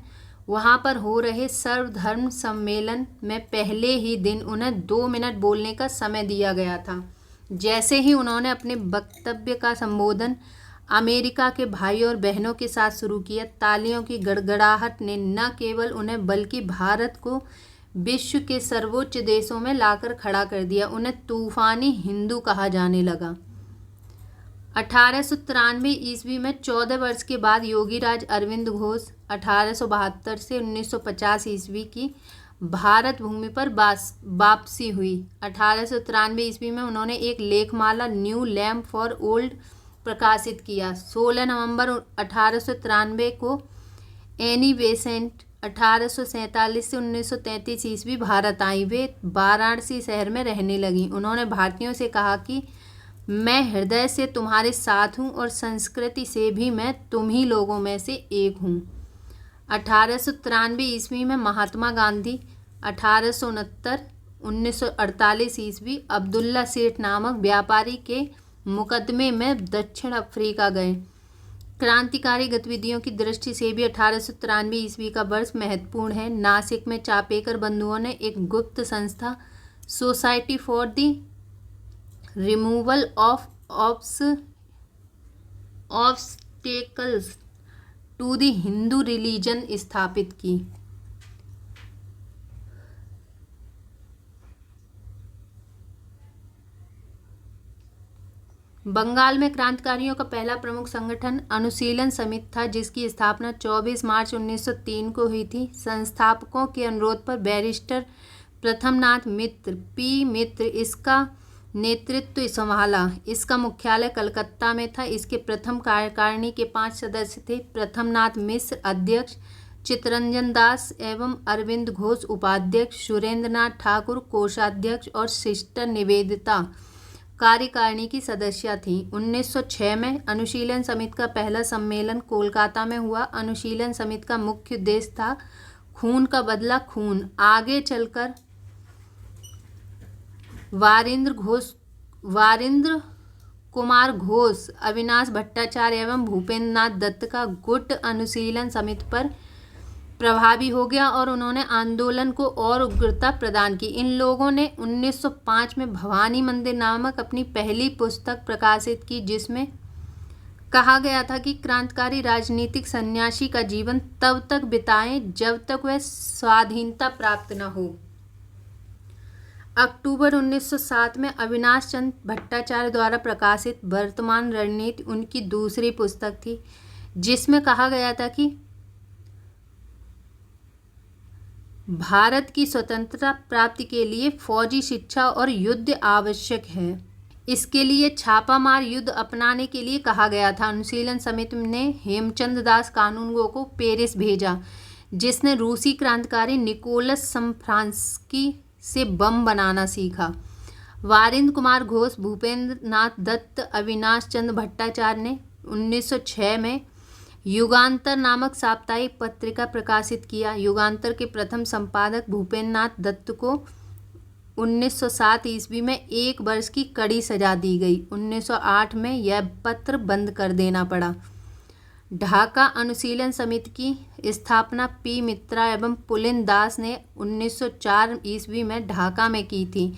वहां पर हो रहे सर्वधर्म सम्मेलन में पहले ही दिन उन्हें 2 मिनट बोलने का समय दिया गया था। जैसे ही उन्होंने अपने वक्तव्य का संबोधन अमेरिका के भाई और बहनों के साथ शुरू किया, तालियों की गड़गड़ाहट ने न केवल उन्हें बल्कि भारत को विश्व के सर्वोच्च देशों में लाकर खड़ा कर दिया। उन्हें तूफानी हिंदू कहा जाने लगा। 1893 ईस्वी में 14 वर्ष के बाद योगीराज अरविंद घोष 1872 से 1950 ईस्वी की भारत भूमि पर वापसी हुई। 1893 ईस्वी में उन्होंने एक लेखमाला न्यू लैम्प फॉर ओल्ड प्रकाशित किया। 16 नवंबर 1893 को एनी बेसेंट 1847 से 1933 ईस्वी भारत आई। वे वाराणसी शहर में रहने लगीं। उन्होंने भारतीयों से कहा कि मैं हृदय से तुम्हारे साथ हूँ और संस्कृति से भी मैं तुम ही लोगों में से एक हूँ। 1893 ईस्वी में महात्मा गांधी 1869 1948 ईस्वी अब्दुल्ला सेठ नामक व्यापारी के मुकदमे में दक्षिण अफ्रीका गए। क्रांतिकारी गतिविधियों की दृष्टि से भी 1893 ईस्वी का वर्ष महत्वपूर्ण है। नासिक में चापेकर बंधुओं ने एक गुप्त संस्था Society for the Removal of Obstacles to the Hindu Religion स्थापित की। बंगाल में क्रांतिकारियों का पहला प्रमुख संगठन अनुशीलन समिति था, जिसकी स्थापना 24 मार्च 1903 को हुई थी। संस्थापकों के अनुरोध पर बैरिस्टर प्रथमनाथ मित्र पी मित्र इसका नेतृत्व संभाला। इसका मुख्यालय कलकत्ता में था। इसके प्रथम कार्यकारिणी के 5 सदस्य थे। प्रथमनाथ मिश्र अध्यक्ष, चित्तरंजन दास एवं अरविंद घोष उपाध्यक्ष, सुरेंद्रनाथ ठाकुर कोषाध्यक्ष और सिस्टर निवेदिता कार्यकारिणी की सदस्य थी। 1906 में अनुशीलन समिति का पहला सम्मेलन कोलकाता में हुआ। अनुशीलन समिति का मुख्य उद्देश्य था खून का बदला खून। आगे चलकर वारिंद्र कुमार घोष, अविनाश भट्टाचार्य एवं भूपेंद्र नाथ दत्त का गुट अनुशीलन समिति पर प्रभावी हो गया और उन्होंने आंदोलन को और उग्रता प्रदान की। इन लोगों ने 1905 में भवानी मंदिर नामक अपनी पहली पुस्तक प्रकाशित की, जिसमें कहा गया था कि क्रांतिकारी राजनीतिक सन्यासी का जीवन तब तक बिताएं जब तक वह स्वाधीनता प्राप्त न हो। अक्टूबर 1907 में अविनाश चंद्र भट्टाचार्य द्वारा प्रकाशित वर्तमान रणनीति उनकी दूसरी पुस्तक थी, जिसमें कहा गया था कि भारत की स्वतंत्रता प्राप्ति के लिए फौजी शिक्षा और युद्ध आवश्यक है। इसके लिए छापामार युद्ध अपनाने के लिए कहा गया था। अनुशीलन समिति ने हेमचंद दास कानूनगो को पेरिस भेजा, जिसने रूसी क्रांतिकारी निकोलस समफ्रांस्की से बम बनाना सीखा। वारिंद्र कुमार घोष, भूपेंद्र नाथ दत्त, अविनाश चंद्र भट्टाचार्य ने 1906 में युगांतर नामक साप्ताहिक पत्रिका प्रकाशित किया। युगांतर के प्रथम संपादक भूपेंद्र नाथ दत्त को 1907 ईस्वी में 1 वर्ष की कड़ी सजा दी गई। 1908 में यह पत्र बंद कर देना पड़ा। ढाका अनुशीलन समिति की स्थापना पी मित्रा एवं पुलिन दास ने 1904 ईस्वी में ढाका में की थी।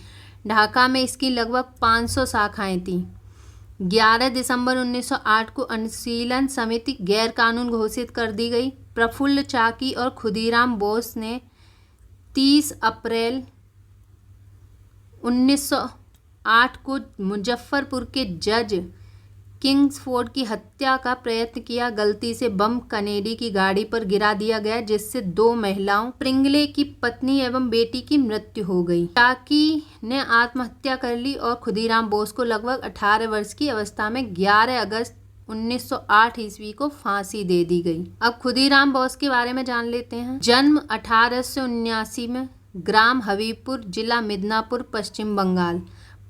ढाका में इसकी लगभग 500 शाखाएं थीं। 11 दिसंबर 1908 को अनुशीलन समिति गैर कानून घोषित कर दी गई। प्रफुल्ल चाकी और खुदीराम बोस ने 30 अप्रैल 1908 को मुजफ्फरपुर के जज किंग्सफोर्ड की हत्या का प्रयत्न किया। गलती से बम कनेडी की गाड़ी पर गिरा दिया गया, जिससे 2 महिलाओं प्रिंगले की पत्नी एवं बेटी की मृत्यु हो गई। टाकी ने आत्महत्या कर ली और खुदीराम बोस को लगभग 18 वर्ष की अवस्था में 11 अगस्त 1908 ईस्वी को फांसी दे दी गई। अब खुदीराम बोस के बारे में जान लेते हैं। जन्म 1879 में, ग्राम हबीबपुर, जिला मिदनापुर, पश्चिम बंगाल।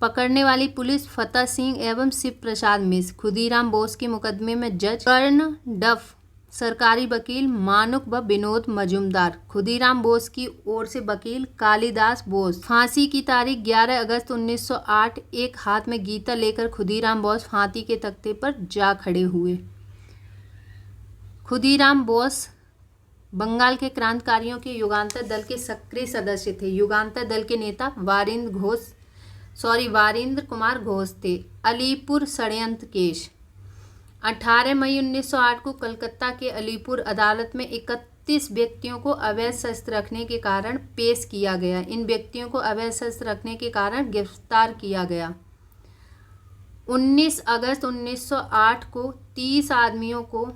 पकड़ने वाली पुलिस फतेह सिंह एवं शिव प्रसाद मिश्र। खुदीराम बोस के मुकदमे में जज कर्ण डफ, सरकारी वकील मानुक व विनोद मजुमदार। खुदीराम बोस की ओर से वकील कालिदास बोस। फांसी की तारीख 11 अगस्त 1908। एक हाथ में गीता लेकर खुदीराम बोस फांसी के तख्ते पर जा खड़े हुए। खुदीराम बोस बंगाल के क्रांतिकारियों के युगांतर दल के सक्रिय सदस्य थे। युगांतर दल के नेता वारिंद्र कुमार घोष थे। अलीपुर षड्यंत्र केस। 18 मई 1908 को कलकत्ता के अलीपुर अदालत में 31 व्यक्तियों को अवैध शस्त्र रखने के कारण पेश किया गया। इन व्यक्तियों को अवैध शस्त्र रखने के कारण गिरफ्तार किया गया। 19 अगस्त 1908 को 30 आदमियों को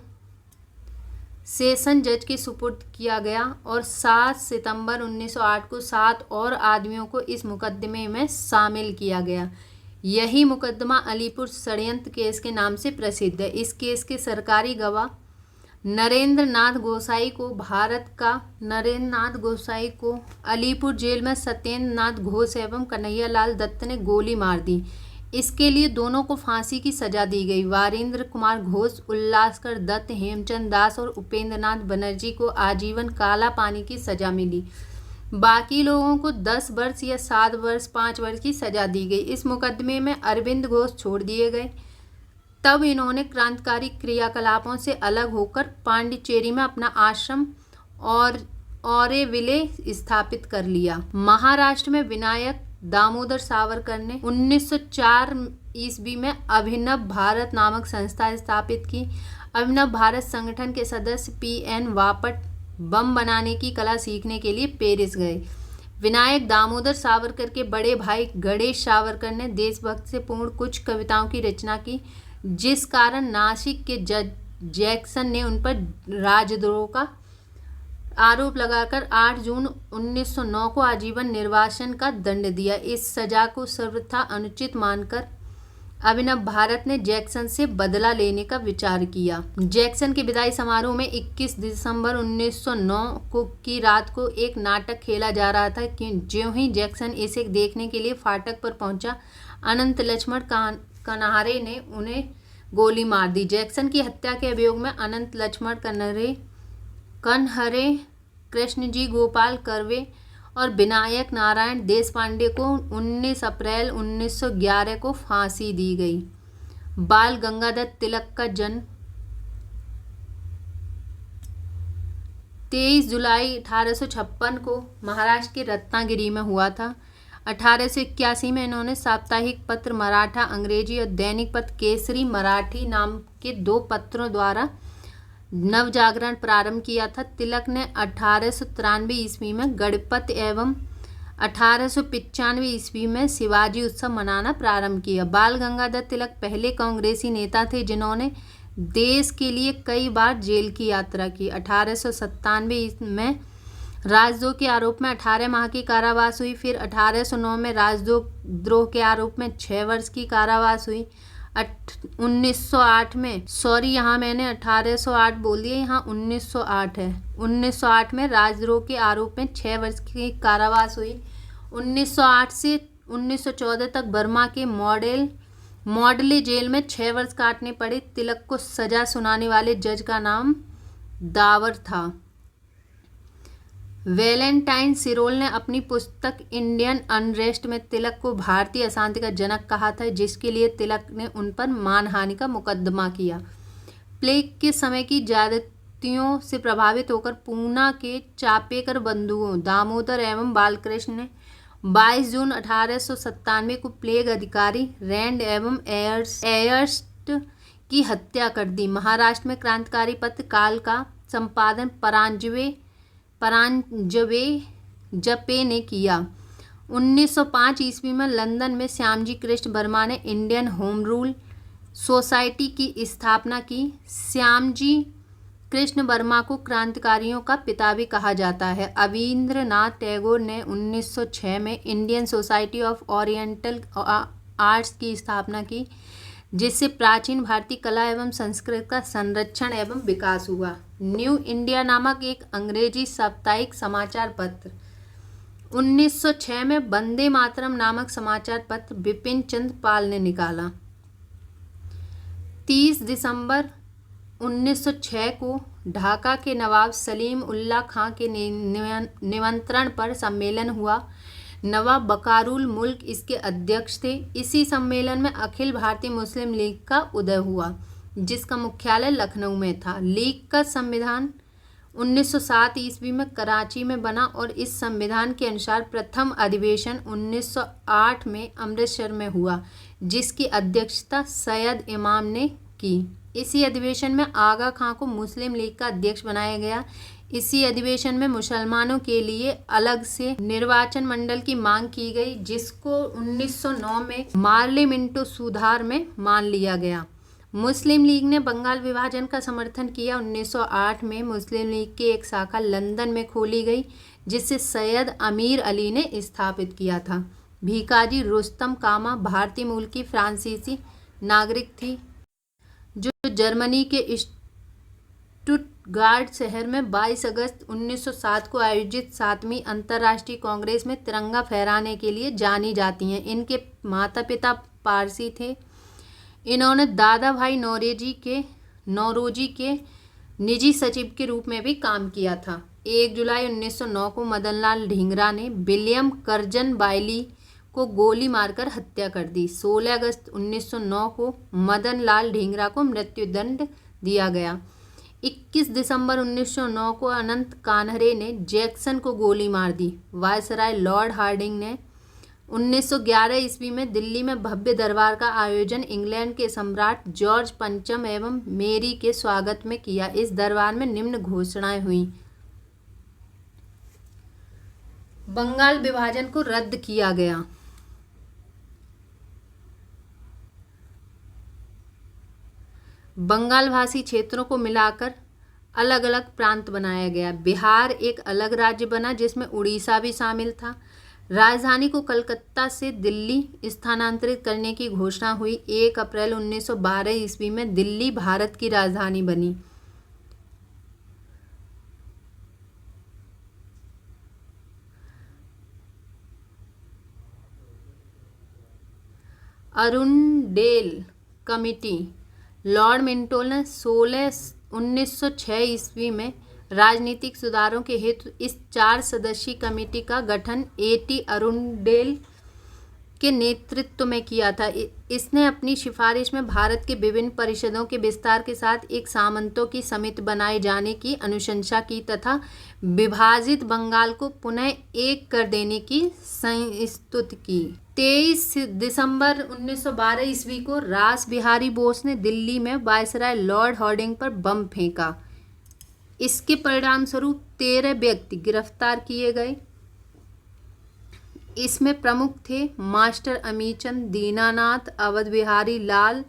सेशन जज के सुपुर्द किया गया और 7 सितंबर 1908 को 7 और आदमियों को इस मुकदमे में शामिल किया गया। यही मुकदमा अलीपुर षड्यंत्र केस के नाम से प्रसिद्ध है। इस केस के सरकारी गवाह नरेंद्र नाथ गोसाई को अलीपुर जेल में सत्येंद्र नाथ घोष एवं कन्हैया लाल दत्त ने गोली मार दी। इसके लिए दोनों को फांसी की सजा दी गई। वारिंद्र कुमार घोष, उल्लासकर दत्त, हेमचंद दास और उपेंद्र नाथ बनर्जी को आजीवन काला पानी की सजा मिली। बाकी लोगों को 10 वर्ष या 7 वर्ष 5 वर्ष की सजा दी गई। इस मुकदमे में अरविंद घोष छोड़ दिए गए। तब इन्होंने क्रांतिकारी क्रियाकलापों से अलग होकर पांडिचेरी में अपना आश्रम और औरेविले स्थापित कर लिया। महाराष्ट्र में विनायक दामोदर सावरकर ने 1904 ईस्वी में अभिनव भारत नामक संस्था स्थापित की। अभिनव भारत संगठन के सदस्य P.N. वापट बम बनाने की कला सीखने के लिए पेरिस गए। विनायक दामोदर सावरकर के बड़े भाई गणेश सावरकर ने देशभक्त से पूर्ण कुछ कविताओं की रचना की, जिस कारण नासिक के जज जैक्सन ने उन पर आरोप लगाकर 8 जून 1909 को आजीवन निर्वासन का दंड दिया। इस सजा को सर्वथा अनुचित मानकर अभिनव भारत ने जैक्सन से बदला लेने का विचार किया। जैक्सन के विदाई समारोह में 21 दिसंबर 1909 की रात को एक नाटक खेला जा रहा था कि ज्यों ही जैक्सन इसे देखने के लिए फाटक पर पहुंचा, अनंत लक्ष्मण कन्हरे ने उन्हें गोली मार दी। जैक्सन की हत्या के अभियोग में अनंत लक्ष्मण कन्हरे, कृष्णजी गोपाल कर्वे और विनायक नारायण देशपांडे को 19 अप्रैल 1911 को फांसी दी गई। बाल गंगाधर तिलक का जन्म 23 जुलाई 1856 को महाराष्ट्र के रत्नागिरी में हुआ था। 1881 में इन्होंने साप्ताहिक पत्र मराठा अंग्रेजी और दैनिक पत्र केसरी मराठी नाम के 2 पत्रों द्वारा नवजागरण प्रारंभ किया था। तिलक ने 1893 ईस्वी में गणपत एवं 1895 ईस्वी में शिवाजी उत्सव मनाना प्रारंभ किया। बाल गंगाधर तिलक पहले कांग्रेसी नेता थे जिन्होंने देश के लिए कई बार जेल की यात्रा की। 1897 में राजद्रोह के आरोप में 18 माह की कारावास हुई। फिर 1809 में राजद्रोह के आरोप में 6 वर्ष की कारावास हुई। 1908 में, सॉरी यहाँ मैंने 1808 बोल दिया, यहाँ 1908 है। 1908 में राजद्रोह के आरोप में 6 वर्ष की कारावास हुई। 1908 से 1914 तक बर्मा के मॉडले जेल में 6 वर्ष काटने पड़े। तिलक को सजा सुनाने वाले जज का नाम दावर था। वैलेंटाइन सिरोल ने अपनी पुस्तक इंडियन अनरेस्ट में तिलक को भारतीय अशांति का जनक कहा था, जिसके लिए तिलक ने उन पर मानहानि का मुकदमा किया। प्लेग के समय की ज्यादतियों से प्रभावित होकर पूना के चापेकर बंधुओं दामोदर एवं बालकृष्ण ने 22 जून 1897 को प्लेग अधिकारी रैंड एवं एयर्स्ट की हत्या कर दी। महाराष्ट्र में क्रांतिकारी पत्र काल का संपादन परांजवे जपे ने किया। 1905 ईस्वी में लंदन में श्यामजी कृष्ण वर्मा ने इंडियन होम रूल सोसाइटी की स्थापना की। श्यामजी कृष्ण वर्मा को क्रांतिकारियों का पिता भी कहा जाता है। अवींद्रनाथ टैगोर ने 1906 में Indian society of oriental arts की स्थापना की, जिससे प्राचीन भारतीय कला एवं संस्कृति का संरक्षण एवं विकास हुआ। न्यू इंडिया नामक एक अंग्रेजी साप्ताहिक समाचार पत्र 1906 में वंदे मातरम नामक समाचार पत्र बिपिन चंद्र पाल ने निकाला। 30 दिसंबर 1906 को ढाका के नवाब सलीम उल्लाह खां के निमंत्रण पर सम्मेलन हुआ। नवाब बकारुल मुल्क इसके अध्यक्ष थे। इसी सम्मेलन में अखिल भारतीय मुस्लिम लीग का उदय हुआ, जिसका मुख्यालय लखनऊ में था। लीग का संविधान 1907 ईस्वी में कराची में बना और इस संविधान के अनुसार प्रथम अधिवेशन 1908 में अमृतसर में हुआ, जिसकी अध्यक्षता सैयद इमाम ने की। इसी अधिवेशन में आगा खां को मुस्लिम लीग का अध्यक्ष बनाया गया। इसी अधिवेशन में मुसलमानों के लिए अलग से निर्वाचन मंडल की मांग की गई, जिसको 1909 में पार्लियामेंटो सुधार में मान लिया गया। मुस्लिम लीग ने बंगाल विभाजन का समर्थन किया। 1908 में मुस्लिम लीग की एक शाखा लंदन में खोली गई, जिसे सैयद अमीर अली ने स्थापित किया था। भीकाजी रुस्तम कामा भारतीय मूल की फ्रांसीसी नागरिक थी, जो जर्मनी के स्टुटगार्ट शहर में 22 अगस्त 1907 को आयोजित 7वीं अंतर्राष्ट्रीय कांग्रेस में तिरंगा फहराने के लिए जानी जाती हैं। इनके माता पिता पारसी थे। इन्होंने दादा भाई नौरोजी के निजी सचिव के रूप में भी काम किया था। 1 जुलाई 1909 को मदनलाल ढींगरा ने विलियम कर्जन बाइली को गोली मारकर हत्या कर दी। 16 अगस्त 1909 को मदन लाल ढींगरा को मृत्युदंड दिया गया। 21 दिसंबर 1909 को अनंत कान्हरे ने जैक्सन को गोली मार दी। वायसराय लॉर्ड हार्डिंग ने 1911 ईस्वी में दिल्ली में भव्य दरबार का आयोजन इंग्लैंड के सम्राट जॉर्ज पंचम एवं मेरी के स्वागत में किया। इस दरबार में निम्न घोषणाएं हुई। बंगाल विभाजन को रद्द किया गया। बंगाल भाषी क्षेत्रों को मिलाकर अलग अलग प्रांत बनाया गया। बिहार एक अलग राज्य बना जिसमें उड़ीसा भी शामिल था। राजधानी को कलकत्ता से दिल्ली स्थानांतरित करने की घोषणा हुई। 1 अप्रैल 1912 ईस्वी में दिल्ली भारत की राजधानी बनी। अरुणडेल कमिटी, लॉर्ड मिंटो ने 1906 ईस्वी में राजनीतिक सुधारों के हेतु इस 4 सदस्यीय कमेटी का गठन A.T. अरुणडेल के नेतृत्व में किया था। इसने अपनी सिफारिश में भारत के विभिन्न परिषदों के विस्तार के साथ एक सामंतों की समिति बनाए जाने की अनुशंसा की तथा विभाजित बंगाल को पुनः एक कर देने की संस्तुति की। 23 दिसंबर 1912 ईस्वी को रास बिहारी बोस ने दिल्ली में वायसराय लॉर्ड हॉर्डिंग पर बम फेंका। इसके परिणाम स्वरूप 13 व्यक्ति गिरफ्तार किए गए। इसमें प्रमुख थे मास्टर अमीचंद, दीनानाथ, अवध बिहारी लाल,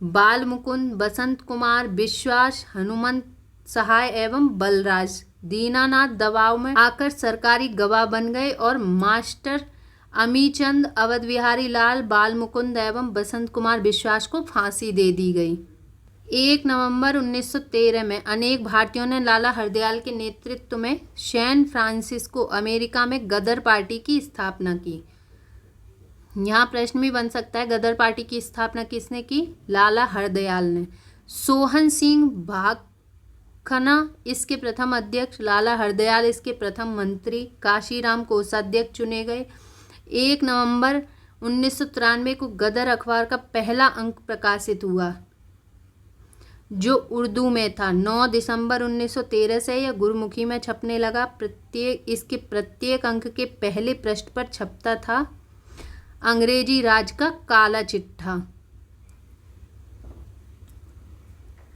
बाल मुकुंद, बसंत कुमार, विश्वास, हनुमंत सहाय एवं बलराज। दीनानाथ दबाव में आकर सरकारी गवाह बन गए और मास्टर अमीचंद, अवध बिहारी लाल, बाल मुकुंद एवं बसंत कुमार विश्वास को फांसी दे दी गई। 1 नवंबर 1913 में अनेक भारतीयों ने लाला हरदयाल के नेतृत्व में सैन फ्रांसिस्को अमेरिका में गदर पार्टी की स्थापना की। यहाँ प्रश्न भी बन सकता है, गदर पार्टी की स्थापना किसने की? लाला हरदयाल ने। सोहन सिंह भाखना इसके प्रथम अध्यक्ष, लाला हरदयाल इसके प्रथम मंत्री, काशीराम कोषाध्यक्ष चुने गए। 1 नवंबर 1993 को गदर अखबार का पहला अंक प्रकाशित हुआ जो उर्दू में था। 9 दिसंबर 1913 से यह गुरमुखी में छपने लगा। इसके प्रत्येक अंक के पहले पृष्ठ पर छपता था अंग्रेजी राज का काला चिट्ठा,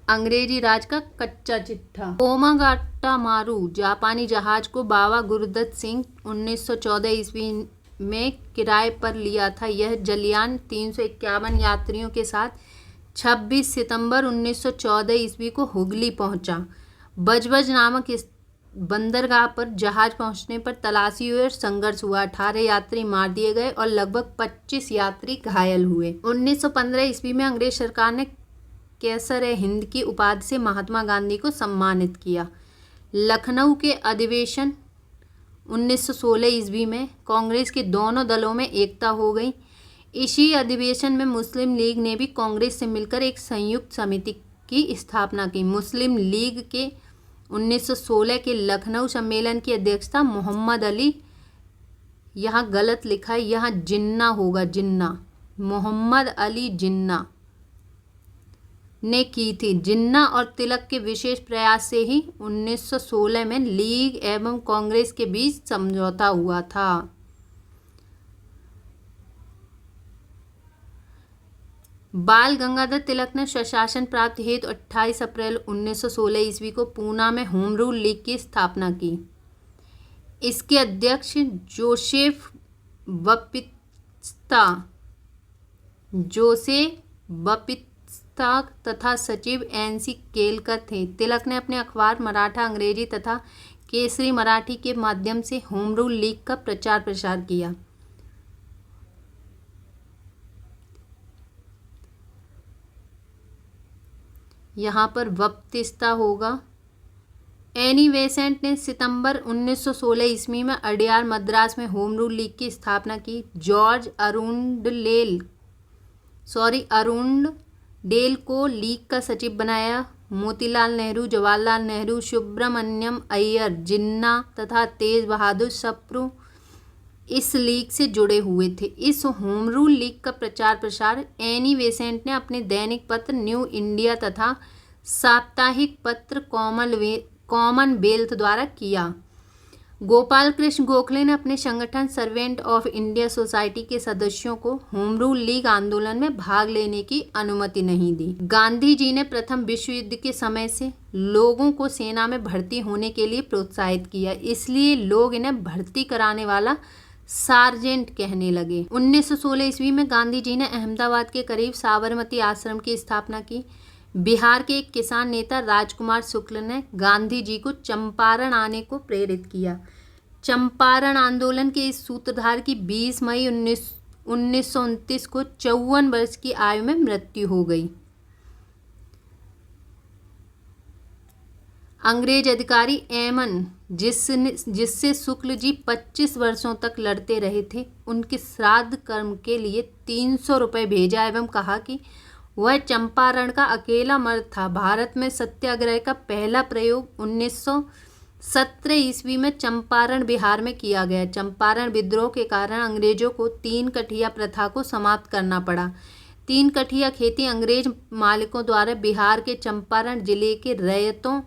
अंग्रेजी राज का कच्चा चिट्ठा। ओमागाटामारू जापानी जहाज को बाबा गुरुदत्त सिंह 1914 ईस्वी में किराए पर लिया था। यह जलियान 351 यात्रियों के साथ 26 सितंबर 1914 ईस्वी को हुगली पहुंचा। बजबज नामक इस बंदरगाह पर जहाज पहुंचने पर तलाशी हुई और संघर्ष हुआ। 18 यात्री मार दिए गए और लगभग 25 यात्री घायल हुए। 1915 ईस्वी में अंग्रेज सरकार ने कैसर-ए-हिंद की उपाधि से महात्मा गांधी को सम्मानित किया। लखनऊ के अधिवेशन 1916 ईस्वी में कांग्रेस के दोनों दलों में एकता हो गई। इसी अधिवेशन में मुस्लिम लीग ने भी कांग्रेस से मिलकर एक संयुक्त समिति की स्थापना की। मुस्लिम लीग के 1916 के लखनऊ सम्मेलन की अध्यक्षता मोहम्मद अली, यहाँ गलत लिखा है, यहाँ जिन्ना होगा, जिन्ना, मोहम्मद अली जिन्ना ने की थी। जिन्ना और तिलक के विशेष प्रयास से ही 1916 में लीग एवं कांग्रेस के बीच समझौता हुआ था। बाल गंगाधर तिलक ने स्वशासन प्राप्त हेतु 28 अप्रैल 1916 ईस्वी को पूना में होम रूल लीग की स्थापना की। इसके अध्यक्ष जोसेफ बपिस्ता तथा सचिव NC केलकर थे। तिलक ने अपने अखबार मराठा, अंग्रेजी तथा केसरी मराठी के माध्यम से होम रूल लीग का प्रचार प्रसार किया। यहाँ पर बपतिस्ता होगा। एनी बेसेंट ने सितंबर 1916 ईस्वी में अडयार मद्रास में होम रूल लीग की स्थापना की। जॉर्ज अरुणडेल को लीग का सचिव बनाया। मोतीलाल नेहरू, जवाहरलाल नेहरू, सुब्रमण्यम अय्यर जिन्ना तथा तेज बहादुर सप्रू इस लीग से जुड़े हुए थे। इस होम रूल लीग का प्रचार प्रसार एनी बेसेंट ने अपने दैनिक पत्र न्यू इंडिया तथा साप्ताहिक पत्र कॉमनवेल्थ द्वारा किया। गोपाल कृष्ण गोखले ने अपने संगठन सर्वेंट ऑफ इंडिया सोसाइटी के सदस्यों को होम रूल लीग आंदोलन में भाग लेने की अनुमति नहीं दी। गांधी जी ने प्रथम विश्व युद्ध के समय से लोगों को सेना में भर्ती होने के लिए प्रोत्साहित किया, इसलिए लोग इन्हें भर्ती कराने वाला सार्जेंट कहने लगे। 1916 ईस्वी में गांधी जी ने अहमदाबाद के करीब साबरमती आश्रम की स्थापना की। बिहार के एक किसान नेता राजकुमार शुक्ल ने गांधी जी को चंपारण आने को प्रेरित किया। चंपारण आंदोलन के इस सूत्रधार की 20 मई 1929 को 54 वर्ष की आयु में मृत्यु हो गई। अंग्रेज अधिकारी एमन, जिससे शुक्ल जी 25 वर्षों तक लड़ते रहे थे, उनके श्राद्ध कर्म के लिए 300 रुपये भेजा एवं कहा कि वह चंपारण का अकेला मर्द था। भारत में सत्याग्रह का पहला प्रयोग 1917 ईस्वी में चंपारण बिहार में किया गया। चंपारण विद्रोह के कारण अंग्रेजों को 3 कठिया प्रथा को समाप्त करना पड़ा। 3 कठिया खेती अंग्रेज मालिकों द्वारा बिहार के चंपारण जिले के रैयतों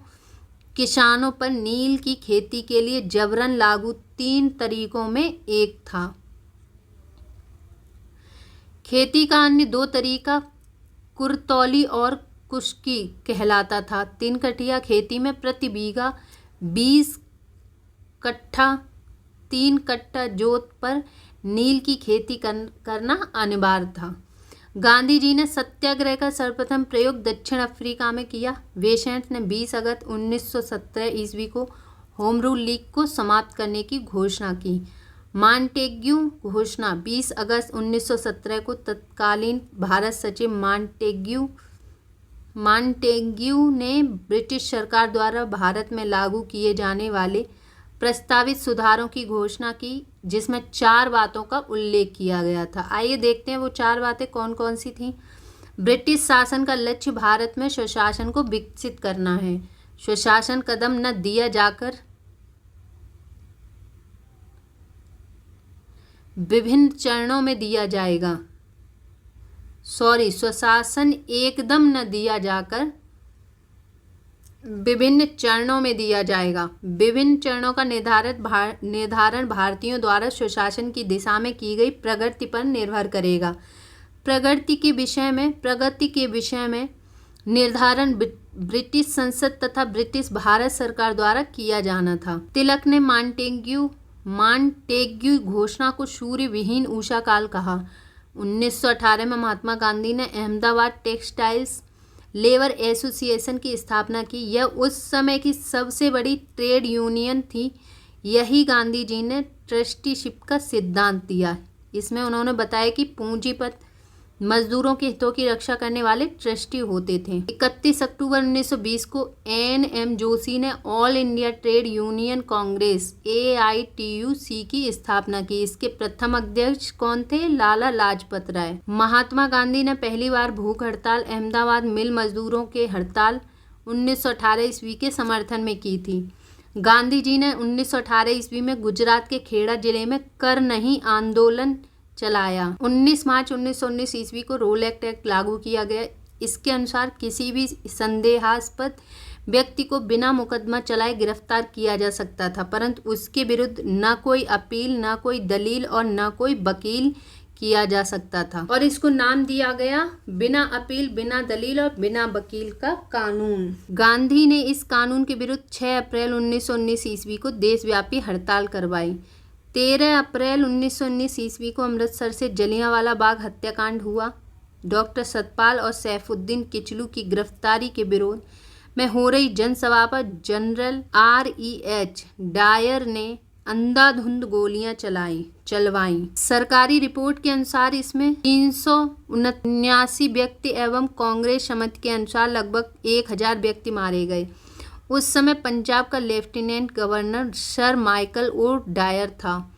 किसानों पर नील की खेती के लिए जबरन लागू 3 तरीकों में एक था। खेती का अन्य 2 तरीका कुरतौली और कुश्की कहलाता था। 3 कठिया खेती में प्रति बीघा 20 कट्ठा 3 कट्ठा जोत पर नील की खेती करना अनिवार्य था। गांधी जी ने सत्याग्रह का सर्वप्रथम प्रयोग दक्षिण अफ्रीका में किया। वेसेंट ने 20 अगस्त 1917 ईस्वी को होम रूल लीग को समाप्त करने की घोषणा की। मॉन्टेग्यू घोषणा 20 अगस्त 1917 को तत्कालीन भारत सचिव मॉन्टेग्यू ने ब्रिटिश सरकार द्वारा भारत में लागू किए जाने वाले प्रस्तावित सुधारों की घोषणा की, जिसमें 4 बातों का उल्लेख किया गया था। आइए देखते हैं वो 4 बातें कौन कौन सी थीं। ब्रिटिश शासन का लक्ष्य भारत में स्वशासन को विकसित करना है। स्वशासन कदम न दिया जाकर विभिन्न चरणों में दिया जाएगा। स्वशासन एकदम न दिया जाकर विभिन्न चरणों में दिया जाएगा। विभिन्न चरणों का निर्धारण भारतीयों द्वारा स्वशासन की दिशा में की गई प्रगति पर निर्भर करेगा। प्रगति के विषय में निर्धारण ब्रिटिश संसद तथा ब्रिटिश भारत सरकार द्वारा किया जाना था। तिलक ने मॉन्टेग्यू घोषणा को सूर्य विहीन उषा काल कहा। 1918 में महात्मा गांधी ने अहमदाबाद टेक्सटाइल्स लेबर एसोसिएशन की स्थापना की। यह उस समय की सबसे बड़ी ट्रेड यूनियन थी। यही गांधी जी ने ट्रस्टीशिप का सिद्धांत दिया। इसमें उन्होंने बताया कि पूंजीपति मजदूरों के हितों की रक्षा करने वाले ट्रस्टी होते थे। 31 अक्टूबर 1920 को एन.एम. जोशी ने all India trade union Congress AITUC की स्थापना की। इसके प्रथम अध्यक्ष कौन थे? लाला लाजपत राय। महात्मा गांधी ने पहली बार भूख हड़ताल अहमदाबाद मिल मजदूरों के हड़ताल 1918 ईस्वी के समर्थन में की थी। गांधी जी ने 1918 ईस्वी में गुजरात के खेड़ा जिले में कर नहीं आंदोलन चलाया। 19 मार्च 1919 ईस्वी को रोल एक्ट लागू किया गया। इसके अनुसार किसी भी संदेहास्पद व्यक्ति को बिना मुकदमा चलाए गिरफ्तार किया जा सकता था, परंतु उसके विरुद्ध न कोई अपील, न कोई दलील और न कोई वकील किया जा सकता था। और इसको नाम दिया गया बिना अपील, बिना दलील और बिना वकील का कानून। गांधी ने इस कानून के विरुद्ध 6 अप्रैल 1919 ईस्वी को देशव्यापी हड़ताल करवाई। 13 अप्रैल 1919 ईस्वी को अमृतसर से जलियांवाला बाग हत्याकांड हुआ। डॉक्टर सतपाल और सैफुद्दीन किचलू की गिरफ्तारी के विरोध में हो रही जनसभा पर जनरल REH डायर ने अंधाधुंध गोलियां चलवाई। सरकारी रिपोर्ट के अनुसार इसमें 379 व्यक्ति एवं कांग्रेस समिति के अनुसार लगभग 1000 व्यक्ति मारे गए। उस समय पंजाब का lieutenant governor sir Michael O'Dyer था।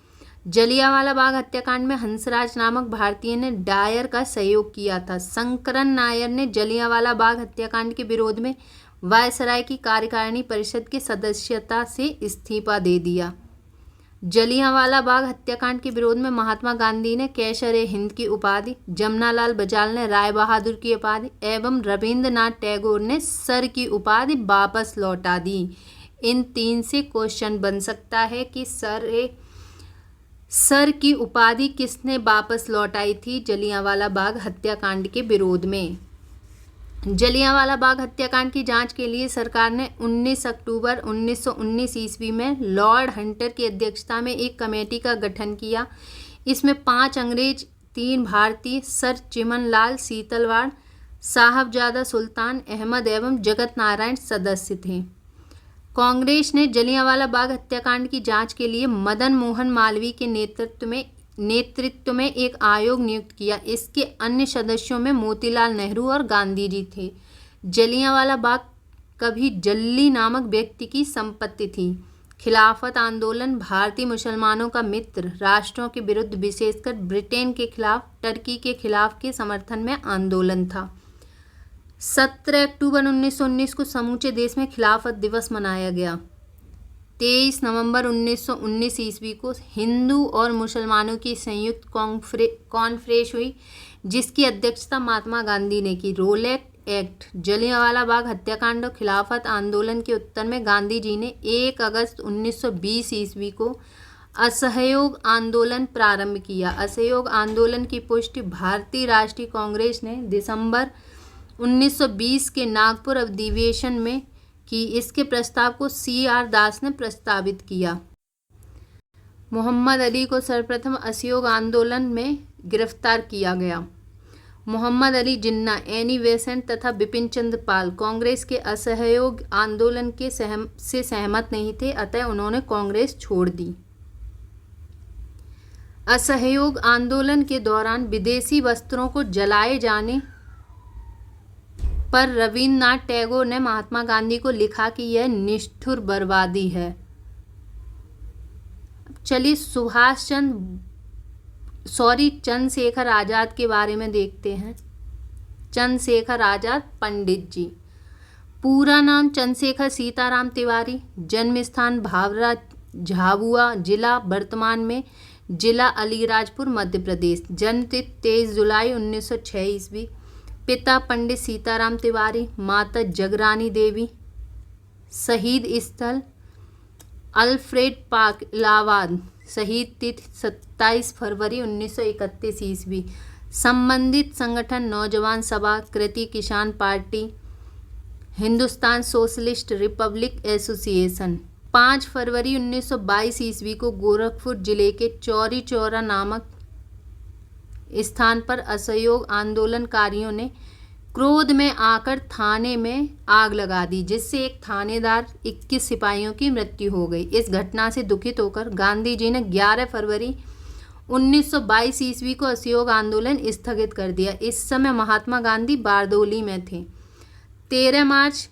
जलियांवाला बाग हत्याकांड में हंसराज नामक भारतीय ने डायर का सहयोग किया था। शंकरन नायर ने जलियांवाला बाग हत्याकांड के विरोध में वायसराय की कार्यकारिणी परिषद के सदस्यता से इस्तीफा दे दिया। जलियांवाला बाग हत्याकांड के विरोध में महात्मा गांधी ने कैसर-ए-हिंद की उपाधि, जमनालाल बजाल ने राय बहादुर की उपाधि एवं रविंद्रनाथ टैगोर ने सर की उपाधि वापस लौटा दी। इन 3 से क्वेश्चन बन सकता है कि सर की उपाधि किसने वापस लौटाई थी जलियांवाला बाग हत्याकांड के विरोध में। जलियांवाला बाग हत्याकांड की जांच के लिए सरकार ने 19 अक्टूबर 1919 ईस्वी में लॉर्ड हंटर की अध्यक्षता में एक कमेटी का गठन किया। इसमें 5 अंग्रेज, 3 भारतीय, सर चिमन लाल सीतलवाड़, साहबजादा सुल्तान अहमद एवं जगत नारायण सदस्य थे। कांग्रेस ने जलियांवाला बाग हत्याकांड की जांच के लिए मदन मोहन मालवीय के नेतृत्व में एक आयोग नियुक्त किया। इसके अन्य सदस्यों में मोतीलाल नेहरू और गांधी जी थे। जलियांवाला बाग कभी जल्ली नामक व्यक्ति की संपत्ति थी। खिलाफत आंदोलन भारतीय मुसलमानों का मित्र राष्ट्रों के विरुद्ध, विशेषकर ब्रिटेन के खिलाफ, टर्की के खिलाफ के समर्थन में आंदोलन था। 17 अक्टूबर 1919 को समूचे देश में खिलाफत दिवस मनाया गया। 23 नवंबर 1919 ईस्वी को हिंदू और मुसलमानों की संयुक्त कॉन्फ्रेंस हुई, जिसकी अध्यक्षता महात्मा गांधी ने की। रोलेट एक्ट, जलियांवाला बाग हत्याकांड और खिलाफत आंदोलन के उत्तर में गांधी जी ने 1 अगस्त 1920 ईस्वी को असहयोग आंदोलन प्रारंभ किया। असहयोग आंदोलन की पुष्टि भारतीय राष्ट्रीय कांग्रेस ने दिसंबर 1920 के नागपुर अधिवेशन में की। इसके प्रस्ताव को CR दास ने प्रस्तावित किया। मोहम्मद अली को सर्वप्रथम असहयोग आंदोलन में गिरफ्तार किया गया। मोहम्मद अली जिन्ना, एनी बेसेंट तथा बिपिन चंद्र पाल कांग्रेस के असहयोग आंदोलन से सहमत नहीं थे, अतः उन्होंने कांग्रेस छोड़ दी। असहयोग आंदोलन के दौरान विदेशी वस्त्रों को जलाए जाने पर रविन्द्रनाथ टैगोर ने महात्मा गांधी को लिखा कि यह निष्ठुर बर्बादी है। चलिए चंद्रशेखर आज़ाद के बारे में देखते हैं। चंद्रशेखर आज़ाद पंडित जी, पूरा नाम चंद्रशेखर सीताराम तिवारी, जन्म स्थान भावरा झाबुआ जिला, वर्तमान में जिला अलीराजपुर मध्य प्रदेश। जन्म तिथि 23 जुलाई 1906 ईस्वी। पिता पंडित सीताराम तिवारी, माता जगरानी देवी। शहीद स्थल अल्फ्रेड पार्क इलाहाबाद। शहीद तिथि 27 फरवरी 1931 ईस्वी। संबंधित संगठन नौजवान सभा, कृति किसान party, Hindustan socialist Republic association. 5 फरवरी 1922 ईस्वी को गोरखपुर जिले के चौरी चौरा नामक स्थान पर असहयोग आंदोलनकारियों ने क्रोध में आकर थाने में आग लगा दी, जिससे एक थानेदार 21 सिपाहियों की मृत्यु हो गई। इस घटना से दुखित होकर गांधी जी ने 11 फरवरी 1922 ईस्वी को असहयोग आंदोलन स्थगित कर दिया। इस समय महात्मा गांधी बारदोली में थे। 13 मार्च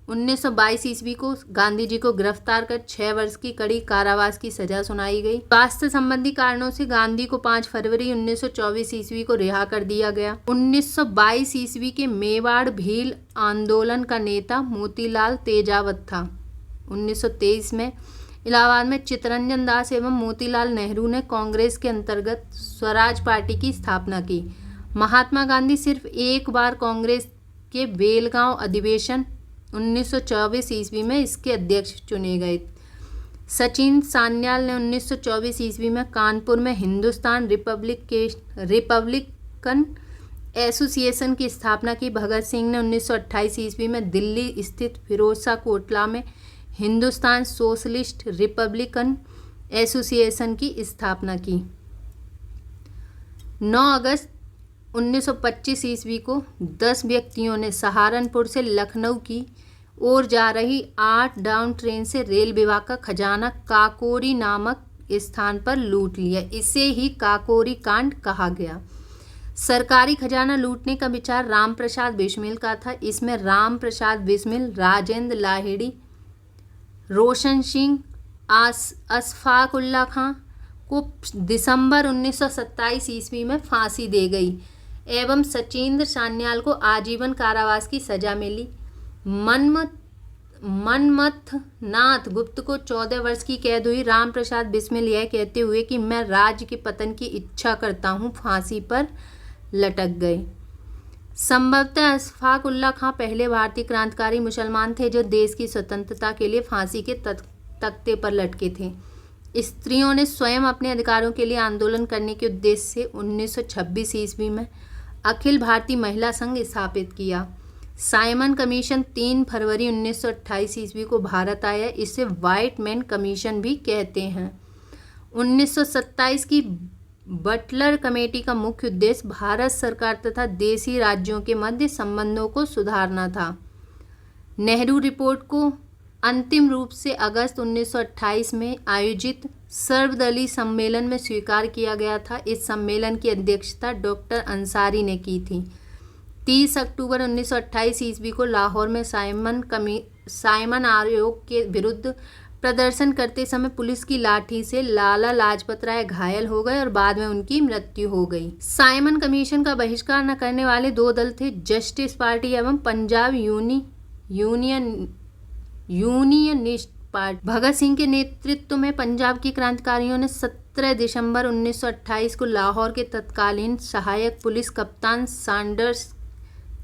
1922 ईस्वी को गांधी जी को गिरफ्तार कर 6 वर्ष की कड़ी कारावास की सजा सुनाई गई। स्वास्थ्य संबंधी कारणों से गांधी को 5 फरवरी 1924 ईस्वी को रिहा कर दिया गया। 1922 ईस्वी के मेवाड़ भील आंदोलन का नेता मोतीलाल तेजावत था। 1923 में इलाहाबाद में चित्तरंजन दास एवं मोतीलाल नेहरू ने कांग्रेस के अंतर्गत स्वराज पार्टी की स्थापना की। महात्मा गांधी सिर्फ एक बार कांग्रेस के बेलगांव अधिवेशन 1924 ईस्वी में इसके अध्यक्ष चुने गए। सचिन सान्याल ने 1924 ईस्वी में कानपुर में हिंदुस्तान रिपब्लिकन एसोसिएशन की स्थापना की। भगत सिंह ने 1928 ईस्वी में दिल्ली स्थित फिरोजशाह कोटला में हिंदुस्तान सोशलिस्ट रिपब्लिकन एसोसिएशन की स्थापना की। 9 अगस्त 1925 ईस्वी को 10 व्यक्तियों ने सहारनपुर से लखनऊ की ओर जा रही 8 डाउन ट्रेन से रेल विभाग का खजाना काकोरी नामक स्थान पर लूट लिया। इसे ही काकोरी कांड कहा गया। सरकारी खजाना लूटने का विचार रामप्रसाद बिस्मिल का था। इसमें रामप्रसाद बिस्मिल, राजेंद्र लाहिड़ी, रोशन सिंह, अशफाक उल्ला खां को दिसंबर 1927 ईस्वी में फांसी दे गई एवं सचिंद्र सान्याल को आजीवन कारावास की सजा मिली। मनमथ नाथ गुप्त को 14 वर्ष की कैद हुई। रामप्रसाद बिस्मिल यह कहते हुए कि मैं राज्य के पतन की इच्छा करता हूँ, फांसी पर लटक गए। संभवतः अशफाक उल्ला खां पहले भारतीय क्रांतिकारी मुसलमान थे जो देश की स्वतंत्रता के लिए फांसी के तख्ते पर लटके थे। स्त्रियों ने स्वयं अपने अधिकारों के लिए आंदोलन करने के उद्देश्य से 1926 ईस्वी में अखिल भारतीय महिला संघ स्थापित किया। साइमन कमीशन 3 फरवरी 1928 ईस्वी को भारत आया। इसे व्हाइट मैन कमीशन भी कहते हैं। 1927 बटलर कमेटी का मुख्य उद्देश्य भारत सरकार तथा देशी राज्यों के मध्य संबंधों को सुधारना था। नेहरू रिपोर्ट को अंतिम रूप से अगस्त 1928 में आयोजित सर्वदलीय सम्मेलन में स्वीकार किया गया था। इस सम्मेलन की अध्यक्षता डॉक्टर अंसारी ने की थी। 30 अक्टूबर 1928 ईस्वी को लाहौर में साइमन आयोग के विरुद्ध प्रदर्शन करते समय पुलिस की लाठी से लाला लाजपत राय घायल हो गए और बाद में उनकी मृत्यु हो गई। साइमन कमीशन का बहिष्कार न करने वाले दो दल थे, जस्टिस पार्टी एवं पंजाब यूनियनिस्ट पार्टी। भगत सिंह के नेतृत्व में पंजाब की क्रांतिकारियों ने 17 दिसंबर 1928 को लाहौर के तत्कालीन सहायक पुलिस कप्तान सैंडर्स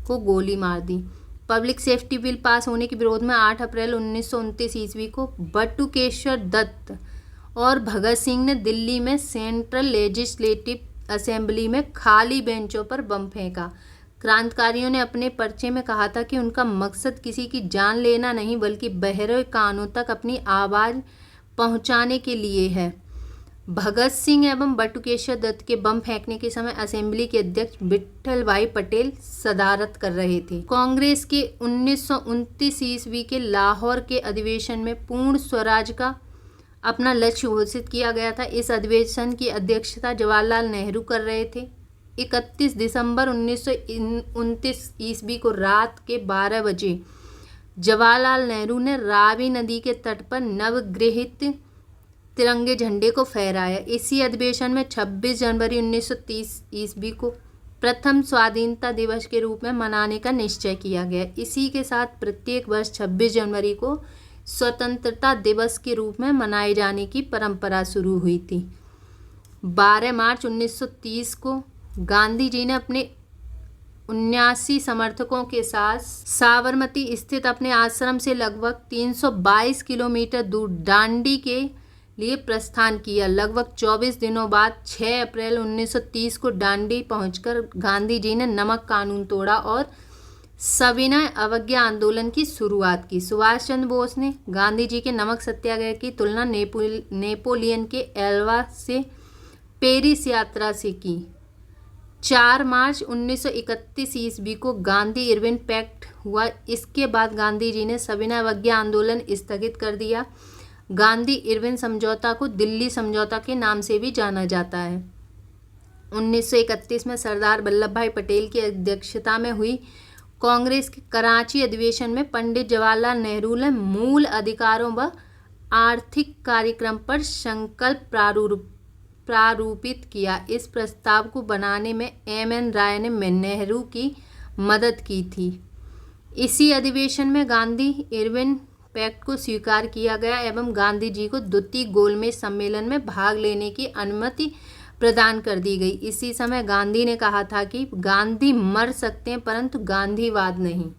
को गोली मार दी। पब्लिक सेफ्टी बिल पास होने के विरोध में 8 अप्रैल 1929 ईस्वी को बटुकेश्वर दत्त और भगत सिंह ने दिल्ली में सेंट्रल लेजिस्लेटिव असेंबली में खाली बेंचों पर बम फेंका। क्रांतिकारियों ने अपने पर्चे में कहा था कि उनका मकसद किसी की जान लेना नहीं बल्कि बहरे कानों तक अपनी आवाज़ पहुंचाने के लिए है। भगत सिंह एवं बटुकेश्वर दत्त के बम फेंकने के समय असेंबली के अध्यक्ष विट्ठल भाई पटेल सदारत कर रहे थे। कांग्रेस के 1929 ईस्वी के लाहौर के अधिवेशन में पूर्ण स्वराज का अपना लक्ष्य घोषित किया गया था। इस अधिवेशन की अध्यक्षता जवाहरलाल नेहरू कर रहे थे। 31 दिसंबर 1929 ईस्वी को रात के 12 बजे जवाहरलाल नेहरू ने रावी नदी के तट पर नवगृहित तिरंगे झंडे को फहराया। इसी अधिवेशन में 26 जनवरी 1930 ईस्वी को प्रथम स्वाधीनता दिवस के रूप में मनाने का निश्चय किया गया। इसी के साथ प्रत्येक वर्ष 26 जनवरी को स्वतंत्रता दिवस के रूप में मनाए जाने की परंपरा शुरू हुई थी। 12 मार्च 1930 को गांधी जी ने अपने 79 समर्थकों के साथ साबरमती स्थित अपने आश्रम से लगभग 322 किलोमीटर दूर दांडी के लिए प्रस्थान किया। लगभग 24 दिनों बाद 6 अप्रैल 1930 को दांडी पहुंचकर गांधी जी ने नमक कानून तोड़ा और सविनय अवज्ञा आंदोलन की शुरुआत की। सुभाष चंद्र बोस ने गांधी जी के नमक सत्याग्रह की तुलना नेपोलियन के एल्वा से पेरिस यात्रा से की। 4 मार्च 1931 ईस्वी को गांधी इरविन पैक्ट हुआ। इसके बाद गांधी जी ने सविनय अवज्ञा आंदोलन स्थगित कर दिया। गांधी इरविन समझौता को दिल्ली समझौता के नाम से भी जाना जाता है। 1931 में सरदार वल्लभ भाई पटेल की अध्यक्षता में हुई कांग्रेस के कराची अधिवेशन में पंडित जवाहरलाल नेहरू ने मूल अधिकारों व आर्थिक कार्यक्रम पर संकल्प प्रारूपित किया। इस प्रस्ताव को बनाने में M.N. राय ने नेहरू की मदद की थी। इसी अधिवेशन में गांधी इरविन पैक्ट को स्वीकार किया गया एवं गांधी जी को द्वितीय गोलमेज सम्मेलन में भाग लेने की अनुमति प्रदान कर दी गई। इसी समय गांधी ने कहा था कि गांधी मर सकते हैं परंतु गांधीवाद नहीं।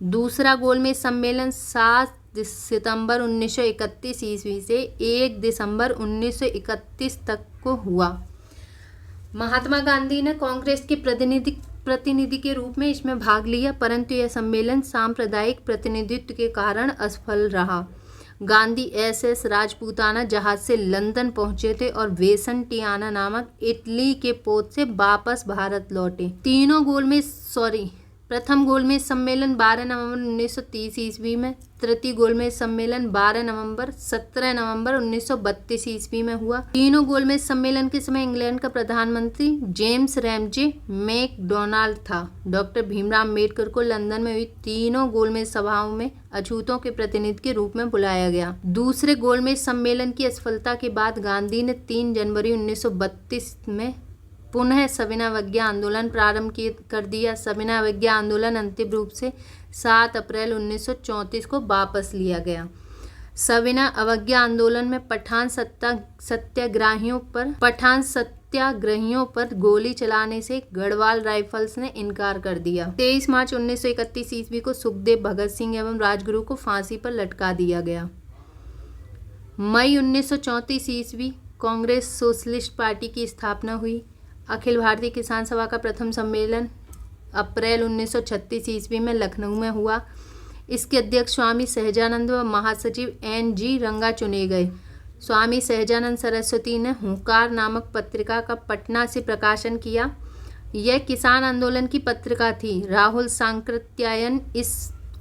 दूसरा गोलमेज सम्मेलन 7 सितंबर 1931 ईस्वी से 1 दिसंबर 1931 तक को हुआ। महात्मा गांधी ने कांग्रेस के प्रतिनिधि के रूप में इसमें भाग लिया परंतु यह सम्मेलन सांप्रदायिक प्रतिनिधित्व के कारण असफल रहा। गांधी SS राजपूताना जहाज से लंदन पहुंचे थे और वेसंटियाना नामक इटली के पोत से वापस भारत लौटे। प्रथम गोलमेज सम्मेलन 12 नवंबर 1930 ईस्वी में, तृतीय गोलमेज सम्मेलन 17 नवंबर 1932 ईस्वी में हुआ। तीनों गोलमेज सम्मेलन के समय इंग्लैंड का प्रधानमंत्री जेम्स रैमजे मैकडॉनल्ड था। डॉक्टर भीमराव अम्बेडकर को लंदन में हुई तीनों गोलमेज सभाओं में अछूतों के प्रतिनिधि के रूप में बुलाया गया। दूसरे गोलमेज सम्मेलन की असफलता के बाद गांधी ने 3 जनवरी 1932 में पुनः सविनय अवज्ञा आंदोलन प्रारंभ कर दिया। सविनय अवज्ञा आंदोलन अंतिम रूप से 7 अप्रैल 1934 को वापस लिया गया। सविनय अवज्ञा आंदोलन में पठान सत्याग्रहियों पर गोली चलाने से गढ़वाल राइफल्स ने इनकार कर दिया। 23 मार्च 1931 ईस्वी को सुखदेव, भगत सिंह एवं राजगुरु को फांसी पर लटका दिया गया। मई 1934 ईस्वी कांग्रेस सोशलिस्ट पार्टी की स्थापना हुई। अखिल भारतीय किसान सभा का प्रथम सम्मेलन अप्रैल 1936 ईस्वी में लखनऊ में हुआ। इसके अध्यक्ष स्वामी सहजानंद व महासचिव N.G. रंगा चुने गए। स्वामी सहजानंद सरस्वती ने हुंकार नामक पत्रिका का पटना से प्रकाशन किया। यह किसान आंदोलन की पत्रिका थी। राहुल सांकृत्यायन इस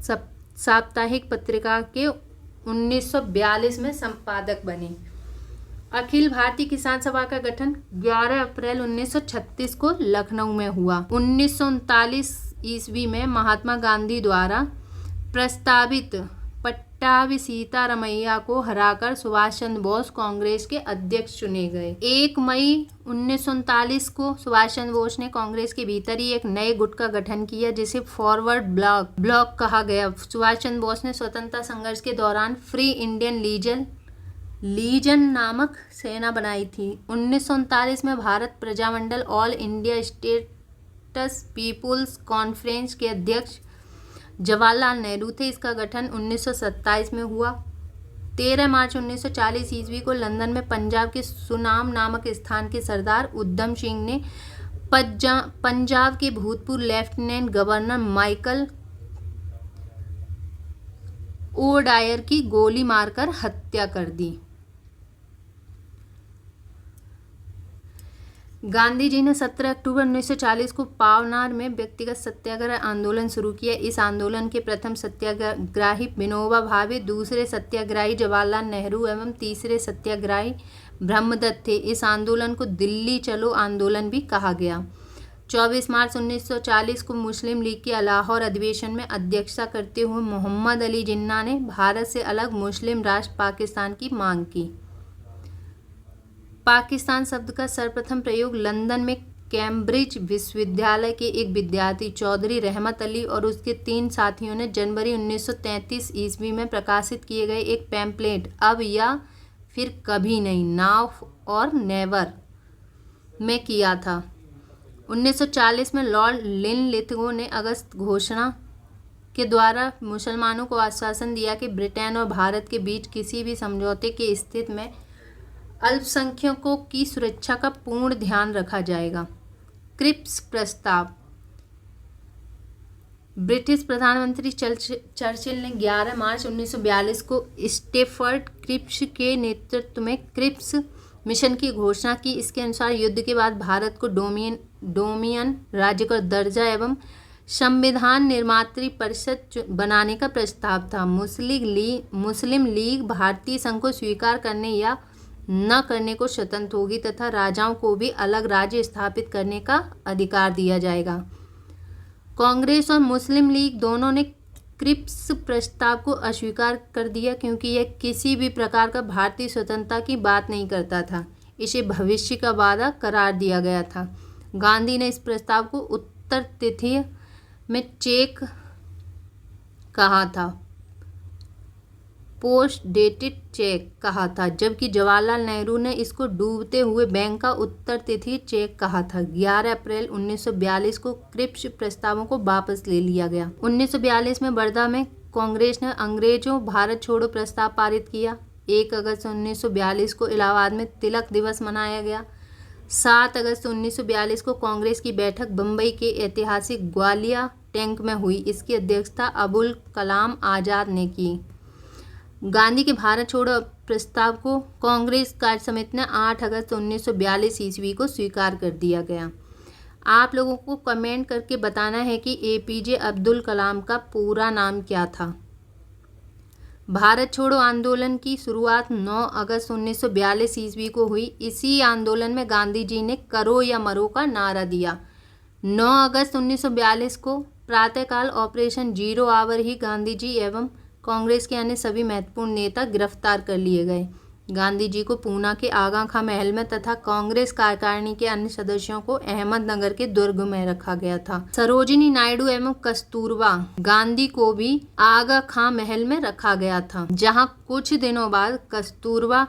साप्ताहिक पत्रिका के 1942 में संपादक बने। अखिल भारतीय किसान सभा का गठन 11 अप्रैल 1936 को लखनऊ में हुआ। 1939 ईस्वी में महात्मा गांधी द्वारा प्रस्तावित पट्टाभी सीतारमैया को हराकर सुभाष चंद्र बोस कांग्रेस के अध्यक्ष चुने गए। 1 मई 1939 को सुभाष चंद्र बोस ने कांग्रेस के भीतर ही एक नए गुट का गठन किया जिसे फॉरवर्ड ब्लॉक कहा गया। सुभाष चंद्र बोस ने स्वतंत्रता संघर्ष के दौरान फ्री इंडियन लीजन नामक सेना बनाई थी। 1939 में Bharat Prajamandal All India States People's Conference के अध्यक्ष जवाहरलाल नेहरू थे। इसका गठन 1927 में हुआ। 13 मार्च 1940 ईस्वी को लंदन में पंजाब के सुनाम नामक स्थान के सरदार उधम सिंह ने पंजाब के भूतपूर्व लेफ्टिनेंट गवर्नर माइकल ओडायर की गोली मारकर हत्या कर दी। गांधी जी ने 17 अक्टूबर 1940 को पावनार में व्यक्तिगत सत्याग्रह आंदोलन शुरू किया। इस आंदोलन के प्रथम सत्याग्राही विनोबा भावे, दूसरे सत्याग्राही जवाहरलाल नेहरू एवं तीसरे सत्याग्राही ब्रह्मदत्त थे। इस आंदोलन को दिल्ली चलो आंदोलन भी कहा गया। 24 मार्च 1940 को मुस्लिम लीग के लाहौर अधिवेशन में अध्यक्षता करते हुए मोहम्मद अली जिन्ना ने भारत से अलग मुस्लिम राष्ट्र पाकिस्तान की मांग की। पाकिस्तान शब्द का सर्वप्रथम प्रयोग लंदन में कैम्ब्रिज विश्वविद्यालय के एक विद्यार्थी चौधरी रहमत अली और उसके 3 साथियों ने जनवरी 1933 ईस्वी में प्रकाशित किए गए एक पैम्पलेट अब या फिर कभी नहीं, नाउ और नेवर में किया था। 1940 में लॉर्ड लिनलिथगो ने अगस्त घोषणा के द्वारा मुसलमानों को आश्वासन दिया कि ब्रिटेन और भारत के बीच किसी भी समझौते की स्थिति में अल्पसंख्यकों की सुरक्षा का पूर्ण ध्यान रखा जाएगा। क्रिप्स प्रस्ताव। ब्रिटिश प्रधानमंत्री चर्चिल ने 11 मार्च 1942 को स्टेफर्ड क्रिप्स के नेतृत्व में क्रिप्स मिशन की घोषणा की। इसके अनुसार युद्ध के बाद भारत को डोमिनियन राज्य का दर्जा एवं संविधान निर्मात्री परिषद बनाने का प्रस्ताव था। मुस्लिम लीग भारतीय संघ को स्वीकार करने या न करने को स्वतंत्र होगी तथा राजाओं को भी अलग राज्य स्थापित करने का अधिकार दिया जाएगा। कांग्रेस और मुस्लिम लीग दोनों ने क्रिप्स प्रस्ताव को अस्वीकार कर दिया क्योंकि यह किसी भी प्रकार का भारतीय स्वतंत्रता की बात नहीं करता था। इसे भविष्य का वादा करार दिया गया था। गांधी ने इस प्रस्ताव को उत्तर तिथिय में चेक कहा था, पोस्ट डेटेड चेक कहा था, जबकि जवाहरलाल नेहरू ने इसको डूबते हुए बैंक का उत्तर तिथि चेक कहा था। 11 अप्रैल 1942 को क्रिप्स प्रस्तावों को वापस ले लिया गया। 1942 में वर्धा में कांग्रेस ने अंग्रेजों भारत छोड़ो प्रस्ताव पारित किया। 1 अगस्त 1942 को इलाहाबाद में तिलक दिवस मनाया गया। 7 अगस्त 1942 को कांग्रेस की बैठक बम्बई के ऐतिहासिक ग्वालिया टैंक में हुई। इसकी अध्यक्षता अबुल कलाम आज़ाद ने की। गांधी के भारत छोड़ो प्रस्ताव को कांग्रेस कार्य समिति ने 8 अगस्त 1942 ईस्वी को स्वीकार कर दिया गया। आप लोगों को कमेंट करके बताना है कि एपीजे अब्दुल कलाम का पूरा नाम क्या था। भारत छोड़ो आंदोलन की शुरुआत 9 अगस्त 1942 ईस्वी को हुई। इसी आंदोलन में गांधी जी ने करो या मरो का नारा दिया। 9 अगस्त 1942 को प्रातःकाल ऑपरेशन जीरो आवर ही गांधी जी एवं कांग्रेस के अन्य सभी महत्वपूर्ण नेता गिरफ्तार कर लिए गए। गांधी जी को पूना के आगा खां महल में तथा कांग्रेस कार्यकारिणी के अन्य सदस्यों को अहमदनगर के दुर्ग में रखा गया था। सरोजिनी नायडू एवं कस्तूरबा गांधी को भी आगा खां महल में रखा गया था, जहां कुछ दिनों बाद कस्तूरबा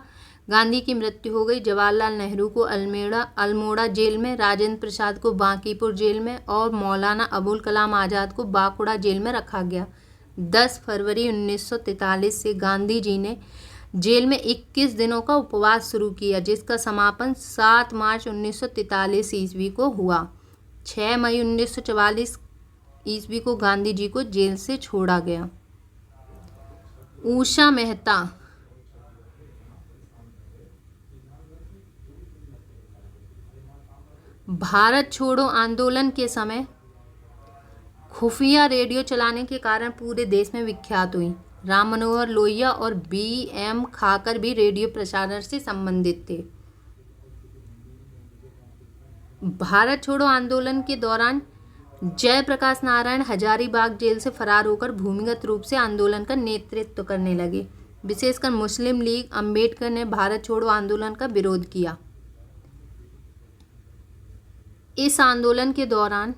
गांधी की मृत्यु हो गई। जवाहरलाल नेहरू को अल्मोड़ा जेल में, राजेंद्र प्रसाद को बांकीपुर जेल में और मौलाना अबुल कलाम आज़ाद को बांकुड़ा जेल में रखा गया। 10 फरवरी 1943 से गांधी जी ने जेल में 21 दिनों का उपवास शुरू किया, जिसका समापन 7 मार्च 1943 ईस्वी को हुआ। 6 मई 1944 ईस्वी को गांधी जी को जेल से छोड़ा गया। उषा मेहता भारत छोड़ो आंदोलन के समय खुफिया रेडियो चलाने के कारण पूरे देश में विख्यात हुई। राम मनोहर लोहिया और B.M. खाकर भी रेडियो प्रसारण से संबंधित थे। भारत छोड़ो आंदोलन के दौरान जयप्रकाश नारायण हजारीबाग जेल से फरार होकर भूमिगत रूप से आंदोलन का नेतृत्व करने लगे। विशेषकर मुस्लिम लीग अंबेडकर ने भारत छोड़ो आंदोलन का विरोध किया। इस आंदोलन के दौरान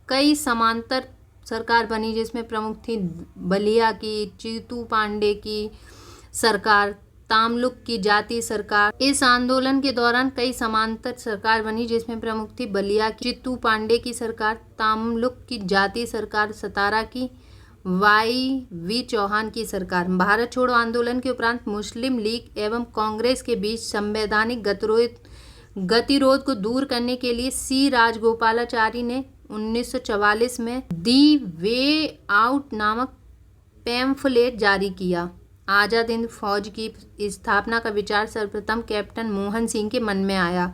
कई समांतर सरकार बनी, जिसमें प्रमुख थी बलिया की चीतू पांडे की सरकार, तामलुक की जाति सरकार। इस आंदोलन के दौरान कई समांतर सरकार बनी, जिसमें प्रमुख थी बलिया की चीतू पांडे की सरकार, तामलुक की जाति सरकार, सतारा की Y.V. चौहान की सरकार। भारत छोड़ो आंदोलन के उपरांत मुस्लिम लीग एवं कांग्रेस के बीच संवैधानिक गतिरोध को दूर करने के लिए C. राजगोपालाचारी ने 1944 में दी वे आउट नामक पैम्फलेट जारी किया। आज़ाद हिंद फौज की स्थापना का विचार सर्वप्रथम कैप्टन मोहन सिंह के मन में आया।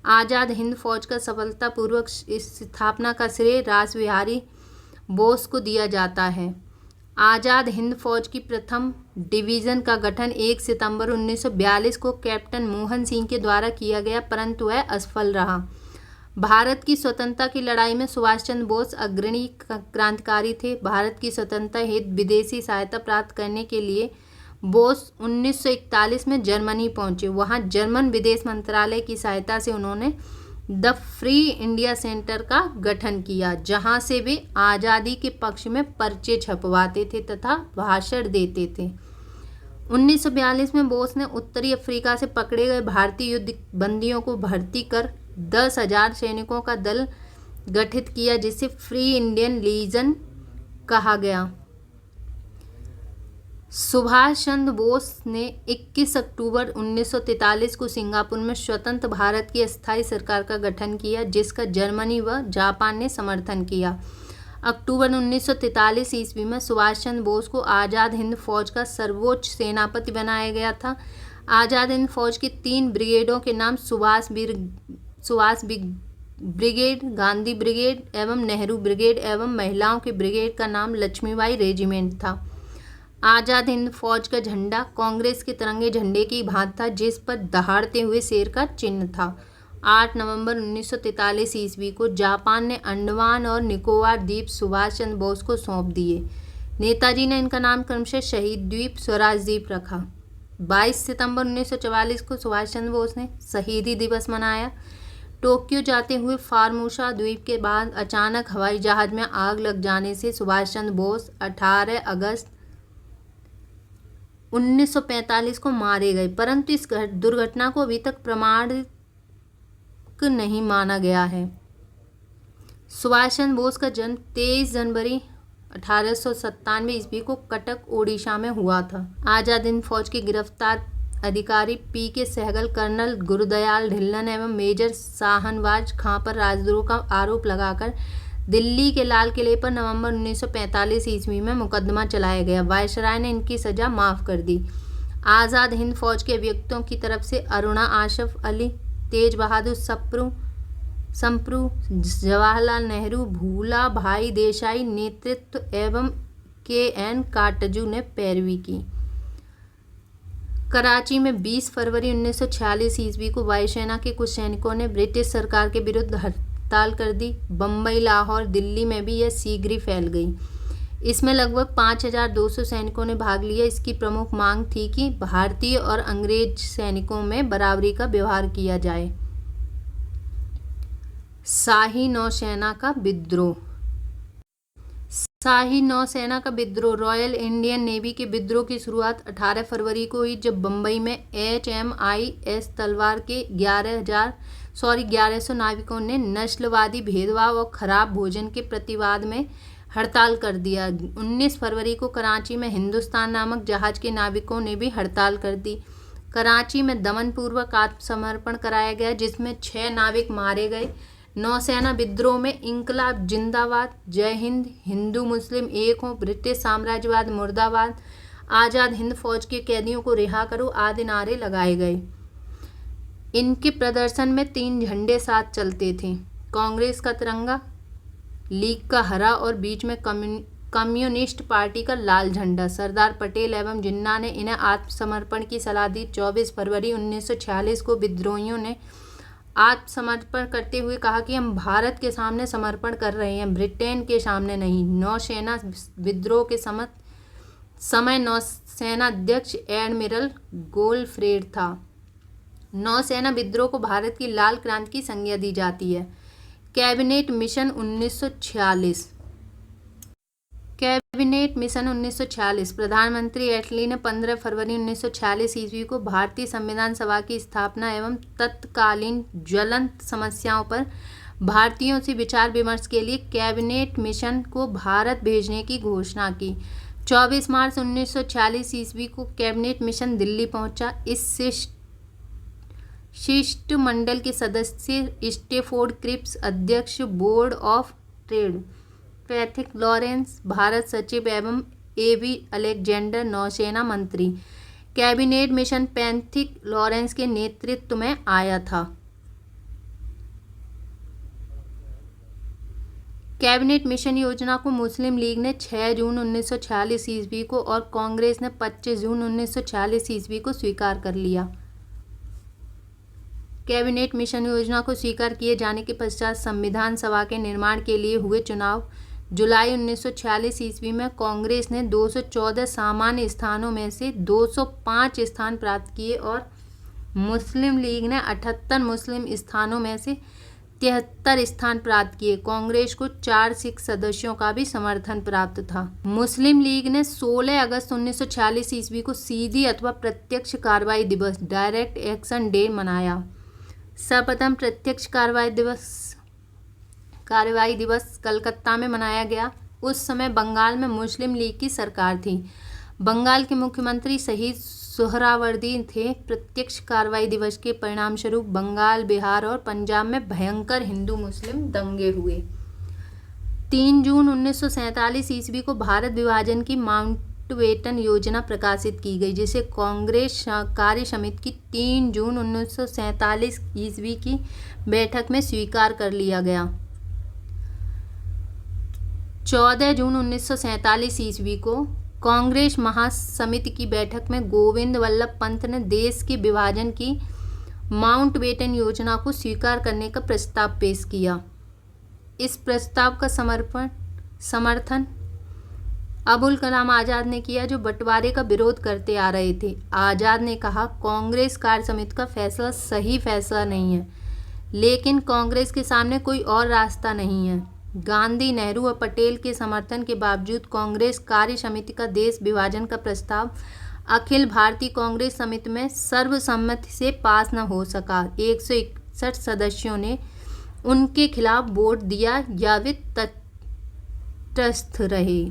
आज़ाद हिंद फौज का सफलतापूर्वक स्थापना का श्रेय रासबिहारी बोस को दिया जाता है। आज़ाद हिंद फौज की प्रथम डिवीज़न का गठन 1 सितंबर 1942 को कैप्टन मोहन सिंह के द्वारा किया गया, परंतु वह असफल रहा। भारत की स्वतंत्रता की लड़ाई में सुभाष चंद्र बोस अग्रणी क्रांतिकारी थे। भारत की स्वतंत्रता हेतु विदेशी सहायता प्राप्त करने के लिए बोस 1941 में जर्मनी पहुंचे। वहां जर्मन विदेश मंत्रालय की सहायता से उन्होंने द फ्री इंडिया सेंटर का गठन किया, जहां से वे आज़ादी के पक्ष में पर्चे छपवाते थे तथा भाषण देते थे। 1942 में बोस ने उत्तरी अफ्रीका से पकड़े गए भारतीय युद्ध बंदियों को भर्ती कर 10,000 सैनिकों का दल गठित किया, जिसे फ्री इंडियन लीजन कहा गया। सुभाष चंद्र बोस ने 21 अक्टूबर 1943 को सिंगापुर में स्वतंत्र भारत की अस्थायी सरकार का गठन किया, जिसका जर्मनी व जापान ने समर्थन किया। अक्टूबर 1943 ईस्वी में सुभाष चंद्र बोस को आज़ाद हिंद फौज का सर्वोच्च सेनापति बनाया गया था। आज़ाद हिंद फौज की 3 ब्रिगेडों के नाम सुभाष ब्रिगेड, गांधी ब्रिगेड एवं नेहरू ब्रिगेड एवं महिलाओं की ब्रिगेड का नाम लक्ष्मीबाई रेजिमेंट था। आज़ाद हिंद फौज का झंडा कांग्रेस के तिरंगे झंडे की भांति था, जिस पर दहाड़ते हुए शेर का चिन्ह था। 8 नवंबर 1943 ईस्वी को जापान ने अंडमान और निकोबार द्वीप सुभाष चंद्र बोस को सौंप दिए। नेताजी ने इनका नाम क्रमशः शहीद द्वीप, स्वराज द्वीप रखा। 22 सितंबर 1944 को सुभाष चंद्र बोस ने शहीदी दिवस मनाया। टोक्यो जाते हुए फार्मोसा द्वीप के बाद अचानक हवाई जहाज में आग लग जाने से सुभाष चंद्र बोस 18 अगस्त 1945 को मारे गए, परंतु इस दुर्घटना को अभी तक प्रमाणित नहीं माना गया है। सुभाष चंद्र बोस का जन्म 23 जनवरी 1897 ईस्वी को कटक, ओडिशा में हुआ था। आज़ाद हिंद फौज के गिरफ्तार अधिकारी P.K. सहगल, कर्नल गुरुदयाल ढिल्लन एवं मेजर शाहनवाज खां पर राजद्रोह का आरोप लगाकर दिल्ली के लाल किले पर नवंबर 1945 ईस्वी में मुकदमा चलाया गया। वायसराय ने इनकी सजा माफ़ कर दी। आज़ाद हिंद फौज के अभियुक्तों की तरफ से अरुणा आसफ अली, तेज बहादुर संप्रू, जवाहरलाल नेहरू, भूला भाई देसाई नेतृत्व एवं K.N. काटजू ने पैरवी की। कराची में 20 फरवरी 1946 ईस्वी को वायुसेना के कुछ सैनिकों ने ब्रिटिश सरकार के विरुद्ध हड़ताल कर दी। बम्बई, लाहौर, दिल्ली में भी यह शीघ्र ही फैल गई। इसमें लगभग 5,200 सैनिकों ने भाग लिया। इसकी प्रमुख मांग थी कि भारतीय और अंग्रेज सैनिकों में बराबरी का व्यवहार किया जाए। शाही नौसेना का विद्रोह। शाही नौसेना का विद्रोह रॉयल इंडियन नेवी के विद्रोह की शुरुआत 18 फरवरी को हुई, जब बम्बई में HMIS तलवार के 1100 नाविकों ने नस्लवादी भेदभाव और खराब भोजन के प्रतिवाद में हड़ताल कर दिया। 19 फरवरी को कराची में हिंदुस्तान नामक जहाज के नाविकों ने भी हड़ताल कर दी। कराची में दमनपूर्वक आत्मसमर्पण कराया गया, जिसमें 6 नाविक मारे गए। नौसेना विद्रोह में इंकलाब जिंदाबाद, जय हिंद, हिंदू मुस्लिम एक हों, ब्रिटिश साम्राज्यवाद मुर्दाबाद, आज़ाद हिंद फौज के कैदियों को रिहा करो आदि नारे लगाए गए। इनके प्रदर्शन में 3 झंडे साथ चलते थे, कांग्रेस का तिरंगा, लीग का हरा और बीच में कम्युनिस्ट पार्टी का लाल झंडा। सरदार पटेल एवं जिन्ना ने इन्हें आत्मसमर्पण की सलाह दी। 24 फरवरी 1946 को विद्रोहियों ने आत्मसमर्पण करते हुए कहा कि हम भारत के सामने समर्पण कर रहे हैं, ब्रिटेन के सामने नहीं। नौसेना विद्रोह के समय नौसेना अध्यक्ष एडमिरल गोल्फ्रेड था। नौसेना विद्रोह को भारत की लाल क्रांति की संज्ञा दी जाती है। Cabinet mission 1946। Cabinet mission 1946। प्रधानमंत्री एटली ने 15 फरवरी 1946 ईस्वी को भारतीय संविधान सभा की स्थापना एवं तत्कालीन ज्वलंत समस्याओं पर भारतीयों से विचार विमर्श के लिए कैबिनेट मिशन को भारत भेजने की घोषणा की। 24 मार्च 1946 ईस्वी को कैबिनेट मिशन दिल्ली पहुंचा। इस शिष्टमंडल के सदस्य स्टेफोर्ड क्रिप्स अध्यक्ष, board of trade, Pethick Lawrence Bharat सचिव एवं एवी अलेक्जेंडर नौसेना मंत्री। कैबिनेट मिशन पैथिक लॉरेंस के नेतृत्व में आया था। कैबिनेट मिशन योजना को मुस्लिम लीग ने 6 जून 1946 ईस्वी को और कांग्रेस ने 25 जून 1946 ईस्वी को स्वीकार कर लिया। कैबिनेट मिशन योजना को स्वीकार किए जाने के पश्चात संविधान सभा के निर्माण के लिए हुए चुनाव। जुलाई 1946 ईस्वी में कांग्रेस ने 214 सामान्य स्थानों में से 205 स्थान प्राप्त किए और मुस्लिम लीग ने 78 मुस्लिम स्थानों में से 73 स्थान प्राप्त किए। कांग्रेस को 4 सिख सदस्यों का भी समर्थन प्राप्त था। मुस्लिम लीग ने 16 अगस्त 1946 ईस्वी को सीधी अथवा प्रत्यक्ष कार्रवाई दिवस, डायरेक्ट एक्शन डे मनाया। सर्वप्रथम प्रत्यक्ष कार्रवाई दिवस कलकत्ता में मनाया गया। उस समय बंगाल में मुस्लिम लीग की सरकार थी। बंगाल के मुख्यमंत्री शहीद सोहरावर्दी थे। प्रत्यक्ष कार्रवाई दिवस के परिणामस्वरूप बंगाल, बिहार और पंजाब में भयंकर हिंदू मुस्लिम दंगे हुए। 3 जून 1947 ईस्वी को भारत विभाजन की माउंटबेटन योजना प्रकाशित की गई, जिसे कांग्रेस कार्य समिति की 3 जून 1947 ईस्वी की बैठक में स्वीकार कर लिया गया। 14 जून 1947 ईस्वी को कांग्रेस महासमिति की बैठक में गोविंद वल्लभ पंत ने देश के विभाजन की माउंटबेटन योजना को स्वीकार करने का प्रस्ताव पेश किया। इस प्रस्ताव का समर्थन अबुल कलाम आज़ाद ने किया, जो बंटवारे का विरोध करते आ रहे थे। आज़ाद ने कहा, कांग्रेस कार्य समिति का फैसला सही फैसला नहीं है, लेकिन कांग्रेस के सामने कोई और रास्ता नहीं है। गांधी, नेहरू और पटेल के समर्थन के बावजूद कांग्रेस कार्य समिति का देश विभाजन का प्रस्ताव अखिल भारतीय कांग्रेस समिति में सर्वसम्मति से पास न हो सका। 161 सदस्यों ने उनके खिलाफ वोट दिया या वे तटस्थ रहे।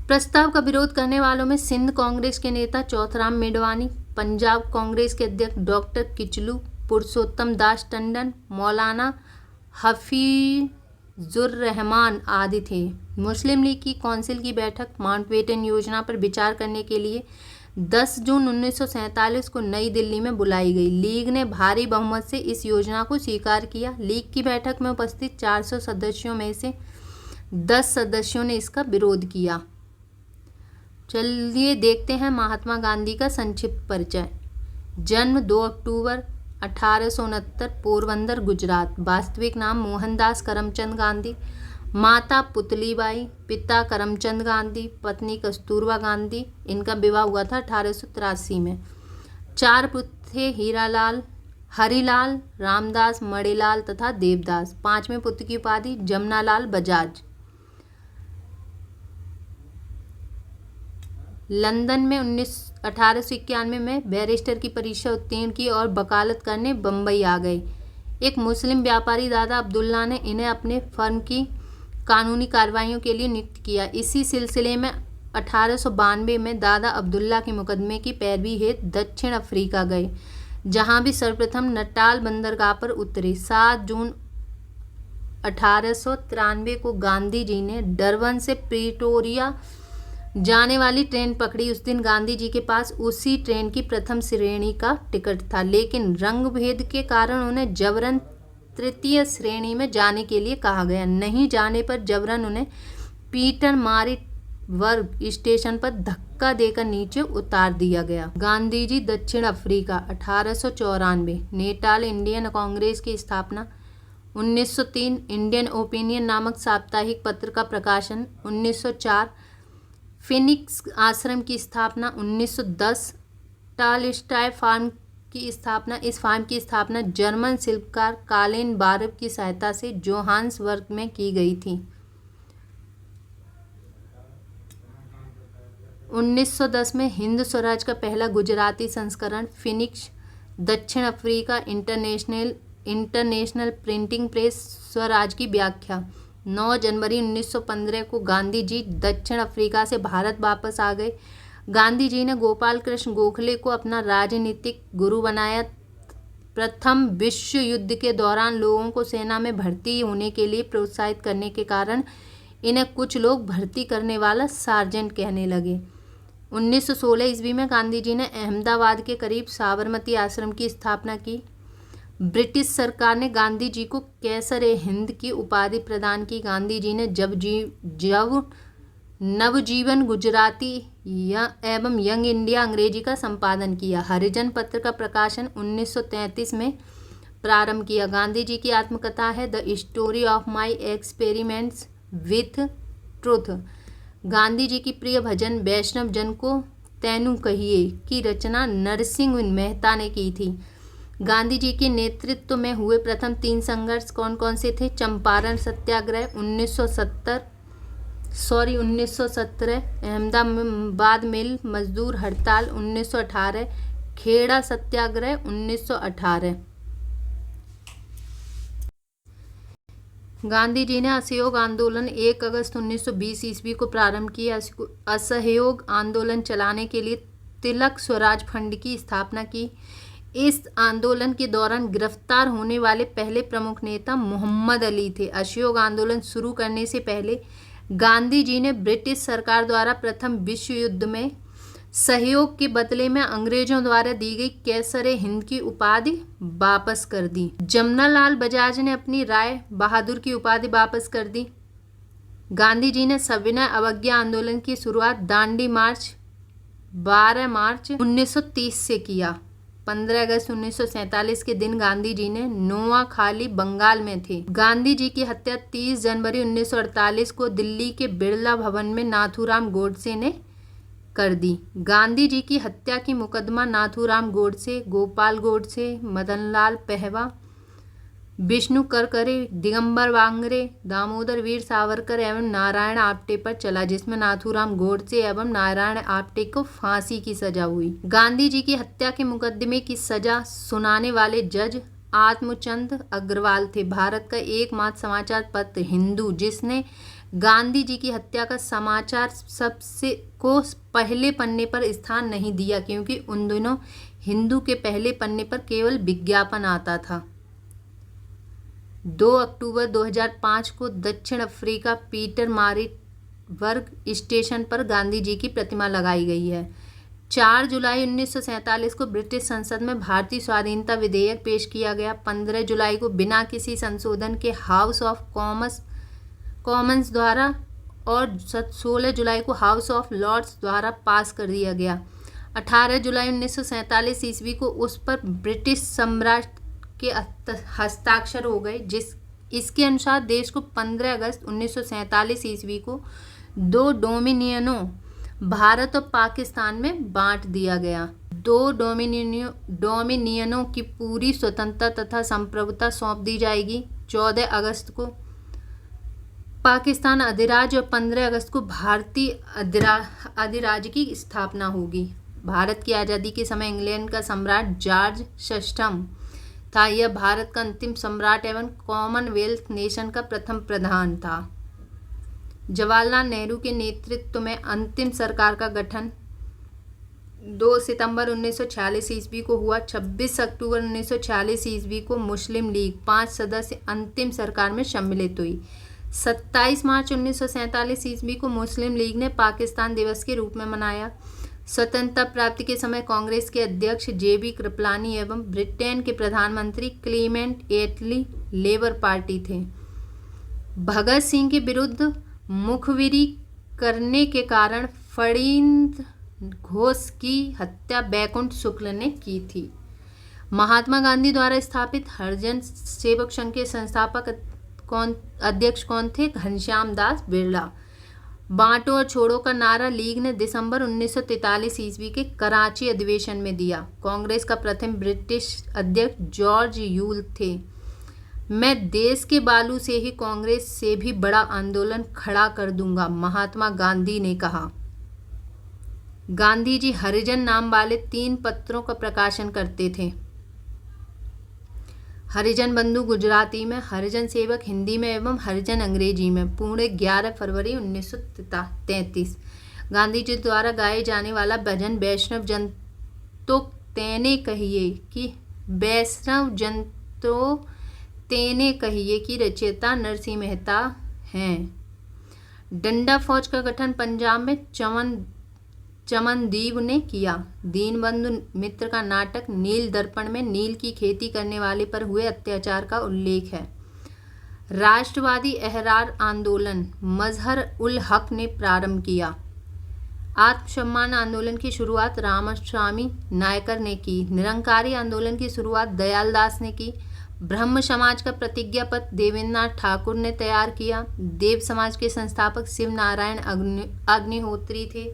प्रस्ताव का विरोध करने वालों में सिंध कांग्रेस के नेता चौथराम मेडवानी, पंजाब कांग्रेस के अध्यक्ष डॉक्टर किचलू पुरुषोत्तम दास टंडन, मौलाना हफीजुर रहमान आदि थे। मुस्लिम लीग की काउंसिल की बैठक माउंटबेटन योजना पर विचार करने के लिए 10 जून 1947 को नई दिल्ली में बुलाई गई। लीग ने भारी बहुमत से इस योजना को स्वीकार किया। लीग की बैठक में उपस्थित 400 सदस्यों में से 10 सदस्यों ने इसका विरोध किया। चलिए देखते हैं महात्मा गांधी का संक्षिप्त परिचय। जन्म 2 अक्टूबर 1869, पोरबंदर, गुजरात। वास्तविक नाम मोहनदास करमचंद गांधी। माता पुतलीबाई, पिता करमचंद गांधी, पत्नी कस्तूरबा गांधी। इनका विवाह हुआ था 1883 में। 4 पुत्र थे, हीरालाल, हरिलाल, रामदास, मणिलाल तथा देवदास। 5वें पुत्र की उपाधि जमनालाल बजाज। लंदन में 1891 में बैरिस्टर की परीक्षा उत्तीर्ण की और वकालत करने बम्बई आ गए। एक मुस्लिम व्यापारी दादा अब्दुल्ला ने इन्हें अपने फर्म की कानूनी कार्रवाइयों के लिए नियुक्त किया। इसी सिलसिले में 1892 में दादा अब्दुल्ला के मुकदमे की पैरवी हेतु दक्षिण अफ्रीका गए, जहां भी सर्वप्रथम नटाल बंदरगाह पर उतरे। 7 जून 1893 को गांधी जी ने डरबन से प्रिटोरिया जाने वाली ट्रेन पकड़ी। उस दिन गांधी जी के पास उसी ट्रेन की प्रथम श्रेणी का टिकट था, लेकिन रंग भेद के कारण उन्हें जबरन तृतीय श्रेणी में जाने के लिए कहा गया। नहीं जाने पर जबरन उन्हें पीटरमारिट्जबर्ग स्टेशन पर धक्का देकर नीचे उतार दिया गया। गांधी जी दक्षिण अफ्रीका 1894। नेटाल इंडियन कांग्रेस की स्थापना 1903। इंडियन ओपिनियन नामक साप्ताहिक पत्र का प्रकाशन 1904। फिनिक्स आश्रम की स्थापना 1910। टालस्टॉय फार्म की स्थापना। इस फार्म की स्थापना जर्मन शिल्पकार कालिन बार्ब की सहायता से जोहान्सबर्ग में की गई थी। 1910 में हिंद स्वराज का पहला गुजराती संस्करण फिनिक्स। दक्षिण Africa international printing press Swaraj की व्याख्या। 9 जनवरी 1915 को गांधी जी दक्षिण अफ्रीका से भारत वापस आ गए। गांधी जी ने गोपाल कृष्ण गोखले को अपना राजनीतिक गुरु बनाया। प्रथम विश्व युद्ध के दौरान लोगों को सेना में भर्ती होने के लिए प्रोत्साहित करने के कारण इन्हें कुछ लोग भर्ती करने वाला सार्जेंट कहने लगे। 1916 ईस्वी में गांधी जी ने अहमदाबाद के करीब साबरमती आश्रम की स्थापना की। ब्रिटिश सरकार ने गांधी जी को कैसर-ए-हिंद की उपाधि प्रदान की। गांधी जी ने जब नवजीवन गुजराती एवं यंग इंडिया अंग्रेजी का संपादन किया। हरिजन पत्र का प्रकाशन 1933 में प्रारंभ किया। गांधी जी की आत्मकथा है the story of my experiments with truth. Gandhi ji की प्रिय भजन वैष्णव जन को तैनू कहिए की रचना नरसिंह मेहता ने की थी। गांधी जी के नेतृत्व में हुए प्रथम 3 संघर्ष कौन कौन से थे? चंपारण सत्याग्रह 1917, अहमदाबाद मिल मजदूर हड़ताल 1918, खेड़ा सत्याग्रह 1918। गांधी जी ने असहयोग आंदोलन 1 अगस्त 1920 ईस्वी को प्रारंभ किया। असहयोग आंदोलन चलाने के लिए तिलक स्वराज फंड की स्थापना की। इस आंदोलन के दौरान गिरफ्तार होने वाले पहले प्रमुख नेता मोहम्मद अली थे। असहयोग आंदोलन शुरू करने से पहले गांधी जी ने ब्रिटिश सरकार द्वारा प्रथम विश्व युद्ध में सहयोग के बदले में अंग्रेजों द्वारा दी गई कैसर-ए-हिंद की उपाधि वापस कर दी। जमनालाल बजाज ने अपनी राय बहादुर की उपाधि वापस कर दी। गांधी जी ने सविनय अवज्ञा आंदोलन की शुरुआत दांडी मार्च 12 मार्च 1930 से किया। 15 अगस्त 1947 के दिन गांधी जी ने नोआखाली बंगाल में थे। गांधी जी की हत्या 30 जनवरी 1948 को दिल्ली के बिरला भवन में नाथूराम गोडसे ने कर दी। गांधी जी की हत्या की मुकदमा नाथूराम गोडसे, गोपाल गोडसे, मदनलाल पहवा, विष्णु करकरे, दिगंबर वांगरे, दामोदर वीर सावरकर एवं नारायण आप्टे पर चला, जिसमें नाथूराम गोडसे एवं नारायण आप्टे को फांसी की सजा हुई। गांधी जी की हत्या के मुकदमे की सजा सुनाने वाले जज आत्मचंद अग्रवाल थे। भारत का एकमात्र समाचार पत्र हिंदू जिसने गांधी जी की हत्या का समाचार सबसे को पहले पन्ने पर स्थान नहीं दिया, क्योंकि उन दिनों हिंदू के पहले पन्ने पर केवल विज्ञापन आता था। 2 अक्टूबर 2005 को दक्षिण अफ्रीका पीटरमारिट्जबर्ग स्टेशन पर गांधी जी की प्रतिमा लगाई गई है। 4 जुलाई 1947 को ब्रिटिश संसद में भारतीय स्वाधीनता विधेयक पेश किया गया। 15 जुलाई को बिना किसी संशोधन के हाउस ऑफ कॉमन्स द्वारा और 16 जुलाई को हाउस ऑफ लॉर्ड्स द्वारा पास कर दिया गया। 18 जुलाई 1947 ईस्वी को उस पर ब्रिटिश सम्राट के हस्ताक्षर हो गए। इसके अनुसार देश को 15 अगस्त 1947 ईस्वी को 2 डोमिनियनों भारत और पाकिस्तान में बांट दिया गया। 2 डोमिनियनों की पूरी स्वतंत्रता तथा संप्रभुता सौंप दी जाएगी। 14 अगस्त को पाकिस्तान अधिराज्य और 15 अगस्त को भारतीय अधिराज्य की स्थापना होगी। भारत की आज़ादी के समय इंग्लैंड का सम्राट जॉर्ज VI था। यह भारत का अंतिम सम्राट एवं कॉमनवेल्थ नेशन का प्रथम प्रधान था। जवाहरलाल नेहरू के नेतृत्व में अंतिम सरकार का गठन 2 सितंबर 1946 ईस्वी को हुआ। 26 अक्टूबर 1946 ईस्वी को मुस्लिम लीग 5 सदस्य अंतिम सरकार में सम्मिलित हुई। 27 मार्च 1947 ईस्वी को मुस्लिम लीग ने पाकिस्तान दिवस के रूप में मनाया। स्वतंत्रता प्राप्ति के समय कांग्रेस के अध्यक्ष जेबी कृपलानी एवं ब्रिटेन के प्रधानमंत्री क्लीमेंट एटली लेबर पार्टी थे। भगत सिंह के विरुद्ध मुखबिरी करने के कारण फणींद्र घोष की हत्या बैकुंठ शुक्ल ने की थी। महात्मा गांधी द्वारा स्थापित हरिजन सेवक संघ के संस्थापक अध्यक्ष कौन थे? घनश्याम दास बिरला। बांटो और छोड़ो का नारा लीग ने दिसंबर 1943 ईस्वी के कराची अधिवेशन में दिया। कांग्रेस का प्रथम ब्रिटिश अध्यक्ष जॉर्ज यूल थे। मैं देश के बालू से ही कांग्रेस से भी बड़ा आंदोलन खड़ा कर दूंगा, महात्मा गांधी ने कहा। गांधी जी हरिजन नाम वाले 3 पत्रों का प्रकाशन करते थे। हरिजन बंधु गुजराती में, हरिजन सेवक हिंदी में एवं हरिजन अंग्रेजी में। पुणे 11 फरवरी 1933। गांधी जी द्वारा गाए जाने वाला भजन वैष्णव जन तो तेने कहिए कि वैष्णव जन तो तेने कहिए की रचयिता नरसिंह मेहता हैं। डंडा फौज का गठन पंजाब में चमनदीव ने किया। दीनबंधु मित्र का नाटक नील दर्पण में नील की खेती करने वाले पर हुए अत्याचार का उल्लेख है। राष्ट्रवादी एहरार आंदोलन मजहर उल हक ने प्रारंभ किया। आत्मसम्मान आंदोलन की शुरुआत रामास्वामी नायकर ने की। निरंकारी आंदोलन की शुरुआत दयाल दास ने की। ब्रह्म समाज का प्रतिज्ञा पत्र देवेंद्र नाथ ठाकुर ने तैयार किया। देव समाज के संस्थापक शिव नारायण अग्निहोत्री थे।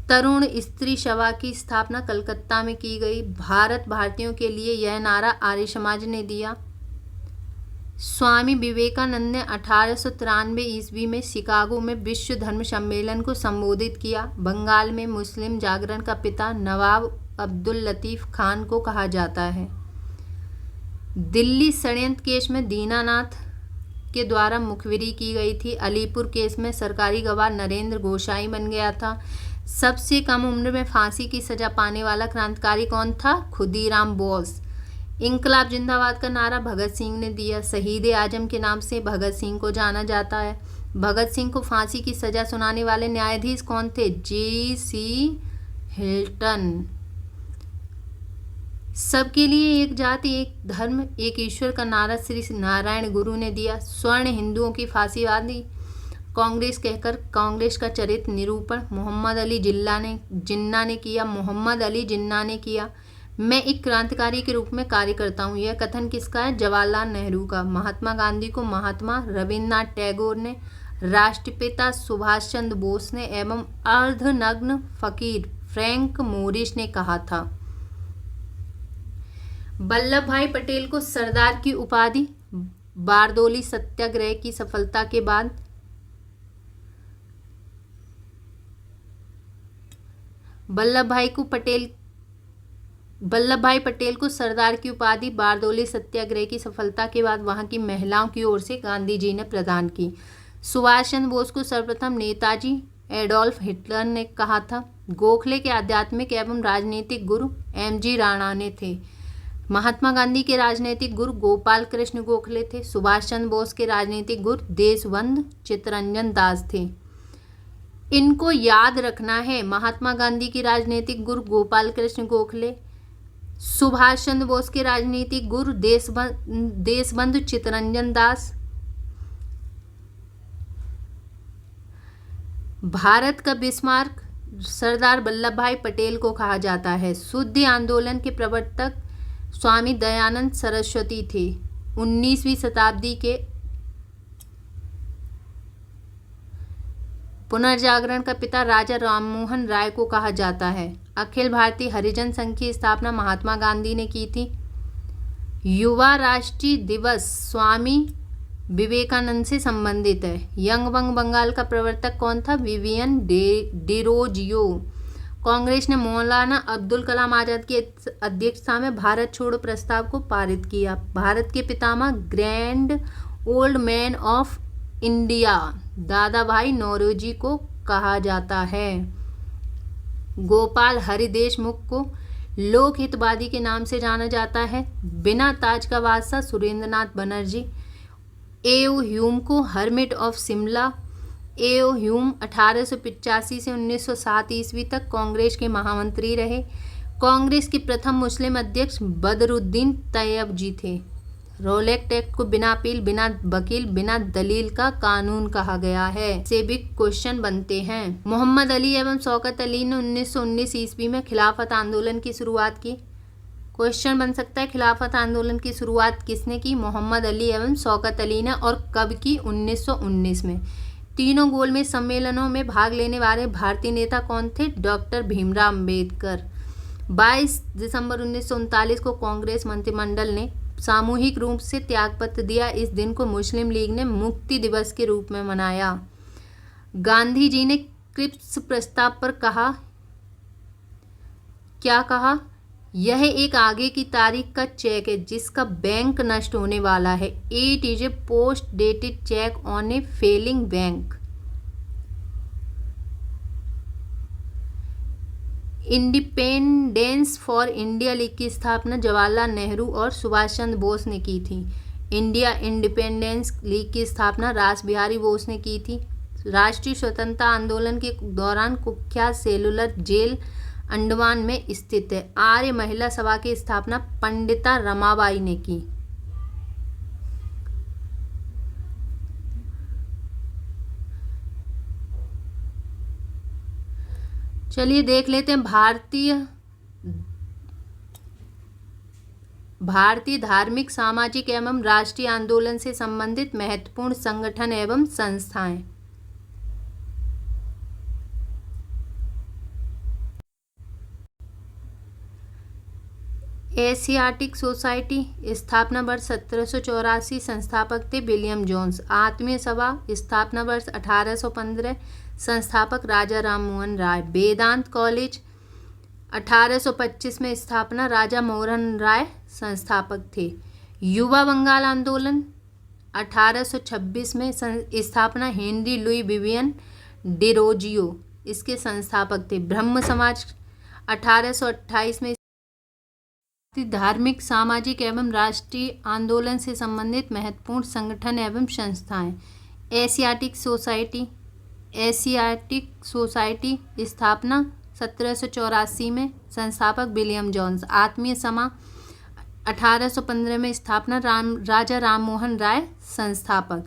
तरुण स्त्री सभा की स्थापना कलकत्ता में की गई। भारत भारतीयों के लिए यह नारा आर्य समाज ने दिया। स्वामी विवेकानंद ने 1893 ईस्वी में शिकागो में विश्व धर्म सम्मेलन को संबोधित किया। बंगाल में मुस्लिम जागरण का पिता नवाब अब्दुल लतीफ खान को कहा जाता है। दिल्ली षड्यंत्र केस में दीनानाथ के द्वारा मुखबिरी की गई थी। अलीपुर केस में सरकारी गवाह नरेंद्र गोसाई बन गया था। सबसे कम उम्र में फांसी की सजा पाने वाला क्रांतिकारी कौन था? खुदीराम बोस। इंकलाब जिंदाबाद का नारा भगत सिंह ने दिया। शहीद आजम के नाम से भगत सिंह को जाना जाता है। भगत सिंह को फांसी की सजा सुनाने वाले न्यायाधीश कौन थे? जी.सी. हिल्टन। सबके लिए एक जाति एक धर्म एक ईश्वर का नारा श्री नारायण गुरु ने दिया। स्वर्ण हिंदुओं की फांसीवादी कांग्रेस कहकर कांग्रेस का चरित्र निरूपण मोहम्मद अली जिन्ना ने किया। मोहम्मद अली जिन्ना ने किया। मैं एक क्रांतिकारी के रूप में कार्य करता हूँ, यह कथन किसका है? जवाहरलाल नेहरू का। महात्मा गांधी को महात्मा रविन्द्रनाथ टैगोर ने, राष्ट्रपिता सुभाष चंद्र बोस ने एवं अर्धनग्न फकीर फ्रैंक मोरिस ने कहा था। वल्लभ भाई पटेल को सरदार की उपाधि बारदोली सत्याग्रह की सफलता के बाद वल्लभ भाई पटेल को सरदार की उपाधि बारदोली सत्याग्रह की सफलता के बाद वहां की महिलाओं की ओर से गांधी जी ने प्रदान की। सुभाष चंद्र बोस को सर्वप्रथम नेताजी एडोल्फ हिटलर ने कहा था। गोखले के आध्यात्मिक एवं राजनीतिक गुरु M.G. राणा ने थे। महात्मा गांधी के राजनीतिक गुरु गोपाल कृष्ण गोखले थे। सुभाष चंद्र बोस के राजनीतिक गुरु देशबंधु चित्तरंजन दास थे। इनको याद रखना है। महात्मा गांधी की राजनीतिक गुरु गोपाल कृष्ण गोखले, सुभाष चंद्र बोस के राजनीतिक गुरु देशबंधु चित्तरंजन दास। भारत का बिस्मार्क सरदार वल्लभ भाई पटेल को कहा जाता है। शुद्धि आंदोलन के प्रवर्तक स्वामी दयानंद सरस्वती थे। 19वीं शताब्दी के पुनर्जागरण का पिता राजा राममोहन राय को कहा जाता है। अखिल भारतीय हरिजन संघ की स्थापना महात्मा गांधी ने की थी। युवा राष्ट्रीय दिवस स्वामी विवेकानंद से संबंधित है। यंग बंगाल का प्रवर्तक कौन था? विवियन डिरोजियो। कांग्रेस ने मौलाना अब्दुल कलाम आजाद की अध्यक्षता में भारत छोड़ो प्रस्ताव को पारित किया। भारत के पितामह grand old man of India Dadabhai Naoroji को कहा जाता है। गोपाल हरि देशमुख को लोक हितवादी के नाम से जाना जाता है। बिना ताज का बादशाह सुरेंद्रनाथ बनर्जी। ए.ओ. ह्यूम को hermit of Shimla. A.O.. Hume 1885 से 1907 ईस्वी तक कांग्रेस के महामंत्री रहे। कांग्रेस के प्रथम मुस्लिम अध्यक्ष बदरुद्दीन तैयबजी थे। रोलेक्ट एक्ट को बिना अपील, बिना वकील, बिना दलील का कानून कहा गया है। से भी क्वेश्चन बनते हैं। मोहम्मद अली एवं शौकत अली ने 1919 ईस्वी में खिलाफत आंदोलन की शुरुआत की। क्वेश्चन बन सकता है, खिलाफत आंदोलन की शुरुआत किसने की? मोहम्मद अली एवं शौकत अली ने। और कब की? 1919 में। तीनों गोलमेज सम्मेलनों में भाग लेने वाले भारतीय नेता कौन थे? डॉक्टर भीमराव अंबेडकर। 22 दिसंबर 1939 को कांग्रेस मंत्रिमंडल ने सामूहिक रूप से त्यागपत्र दिया। इस दिन को मुस्लिम लीग ने मुक्ति दिवस के रूप में मनाया। गांधी जी ने क्रिप्स प्रस्ताव पर कहा, क्या कहा? यह एक आगे की तारीख का चेक है जिसका बैंक नष्ट होने वाला है। It is a post dated cheque on a failing bank. Independence for India league की स्थापना जवाहरलाल नेहरू और सुभाष चंद्र बोस ने की थी। इंडिया इंडिपेंडेंस लीग की स्थापना रास बिहारी बोस ने की थी। राष्ट्रीय स्वतंत्रता आंदोलन के दौरान कुख्यात सेलुलर जेल अंडमान में स्थित है। आर्य महिला सभा की स्थापना पंडिता रमाबाई ने की। चलिए देख लेते हैं भारतीय धार्मिक, सामाजिक एवं राष्ट्रीय आंदोलन से संबंधित महत्वपूर्ण संगठन एवं संस्थाएं। एशियाटिक सोसाइटी स्थापना वर्ष 1784, संस्थापक थे विलियम जोन्स। आत्मीय सभा स्थापना वर्ष 1815, संस्थापक राजा राममोहन राय। वेदांत कॉलेज 1825 में स्थापना राजा मोहन राय संस्थापक थे। युवा बंगाल आंदोलन 1826 में स्थापना हेनरी लुई विवियन डिरोजियो इसके संस्थापक थे। ब्रह्म समाज 1828 में धार्मिक, सामाजिक एवं राष्ट्रीय आंदोलन से संबंधित महत्वपूर्ण संगठन एवं संस्थाएं। एशियाटिक सोसाइटी स्थापना 1784 में, संस्थापक विलियम जोन्स। आत्मीय समा 1815 में स्थापना राजा राममोहन राय संस्थापक।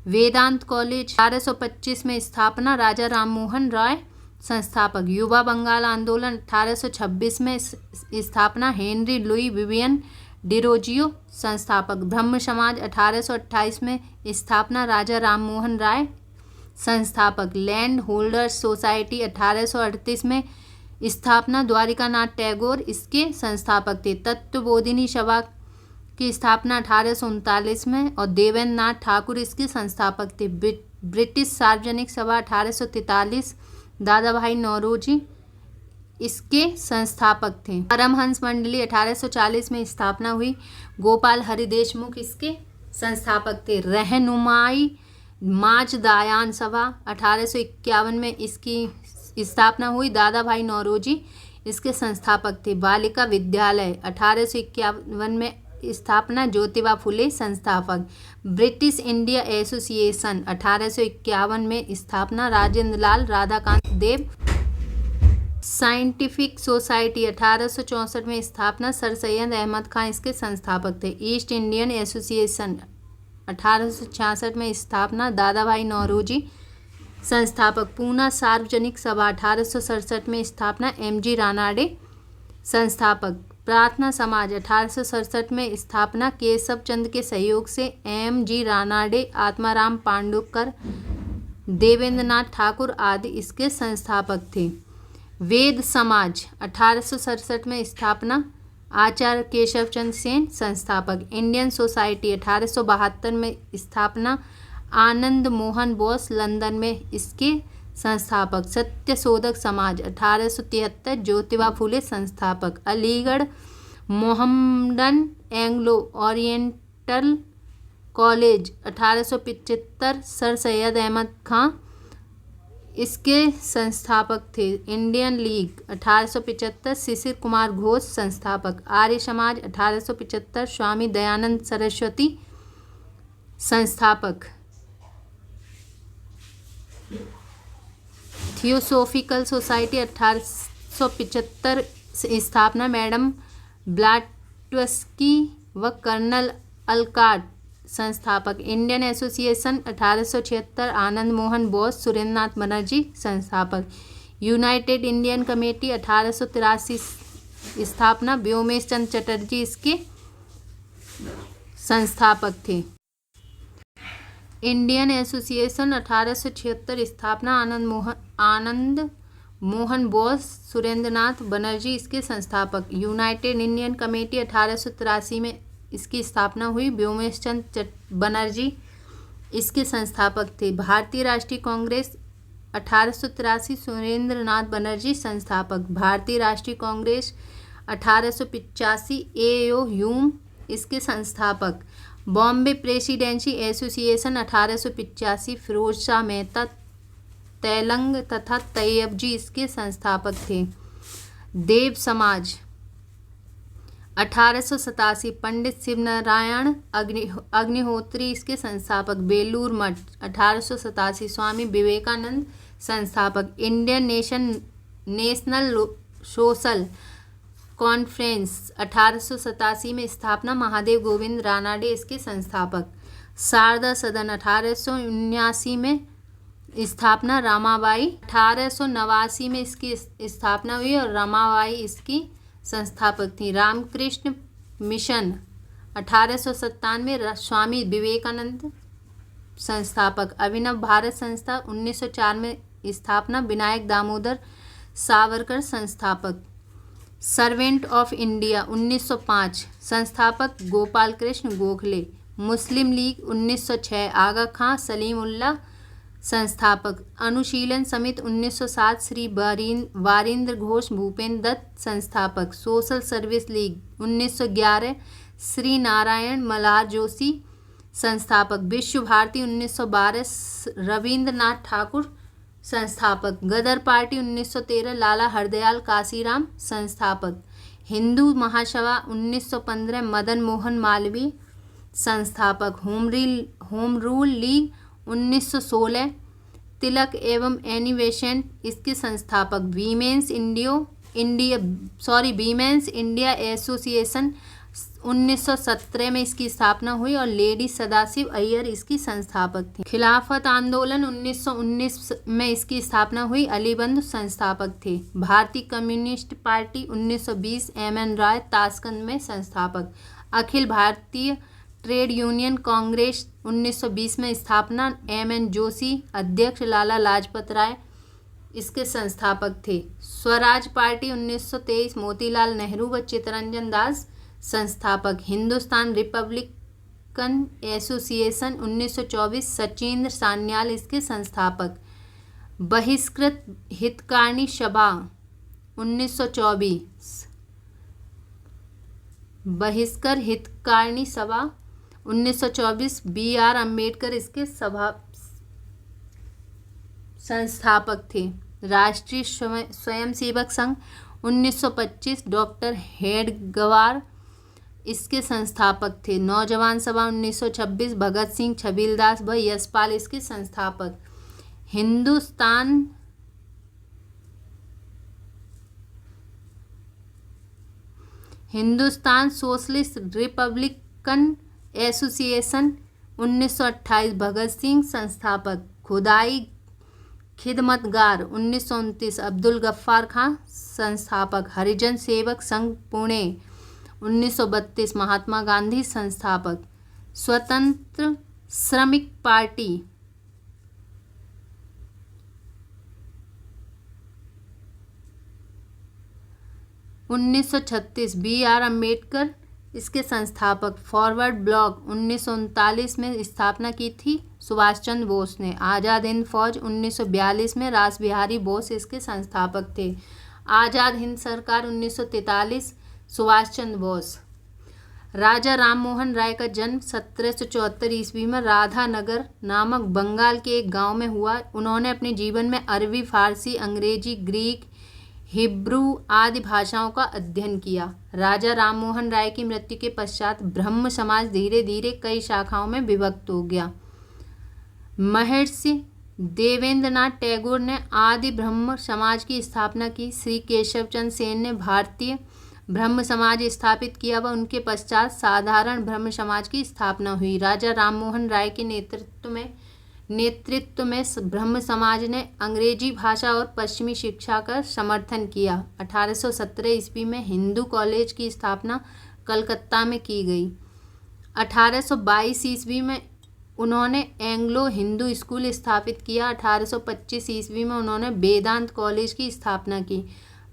वेदांत कॉलेज 1825 में स्थापना राजा राममोहन राय संस्थापक। युवा बंगाल आंदोलन 1826 में स्थापना हेनरी लुई विवियन डिरोजियो संस्थापक। ब्रह्म समाज 1828 में स्थापना राजा राममोहन राय संस्थापक। लैंड होल्डर्स सोसाइटी 1838 में स्थापना द्वारिकानाथ टैगोर इसके संस्थापक थे। तत्वबोधिनी सभा की स्थापना 1839 में और देवेंद्र नाथ ठाकुर इसके संस्थापक थे। ब्रिटिश सार्वजनिक सभा 1843, दादा भाई नौरोजी इसके संस्थापक थे। परमहंस मंडली 1840 में स्थापना हुई। गोपाल हरि देशमुख इसके संस्थापक थे। रहनुमाई माजदायान सभा 1851 में इसकी स्थापना हुई। दादा भाई नौरोजी इसके संस्थापक थे। बालिका विद्यालय 1851 में स्थापना ज्योतिबा फुले संस्थापक। ब्रिटिश इंडिया एसोसिएशन 1851 में स्थापना राजेंद्र लाल राधाकांत देव। साइंटिफिक सोसाइटी 1864 में स्थापना सर सैयद अहमद खान इसके संस्थापक थे। ईस्ट इंडियन एसोसिएशन 1866 में स्थापना दादा भाई नौरोजी संस्थापक। पूना सार्वजनिक सभा 1867 में स्थापना एम.जी. रानाडे संस्थापक। प्रार्थना समाज 1867 में स्थापना केशव चंद्र के सहयोग से एम.जी. रानाडे, आत्माराम पांडुकर, देवेंद्र नाथ ठाकुर आदि इसके संस्थापक थे। वेद समाज 1867 में स्थापना आचार्य केशव चंद्र सेन संस्थापक। इंडियन सोसाइटी 1872 में स्थापना आनंद मोहन बोस लंदन में इसके संस्थापक। सत्य शोधक समाज 1873 ज्योतिबा फुले संस्थापक। Aligarh Mohammedan Anglo Oriental College 1875 Sir Syed Ahmad Khan इसके संस्थापक थे। इंडियन लीग 1875 शिशिर कुमार घोष संस्थापक। आर्य समाज 1875 स्वामी दयानंद सरस्वती संस्थापक। थियोसॉफिकल सोसाइटी 1875 स्थापना मैडम ब्लैटस्की व कर्नल अलकाट संस्थापक। इंडियन एसोसिएशन 1876 आनंद मोहन बोस सुरेंद्रनाथ बनर्जी संस्थापक। यूनाइटेड इंडियन कमेटी 1883 स्थापना व्योमेश चंद्र चटर्जी इसके संस्थापक थे। इंडियन एसोसिएशन 1876 स्थापना आनंद मोहन बोस सुरेंद्रनाथ बनर्जी इसके संस्थापक। यूनाइटेड इंडियन कमेटी 1883 में इसकी स्थापना हुई, व्योमेश चंद्र बनर्जी इसके संस्थापक थे। भारतीय राष्ट्रीय कांग्रेस 1883 सुरेंद्रनाथ बनर्जी संस्थापक। भारतीय राष्ट्रीय कांग्रेस 1885 A.O. ह्यूम इसके संस्थापक। बॉम्बे प्रेसिडेंसी एसोसिएशन 1885 फिरोज शाह मेहता तेलंग तथा तैयबजी इसके संस्थापक थे। देव समाज 1887 पंडित शिवनारायण अग्निहोत्री इसके संस्थापक। बेलूर मठ 1887 स्वामी विवेकानंद संस्थापक। इंडियन नेशनल सोशल कॉन्फ्रेंस 1887 में स्थापना महादेव गोविंद रानाडे इसके संस्थापक। शारदा सदन 1879 में स्थापना रमाबाई। 1889 में इसकी स्थापना हुई और रमाबाई इसकी संस्थापक थी। रामकृष्ण मिशन 1897 स्वामी विवेकानंद संस्थापक। अभिनव भारत संस्था 1904 में स्थापना विनायक दामोदर सावरकर संस्थापक। सर्वेंट ऑफ इंडिया 1905 संस्थापक गोपाल कृष्ण गोखले। मुस्लिम लीग 1906 आगा खां सलीमुल्लाह संस्थापक। अनुशीलन समिति 1907 श्री वारिंद्र घोष भूपेंद्र दत्त संस्थापक। Social service league 1911 Shri Narayan Malhar Joshi संस्थापक। विश्व भारती 1912 रविंद्रनाथ ठाकुर संस्थापक। गदर पार्टी 1913 लाला हरदयाल काशीराम संस्थापक। हिंदू महासभा 1915 मदन मोहन मालवीय संस्थापक। होम रूल लीग 1916 तिलक एवं एनी बेसेंट इसके संस्थापक। वीमेंस इंडिया एसोसिएशन 1917 में इसकी स्थापना हुई और लेडी सदाशिव अय्यर इसकी संस्थापक थी। खिलाफत आंदोलन 1919 में इसकी स्थापना हुई, अली बंधु संस्थापक थे। भारतीय कम्युनिस्ट पार्टी 1920 M.N. राय ताशकंद में संस्थापक। अखिल भारतीय ट्रेड यूनियन कांग्रेस 1920 में स्थापना M.N. जोशी अध्यक्ष, लाला लाजपत राय इसके संस्थापक थे। स्वराज पार्टी 1923 मोतीलाल नेहरू व चित्तरंजन दास संस्थापक। हिंदुस्तान रिपब्लिकन एसोसिएशन 1924 सचिंद्र सान्याल इसके संस्थापक। बहिष्कृत हितकारिणी सभा 1924 बहिष्कर हितकारिणी सभा 1924 B.R. अम्बेडकर इसके संस्थापक थे। राष्ट्रीय स्वयंसेवक संघ 1925 डॉक्टर हेडगवार इसके संस्थापक थे। नौजवान सभा 1926 भगत सिंह, छबीलदास व यशपाल इसके संस्थापक। Hindustan socialist Republican association 1928 Bhagat Singh संस्थापक। खुदाई खिदमतगार 1929 अब्दुल गफ्फार खां संस्थापक। हरिजन सेवक संघ पुणे 1932 महात्मा गांधी संस्थापक। स्वतंत्र श्रमिक पार्टी 1936 B.R. अम्बेडकर इसके संस्थापक। फॉरवर्ड ब्लॉक 1939 में स्थापना की थी सुभाष चंद्र बोस ने। आज़ाद हिंद फौज 1942 में रास बिहारी बोस इसके संस्थापक थे। आज़ाद हिंद सरकार 1943 सुभाष चंद्र बोस। राजा राममोहन राय का जन्म 1774 ईस्वी में राधानगर नामक बंगाल के एक गांव में हुआ। उन्होंने अपने जीवन में अरबी, फारसी, अंग्रेजी, ग्रीक, हिब्रू आदि भाषाओं का अध्ययन किया। राजा राममोहन राय की मृत्यु के पश्चात ब्रह्म समाज धीरे धीरे कई शाखाओं में विभक्त हो गया। महर्षि देवेंद्रनाथ टैगोर ने आदि ब्रह्म समाज की स्थापना की। श्री केशवचंद्र सेन ने भारतीय ब्रह्म समाज स्थापित किया व उनके पश्चात साधारण ब्रह्म समाज की स्थापना हुई। राजा राममोहन राय के नेतृत्व में ब्रह्म समाज ने अंग्रेजी भाषा और पश्चिमी शिक्षा का समर्थन किया। 1817 ईस्वी में हिंदू कॉलेज की स्थापना कलकत्ता में की गई। 1822 ईस्वी में उन्होंने एंग्लो हिंदू स्कूल स्थापित किया। 1825 ईस्वी में उन्होंने वेदांत कॉलेज की स्थापना की।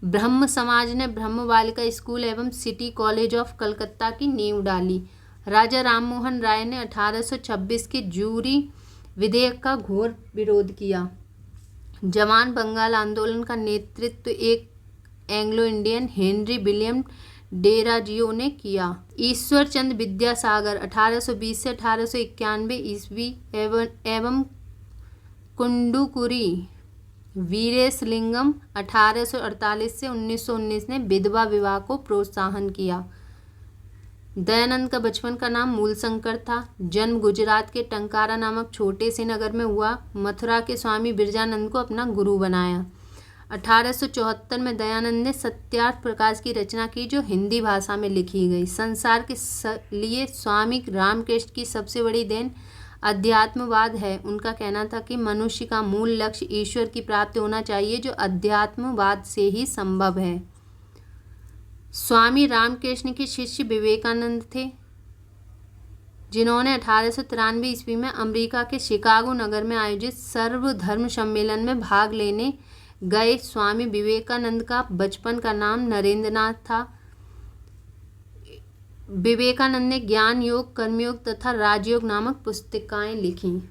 ब्रह्म समाज ने ब्रह्म बालिका स्कूल एवं सिटी कॉलेज ऑफ कलकत्ता की नींव डाली। राजा राममोहन राय ने 1826 के जूरी विधेयक का घोर विरोध किया। जवान बंगाल आंदोलन का नेतृत्व एक एंग्लो इंडियन हेनरी विलियम डेराजियो ने किया। ईश्वर चंद्र विद्यासागर 1820 से 1891 ईस्वी एवं कुंडुकुरी वीरेशलिंगम 1848 से 1919 ने विधवा विवाह को प्रोत्साहन किया। दयानंद का बचपन का नाम मूलशंकर था। जन्म गुजरात के टंकारा नामक छोटे से नगर में हुआ। मथुरा के स्वामी बिरजानंद को अपना गुरु बनाया। 1874 में दयानंद ने सत्यार्थ प्रकाश की रचना की जो हिंदी भाषा में लिखी गई। संसार के लिए स्वामी रामकृष्ण की सबसे बड़ी देन अध्यात्मवाद है। उनका कहना था कि मनुष्य का मूल लक्ष्य ईश्वर की प्राप्ति होना चाहिए जो अध्यात्मवाद से ही संभव है। स्वामी रामकृष्ण के शिष्य विवेकानंद थे जिन्होंने 1893 ईस्वी में अमेरिका के शिकागो नगर में आयोजित सर्वधर्म सम्मेलन में भाग लेने गए। स्वामी विवेकानंद का बचपन का नाम नरेंद्रनाथ था। विवेकानंद ने ज्ञान योग, कर्मयोग तथा राजयोग नामक पुस्तिकाएं लिखीं।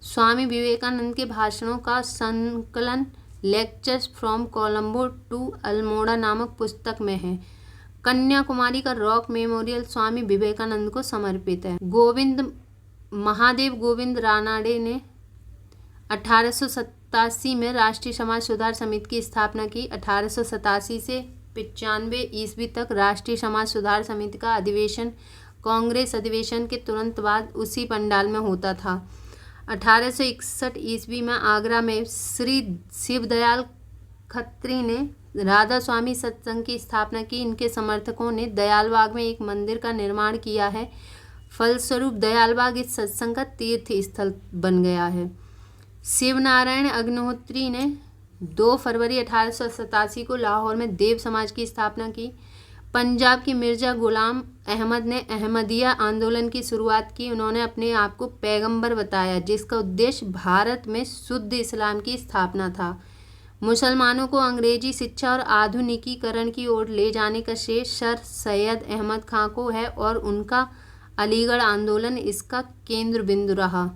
स्वामी विवेकानंद के भाषणों का संकलन lectures from Colombo to Almora नामक पुस्तक में है। कन्याकुमारी का रॉक मेमोरियल स्वामी विवेकानंद को समर्पित है। महादेव गोविंद रानाडे ने 1887 में राष्ट्रीय समाज सुधार समिति की स्थापना की। 1887 से 95 ईस्वी तक राष्ट्रीय समाज सुधार समिति का अधिवेशन कांग्रेस अधिवेशन के तुरंत बाद उसी पंडाल में होता था। 1861 ईस्वी में आगरा में श्री शिवदयाल खत्री ने राधा स्वामी सत्संग की स्थापना की। इनके समर्थकों ने दयालबाग में एक मंदिर का निर्माण किया है। फलस्वरूप दयालबाग इस सत्संग का तीर्थ स्थल बन गया है। शिवनारायण अग्निहोत्री ने 2 फरवरी 1887 को लाहौर में देव समाज की स्थापना की। पंजाब की मिर्जा गुलाम अहमद ने अहमदिया आंदोलन की शुरुआत की। उन्होंने अपने आप को पैगंबर बताया जिसका उद्देश्य भारत में शुद्ध इस्लाम की स्थापना था। मुसलमानों को अंग्रेजी शिक्षा और आधुनिकीकरण की ओर ले जाने का श्रेय सर सैयद अहमद खां को है और उनका अलीगढ़ आंदोलन इसका केंद्र बिंदु रहा।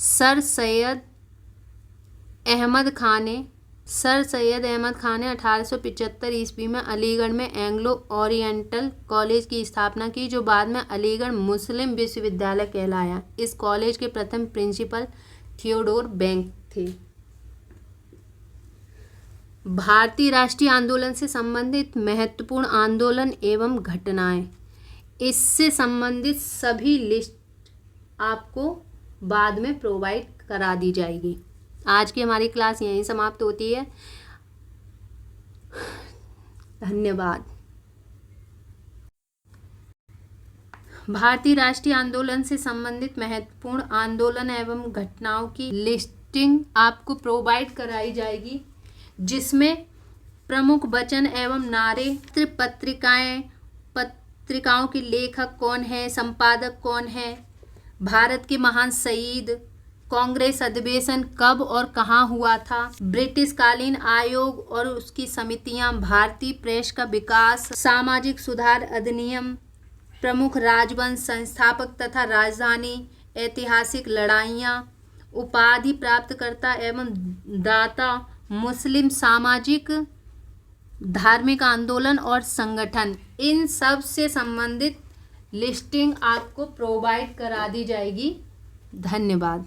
सर सैयद अहमद खां ने 1875 ईस्वी में अलीगढ़ में एंग्लो ओरिएंटल कॉलेज की स्थापना की जो बाद में अलीगढ़ मुस्लिम विश्वविद्यालय कहलाया। इस कॉलेज के प्रथम प्रिंसिपल थियोडोर बैंक थे। भारतीय राष्ट्रीय आंदोलन से संबंधित महत्वपूर्ण आंदोलन एवं घटनाएं, इससे संबंधित सभी लिस्ट आपको बाद में प्रोवाइड करा दी जाएगी। आज की हमारी क्लास यहीं समाप्त होती है। धन्यवाद। भारतीय राष्ट्रीय आंदोलन से संबंधित महत्वपूर्ण आंदोलन एवं घटनाओं की लिस्टिंग आपको प्रोवाइड कराई जाएगी जिसमें प्रमुख वचन एवं नारे, पत्रिकाओं के लेखक कौन है, संपादक कौन है, भारत के महान शहीद, कांग्रेस अधिवेशन कब और कहाँ हुआ था, ब्रिटिश कालीन आयोग और उसकी समितियां, भारतीय प्रेस का विकास, सामाजिक सुधार अधिनियम, प्रमुख राजवंश संस्थापक तथा राजधानी, ऐतिहासिक लड़ाइयाँ, उपाधि प्राप्तकर्ता एवं दाता, मुस्लिम सामाजिक धार्मिक आंदोलन और संगठन, इन सब से संबंधित लिस्टिंग आपको प्रोवाइड करा दी जाएगी। धन्यवाद।